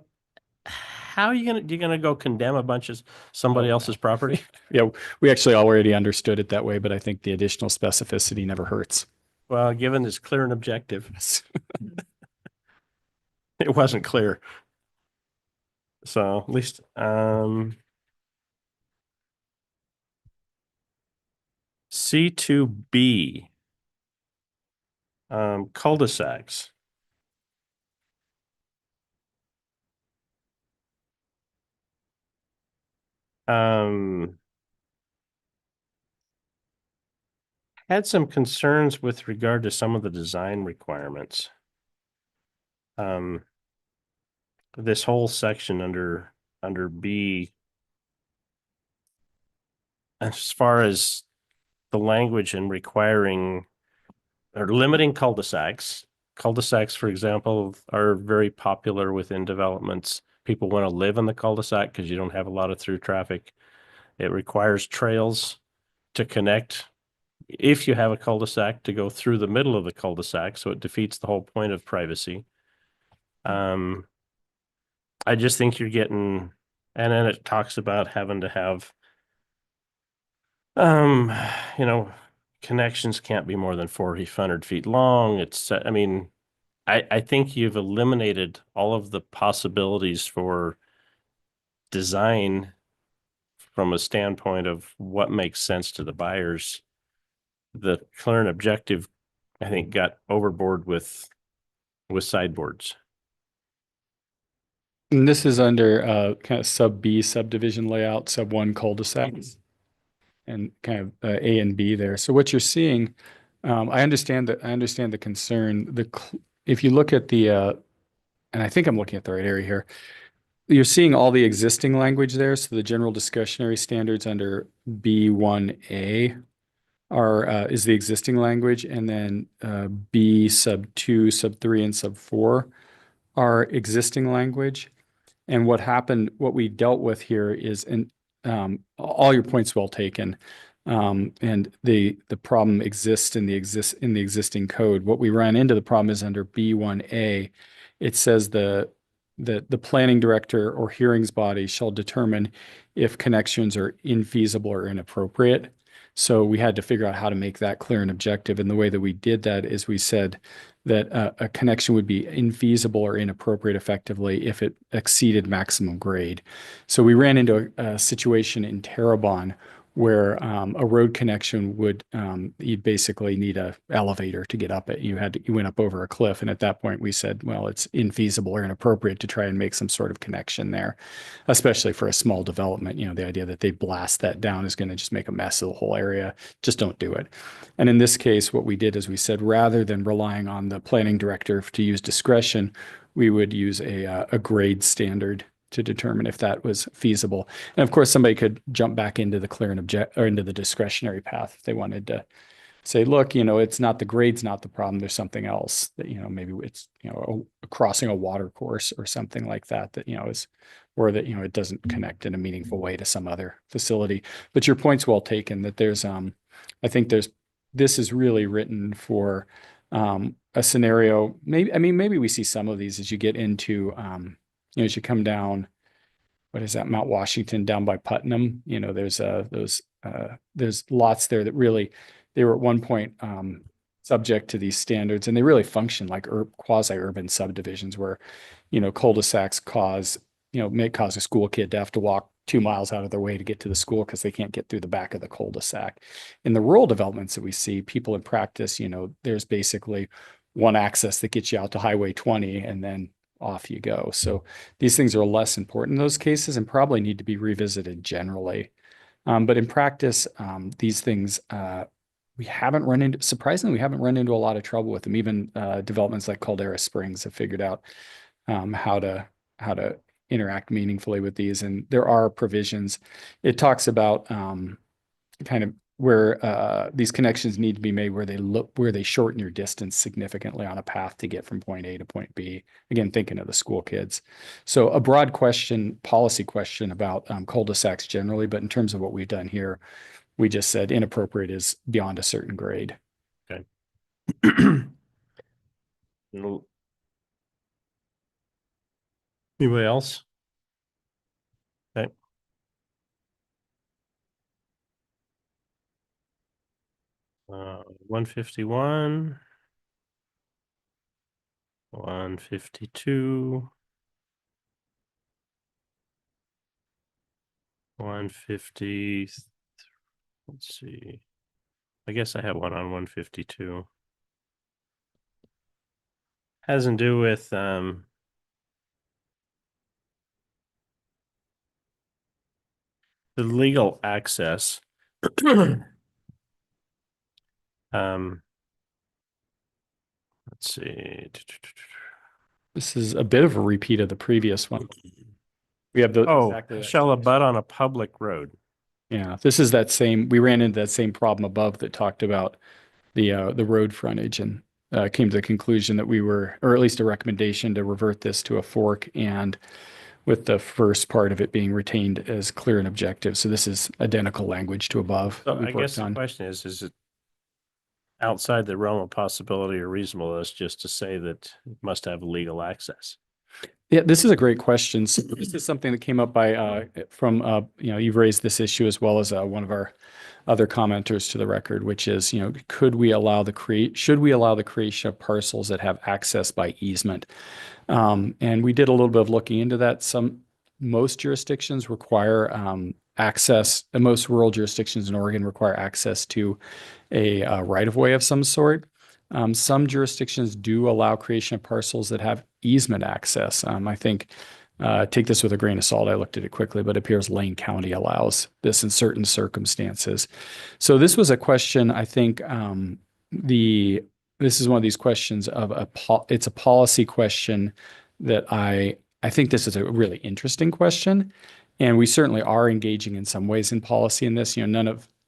How are you gonna go condemn a bunch of somebody else's property? Yeah, we actually already understood it that way, but I think the additional specificity never hurts. Well, given it's clear and objective, it wasn't clear. So at least, C2B, cul-de-sacs. Had some concerns with regard to some of the design requirements. This whole section under B, as far as the language and requiring or limiting cul-de-sacs. Cul-de-sacs, for example, are very popular within developments. People want to live in the cul-de-sac because you don't have a lot of through traffic. It requires trails to connect. If you have a cul-de-sac, to go through the middle of the cul-de-sac, so it defeats the whole point of privacy. I just think you're getting, and then it talks about having to have, connections can't be more than 400 feet long. I think you've eliminated all of the possibilities for design from a standpoint of what makes sense to the buyers. The clear and objective, I think, got overboard with sideboards. And this is under kind of sub B subdivision layout, sub 1 cul-de-sacs, and kind of A and B there. So what you're seeing, I understand the concern. If you look at the, and I think I'm looking at the right area here, you're seeing all the existing language there. So the general discretionary standards under B1A is the existing language, and then B sub 2, sub 3, and sub 4 are existing language. And what we dealt with here is, and all your points well taken, and the problem exists in the existing code. What we ran into the problem is under B1A, it says the planning director or hearings body shall determine if connections are infeasible or inappropriate. So we had to figure out how to make that clear and objective. And the way that we did that is we said that a connection would be infeasible or inappropriate effectively if it exceeded maximum grade. So we ran into a situation in Terrebonne where a road connection would, you'd basically need a elevator to get up it. You went up over a cliff. And at that point we said, well, it's infeasible or inappropriate to try and make some sort of connection there, especially for a small development. The idea that they blast that down is going to just make a mess of the whole area. Just don't do it. And in this case, what we did is we said, rather than relying on the planning director to use discretion, we would use a grade standard to determine if that was feasible. And of course, somebody could jump back into the clear and or into the discretionary path if they wanted to say, look, it's not the grade's not the problem. There's something else that, maybe it's, crossing a water course or something like that, is, or that, it doesn't connect in a meaningful way to some other facility. But your point's well taken that there's, I think this is really written for a scenario. Maybe we see some of these as you get into, as you come down, what is that, Mount Washington down by Putnam, there's lots there that really, they were at one point subject to these standards, and they really function like quasi-urban subdivisions where, cul-de-sacs cause may cause a school kid to have to walk 2 miles out of their way to get to the school because they can't get through the back of the cul-de-sac. In the rural developments that we see, people in practice, there's basically one access that gets you out to Highway 20 and then off you go. So these things are less important in those cases and probably need to be revisited generally. But in practice, these things, surprisingly, we haven't run into a lot of trouble with them. Even developments like Caldera Springs have figured out how to interact meaningfully with these. And there are provisions. It talks about kind of where these connections need to be made where they shorten your distance significantly on a path to get from point A to point B. Again, thinking of the school kids. So a broad policy question about cul-de-sacs generally, but in terms of what we've done here, we just said inappropriate is beyond a certain grade. Okay. Anybody else? Okay. Uh, 151, 152, 150. Let's see. I guess I have one on 152. Has to do with the legal access. Let's see. This is a bit of a repeat of the previous one. We have exactly shall abut on a public road. Yeah, this is that same, we ran into that same problem above that talked about the road frontage and came to the conclusion that or at least a recommendation to revert this to a fork, and with the first part of it being retained as clear and objective. So this is identical language to above. So I guess the question is it outside the realm of possibility or reasonableness just to say that it must have legal access? Yeah, this is a great question. So this is something that came up from you've raised this issue as well as one of our other commenters to the record, which is, should we allow the creation of parcels that have access by easement? And we did a little bit of looking into that. Most jurisdictions require access, and most rural jurisdictions in Oregon require access to a right-of-way of some sort. Some jurisdictions do allow creation of parcels that have easement access. I think, take this with a grain of salt, I looked at it quickly, but it appears Lane County allows this in certain circumstances. So this was a question, I think, this is one of these questions of it's a policy question that I think this is a really interesting question. And we certainly are engaging in some ways in policy in this.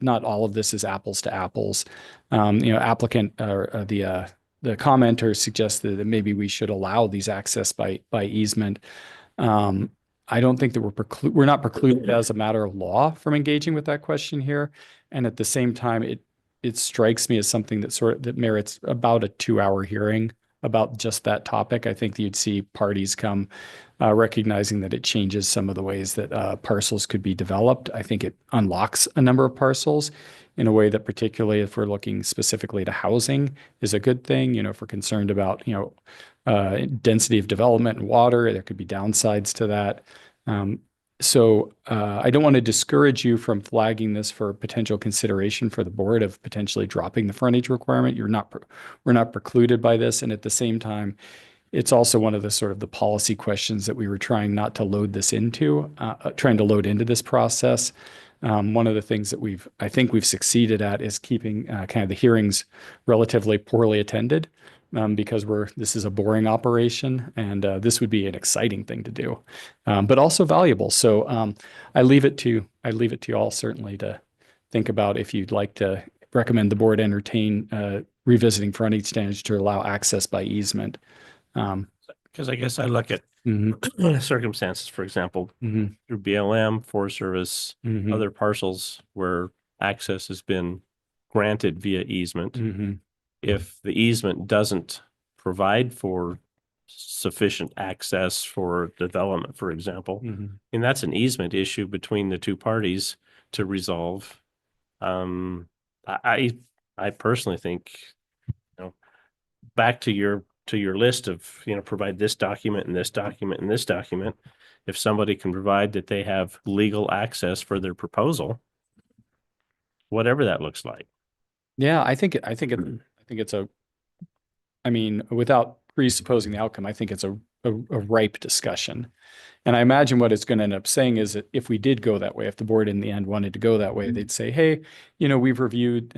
Not all of this is apples to apples. Applicant or the commenter suggested that maybe we should allow these access by easement. I don't think that we're not precluded as a matter of law from engaging with that question here. And at the same time, it strikes me as something that merits about a 2-hour hearing about just that topic. I think that you'd see parties come recognizing that it changes some of the ways that parcels could be developed. I think it unlocks a number of parcels in a way that, particularly if we're looking specifically to housing, is a good thing. If we're concerned about, density of development and water, there could be downsides to that. So I don't want to discourage you from flagging this for potential consideration for the board of potentially dropping the frontage requirement. We're not precluded by this. And at the same time, it's also one of the sort of the policy questions that we were trying not to load this into, trying to load into this process. One of the things that I think we've succeeded at is keeping kind of the hearings relatively poorly attended. Because this is a boring operation, and this would be an exciting thing to do, but also valuable. So I leave it to you all certainly to think about if you'd like to recommend the board entertain revisiting frontage standards to allow access by easement. Because I guess I look at circumstances, for example, through BLM, Forest Service, other parcels where access has been granted via easement. If the easement doesn't provide for sufficient access for development, for example, and that's an easement issue between the two parties to resolve. I personally think, back to your list of, provide this document and this document and this document. if somebody can provide that they have legal access for their proposal, whatever that looks like. Yeah, I think it's a, I mean, without presupposing the outcome, I think it's a ripe discussion. And I imagine what it's going to end up saying is that if we did go that way, if the board in the end wanted to go that way, they'd say, hey, we've reviewed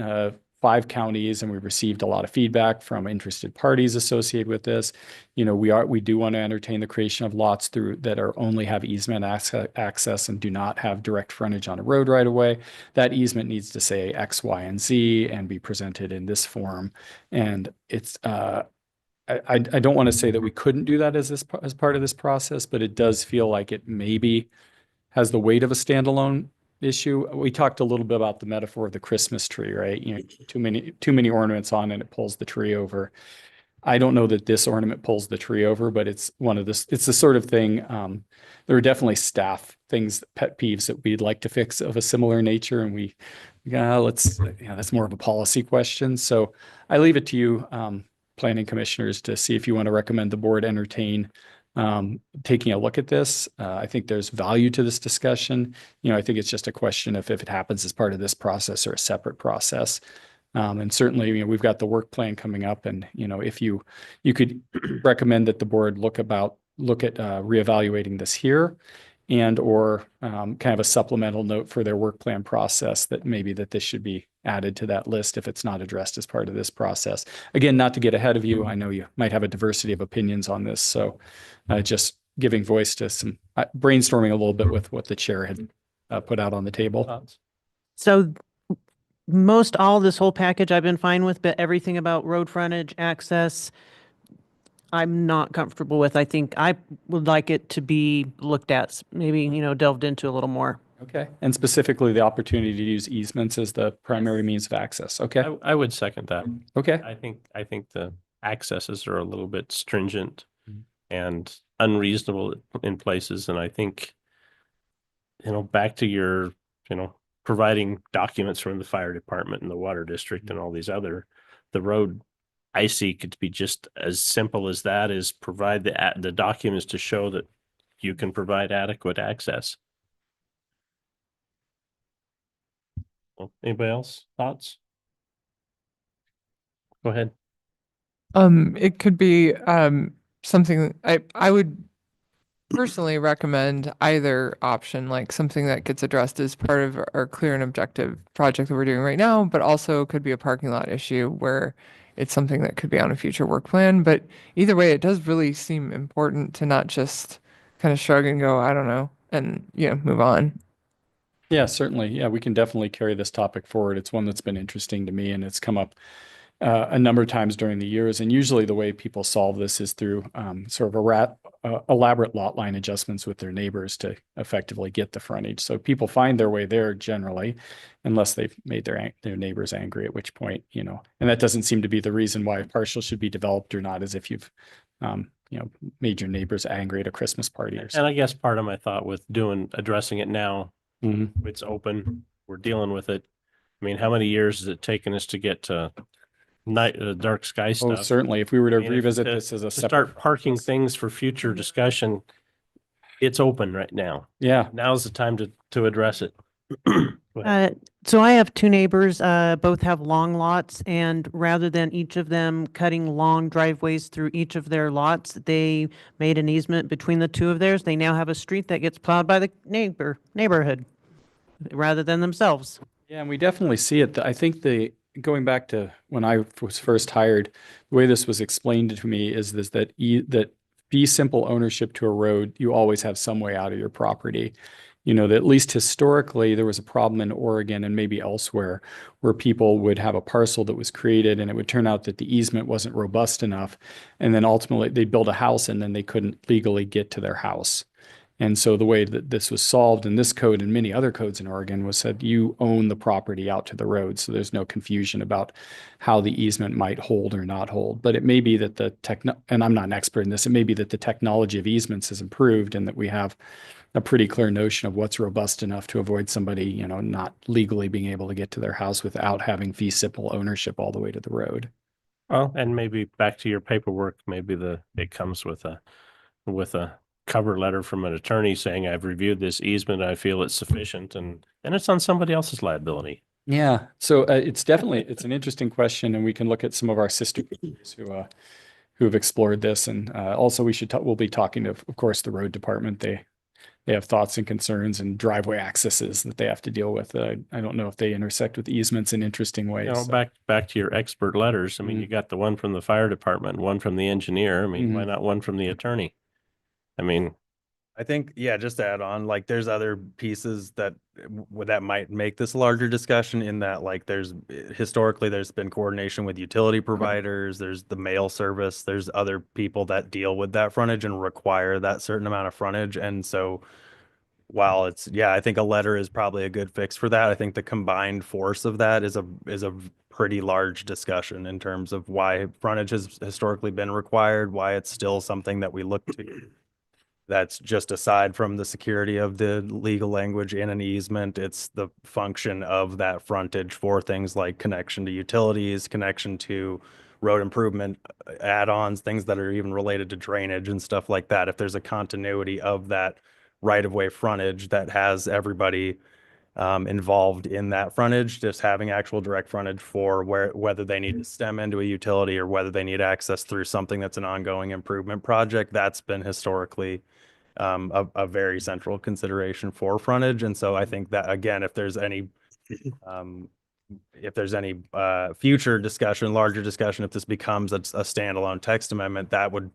5 counties and we've received a lot of feedback from interested parties associated with this. We do want to entertain the creation of lots that are only have easement access and do not have direct frontage on a road right away. That easement needs to say X, Y, and Z and be presented in this form. And it's, I don't want to say that we couldn't do that as part of this process, but it does feel like it maybe has the weight of a standalone issue. We talked a little bit about the metaphor of the Christmas tree, right? Too many ornaments on and it pulls the tree over. I don't know that this ornament pulls the tree over, but it's it's the sort of thing. There are definitely staff things, pet peeves that we'd like to fix of a similar nature. And that's more of a policy question. So I leave it to you, planning commissioners, to see if you want to recommend the board entertain taking a look at this. I think there's value to this discussion. I think it's just a question of if it happens as part of this process or a separate process. And certainly, we've got the work plan coming up, and if you could recommend that the board look at reevaluating this here, and or kind of a supplemental note for their work plan process that maybe that this should be added to that list if it's not addressed as part of this process. Again, not to get ahead of you, I know you might have a diversity of opinions on this, so just giving voice to some brainstorming a little bit with what the chair had put out on the table. So most all this whole package I've been fine with, but everything about road frontage, access, I'm not comfortable with. I think I would like it to be looked at, maybe, delved into a little more. Okay. And specifically the opportunity to use easements as the primary means of access. Okay. I would second that. Okay. I think the accesses are a little bit stringent and unreasonable in places. And I think, back to your, providing documents from the fire department and the water district and all these the road I see could be just as simple as that, is provide the documents to show that you can provide adequate access. Well, anybody else? Thoughts? Go ahead. It could be something I would personally recommend either option, like something that gets addressed as part of our clear and objective project that we're doing right now, but also could be a parking lot issue where it's something that could be on a future work plan. But either way, it does really seem important to not just kind of shrug and go, I don't know, and move on. Yeah, certainly. Yeah, we can definitely carry this topic forward. It's one that's been interesting to me, and it's come up a number of times during the years. And usually the way people solve this is through sort of elaborate lot line adjustments with their neighbors to effectively get the frontage. So people find their way there generally, unless they've made their neighbors angry, at which point, and that doesn't seem to be the reason why a partial should be developed or not, as if you've, made your neighbors angry at a Christmas party or something. And I guess part of my thought with addressing it now, it's open, we're dealing with it. I mean, how many years has it taken us to get to dark sky Oh, stuff? certainly. If we were to I mean, revisit this as a to separate start parking things for future discussion, it's open right now. Yeah. Now's the time to address it. Go ahead. So I have 2 neighbors, both have long lots, and rather than each of them cutting long driveways through each of their lots, they made an easement between the 2 of theirs. They now have a street that gets plowed by the neighborhood rather than themselves. Yeah, and we definitely see it. I think going back to when I was first hired, the way this was explained to me is that fee simple ownership to a road, you always have some way out of your property. That at least historically there was a problem in Oregon and maybe elsewhere where people would have a parcel that was created and it would turn out that the easement wasn't robust enough. And then ultimately they'd build a house and then they couldn't legally get to their house. And so the way that this was solved in this code and many other codes in Oregon was that you own the property out to the road. So there's no confusion about how the easement might hold or not hold. But it may be that and I'm not an expert in this, it may be that the technology of easements has improved and that we have a pretty clear notion of what's robust enough to avoid somebody, not legally being able to get to their house without having fee simple ownership all the way to the road. Well, and maybe back to your paperwork, maybe it comes with a cover letter from an attorney saying, I've reviewed this easement, I feel it's sufficient, and then it's on somebody else's liability. Yeah, so it's definitely, it's an interesting question, and we can look at some of our sister communities who have explored this. And also we'll be talking to, of course, the road department. They have thoughts and concerns and driveway accesses that they have to deal with. I don't know if they intersect with easements in interesting ways. You know, so. back to your expert letters. I mean, you got the one from the fire department, one from the engineer. I mean, why not one from the attorney? I mean, I think, yeah, just to add on, like, there's other pieces that that might make this a larger discussion, in that, like, historically there's been coordination with utility providers, there's the mail service, there's other people that deal with that frontage and require that certain amount of frontage. And so while I think a letter is probably a good fix for that, I think the combined force of that is a pretty large discussion in terms of why frontage has historically been required, why it's still something that we look to. That's just aside from the security of the legal language in an easement. It's the function of that frontage for things like connection to utilities, connection to road improvement add-ons, things that are even related to drainage and stuff like that. If there's a continuity of that right-of-way frontage that has everybody involved in that frontage, just having actual direct frontage for whether they need to stem into a utility or whether they need access through something that's an ongoing improvement project, that's been historically a very central consideration for frontage. And so I think that, again, if there's any future discussion, larger discussion, if this becomes a standalone text amendment, that would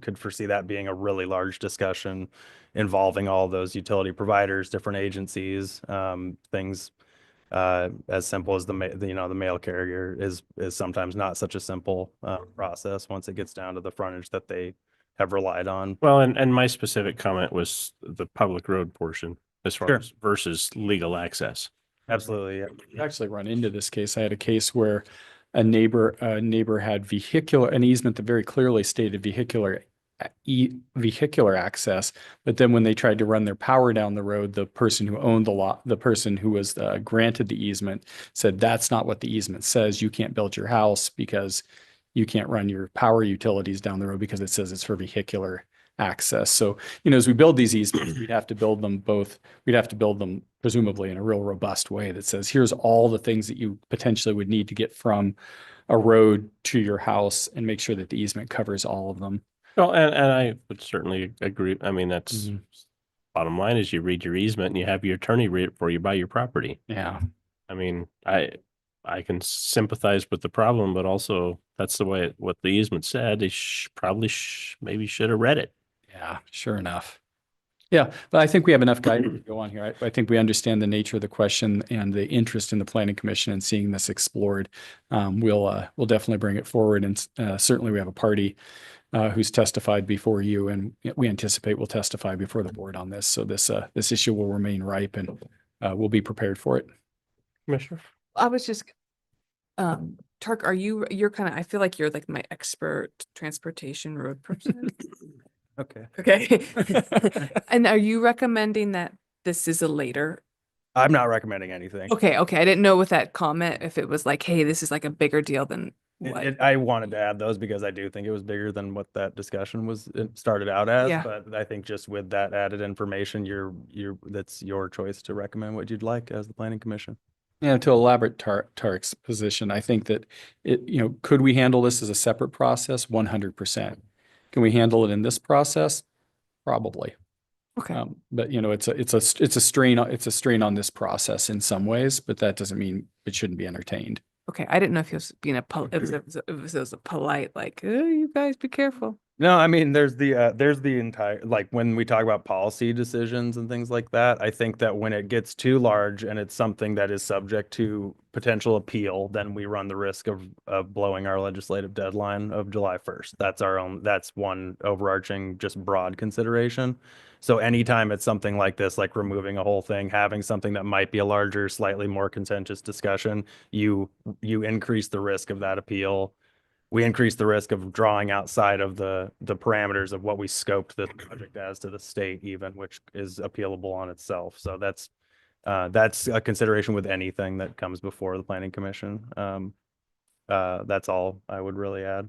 could foresee that being a really large discussion involving all those utility providers, different agencies, things as simple as the mail carrier is sometimes not such a simple process once it gets down to the frontage that they have relied on. well, and my specific comment was the public road portion as far Sure. as versus legal access. Absolutely, yeah. I've actually run into this case. I had a case where a neighbor had an easement that very clearly stated vehicular access, but then when they tried to run their power down the road, the person who owned the lot, the person who was granted the easement, said that's not what the easement says. You can't build your house because you can't run your power utilities down the road because it says it's for vehicular access. So, as we build these easements, we'd have to build them presumably in a real robust way that says, here's all the things that you potentially would need to get from a road to your house, and make sure that the easement covers all of them. Well, and I would certainly agree. I mean, that's bottom line is you read your easement and you have your attorney read it for you by your property. Yeah. I mean, I can sympathize with the problem, but also that's the way what the easement said. They maybe should have read it. Yeah, sure enough. Yeah, but I think we have enough guidance to go on here. I think we understand the nature of the question and the interest in the Planning Commission and seeing this explored. We'll definitely bring it forward, and certainly we have a party who's testified before you, and we anticipate will testify before the board on this. So this issue will remain ripe, and we'll be prepared for it. Commissioner? I was just, Tark, you're kind of, I feel like you're like my expert transportation road person. Okay. Okay. And are you recommending that this is a later? I'm not recommending anything. Okay. I didn't know with that comment if it was like, hey, this is like a bigger deal than what. I wanted to add those because I do think it was bigger than what that discussion started out as. Yeah. But I think just with that added information, that's your choice to recommend what you'd like as the Planning Commission. Yeah, to elaborate Tark's position, I think that could we handle this as a separate process? 100%. Can we handle it in this process? Probably. Okay. But it's a strain on this process in some ways, but that doesn't mean it shouldn't be entertained. Okay. I didn't know if he was being if it was a polite, like, oh, you guys be careful. No, I mean, there's the entire, like, when we talk about policy decisions and things like that, I think that when it gets too large and it's something that is subject to potential appeal, then we run the risk of blowing our legislative deadline of July 1st. That's one overarching, just broad consideration. So anytime it's something like this, like removing a whole thing, having something that might be a larger, slightly more contentious discussion, you increase the risk of that appeal. We increase the risk of drawing outside of the parameters of what we scoped the project as to the state, even, which is appealable on itself. So that's a consideration with anything that comes before the Planning Commission. That's all I would really add.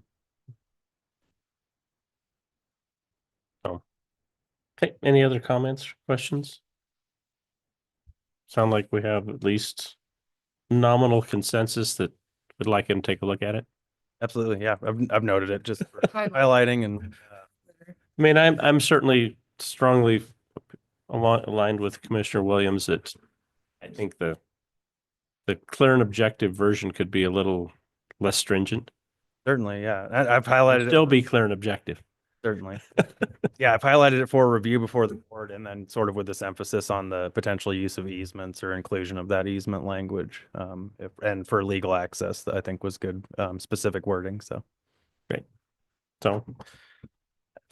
Okay, any other comments, questions? Sound like we have at least nominal consensus that would like him to take a look at it. Absolutely. Yeah. I've noted it just for highlighting and I mean, I'm certainly strongly aligned with Commissioner Williams that I think the clear and objective version could be a little less stringent. certainly, yeah. I've highlighted Still it. be clear and objective. Certainly. Yeah, I've highlighted it for review before the board and then sort of with this emphasis on the potential use of easements or inclusion of that easement language. And for legal access, that I think was good, specific wording. So. So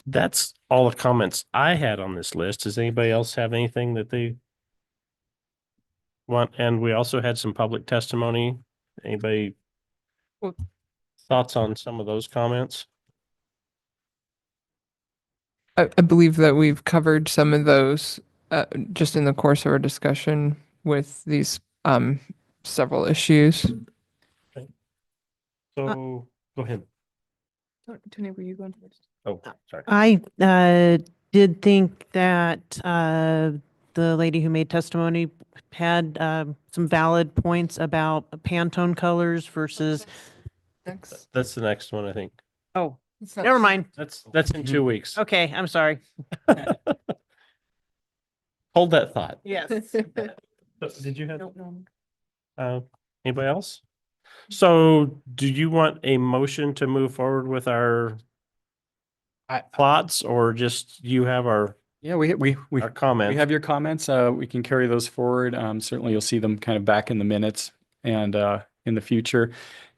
that's all the comments I had on this list. Does anybody else have anything that they want? And we also had some public testimony. Anybody Well- thoughts on some of those comments? I believe that we've covered some of those just in the course of our discussion with these several issues. So go ahead. Tony, were you going first? Oh, sorry. I did think that the lady who made testimony had some valid points about Pantone colors versus, Next. That's the next one, I think. oh, It's not- never mind. That's in 2 weeks. Okay, I'm sorry. Hold that thought. Yes. Did you have? No. Anybody else? So do you want a motion to move forward with our plots or just you have our Yeah, we comments? have your comments. We can carry those forward. Certainly you'll see them kind of back in the minutes and in the future.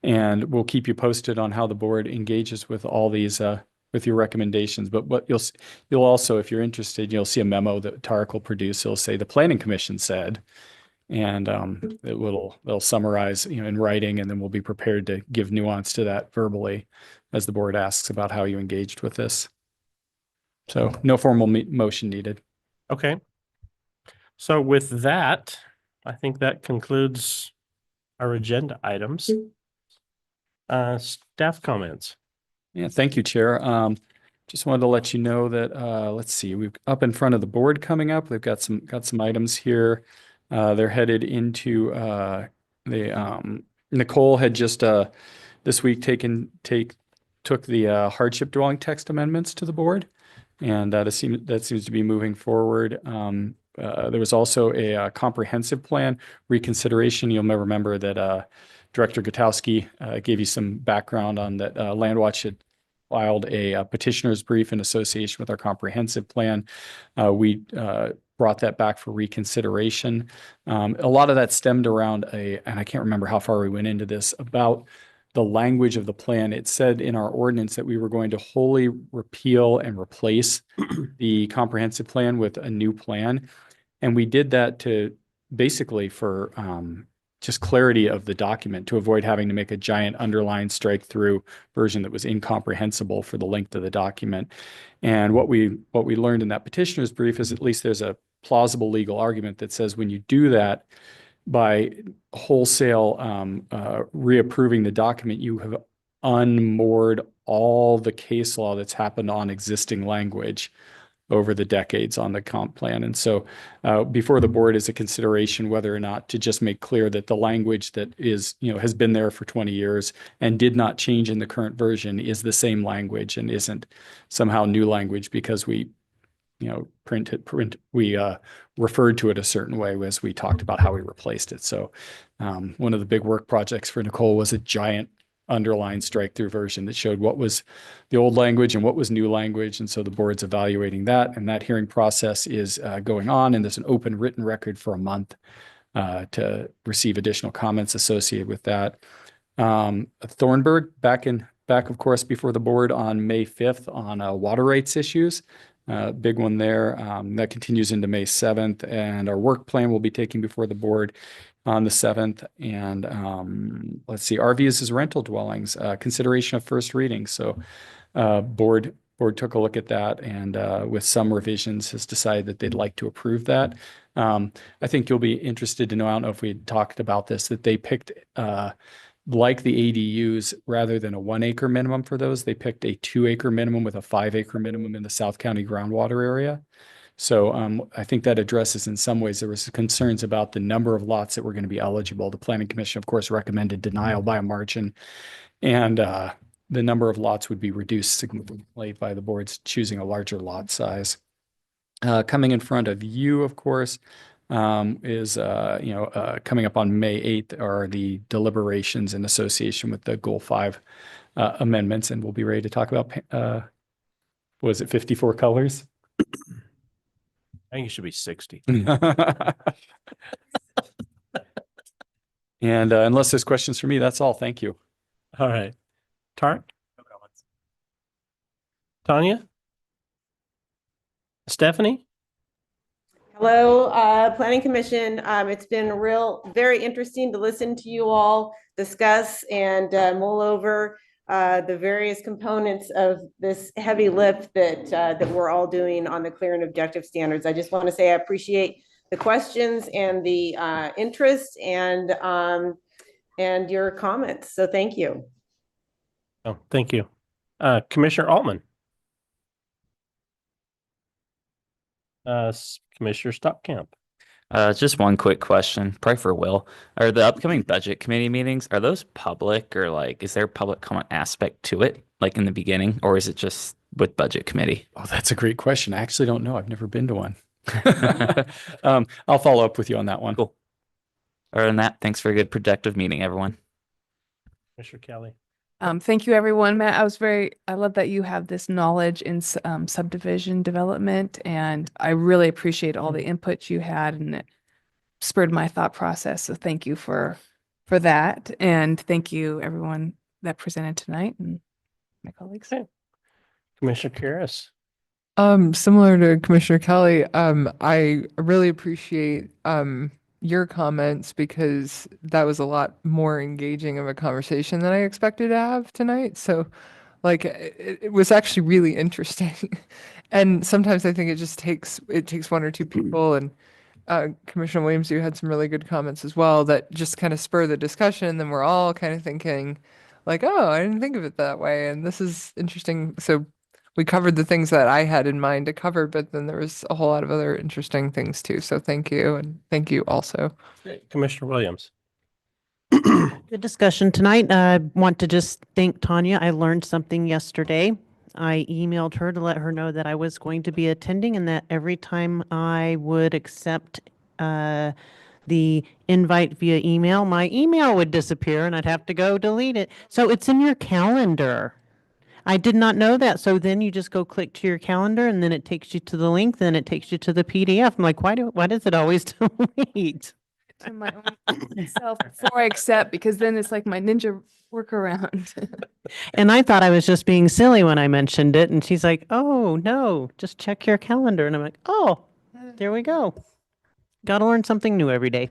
And we'll keep you posted on how the board engages with all these with your recommendations. But what you'll also, if you're interested, you'll see a memo that Tarek will produce. It'll say the Planning Commission said, and it'll summarize, in writing, and then we'll be prepared to give nuance to that verbally as the board asks about how you engaged with this. So no formal motion needed. Okay. So with that, I think that concludes our agenda items. Staff comments. Yeah, thank you, Chair. Just wanted to let you know that let's see, we've up in front of the board coming up. We've got some items here. They're headed into Nicole had just this week took the hardship dwelling text amendments to the board, and that seems to be moving forward. There was also a comprehensive plan reconsideration. You'll may remember that Director Gutowski gave you some background on that. Landwatch had filed a petitioner's brief in association with our comprehensive plan. We brought that back for reconsideration. A lot of that stemmed around and I can't remember how far we went into this, about the language of the plan. It said in our ordinance that we were going to wholly repeal and replace the comprehensive plan with a new plan. And we did that to basically for just clarity of the document, to avoid having to make a giant underline strike through version that was incomprehensible for the length of the document. And what we learned in that petitioner's brief is at least there's a plausible legal argument that says when you do that by wholesale reapproving the document, you have unmoored all the case law that's happened on existing language over the decades on the comp plan. And so before the board is a consideration whether or not to just make clear that the language that is, has been there for 20 years and did not change in the current version is the same language and isn't somehow new language because we, we referred to it a certain way as we talked about how we replaced it. So one of the big work projects for Nicole was a giant underlined strike through version that showed what was the old language and what was new language. And so the board's evaluating that, and that hearing process is going on, and there's an open written record for a month to receive additional comments associated with that. Thornburg back of course before the board on May 5th on water rights issues. Big one there. That continues into May 7th, and our work plan will be taken before the board on the 7th. And let's see, RVs as rental dwellings, consideration of first reading. So board took a look at that, and with some revisions has decided that they'd like to approve that. I think you'll be interested to know, I don't know if we had talked about this, that they picked like the ADUs, rather than a 1 acre minimum for those, they picked a 2 acre minimum with a 5 acre minimum in the South County groundwater area. So I think that addresses in some ways, there was concerns about the number of lots that were going to be eligible. The Planning Commission, of course, recommended denial by a margin. And the number of lots would be reduced significantly by the board's choosing a larger lot size. Coming in front of you, of course, is coming up on May 8th are the deliberations in association with the Goal 5 amendments, and we'll be ready to talk about, was it 54 colors? I think it should be 60. And unless there's questions for me, that's all. Thank you. All right. Tarek? Tanya? Stephanie? Hello, Planning Commission. It's been very interesting to listen to you all discuss and mull over the various components of this heavy lift that we're all doing on the clear and objective standards. I just want to say I appreciate the questions and the interest and your comments. So thank you. Oh, thank you. Commissioner Altman. Commissioner Stopkamp. Just one quick question, probably for Will. Are the upcoming budget committee meetings, are those public, or like, is there a public comment aspect to it, like in the beginning, or is it just with budget committee? Oh, that's a great question. I actually don't know. I've never been to one. I'll follow up with you on that one. Cool. Other than that, thanks for a good productive meeting, everyone. Commissioner Kelly. Thank you, everyone. Matt, I love that you have this knowledge in subdivision development, and I really appreciate all the input you had, and it spurred my thought process. So thank you for that. And thank you, everyone that presented tonight and my colleagues. Okay. Commissioner Karas. Similar to Commissioner Kelly, I really appreciate your comments, because that was a lot more engaging of a conversation than I expected to have tonight. So like it was actually really interesting. And sometimes I think it takes one or two people, and Commissioner Williams, you had some really good comments as well that just kind of spur the discussion. Then we're all kind of thinking like, oh, I didn't think of it that way. And this is interesting. So we covered the things that I had in mind to cover, but then there was a whole lot of other interesting things too. So thank you. And thank you also. Commissioner Williams. Good discussion tonight. I want to just thank Tanya. I learned something yesterday. I emailed her to let her know that I was going to be attending, and that every time I would accept the invite via email, my email would disappear and I'd have to go delete it. So it's in your calendar. I did not know that. So then you just go click to your calendar, and then it takes you to the link, then it takes you to the PDF. I'm like, why does it always delete? To my own self before I accept, because then it's like my ninja workaround. And I thought I was just being silly when I mentioned it. And she's like, oh, no, just check your calendar. And I'm like, oh, there we go. Got to learn something new every day.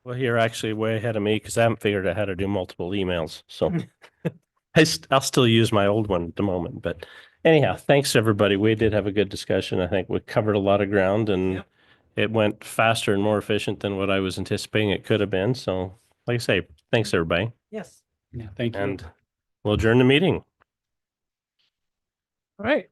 Well, you're actually way ahead of me because I haven't figured out how to do multiple emails. So I'll still use my old one at the moment. But anyhow, thanks everybody. We did have a good discussion. I think we covered a lot of ground, and it went faster and more efficient than what I was anticipating it could have been. So like I say, thanks everybody. Yes. Yeah, thank you. And we'll adjourn the meeting. All right.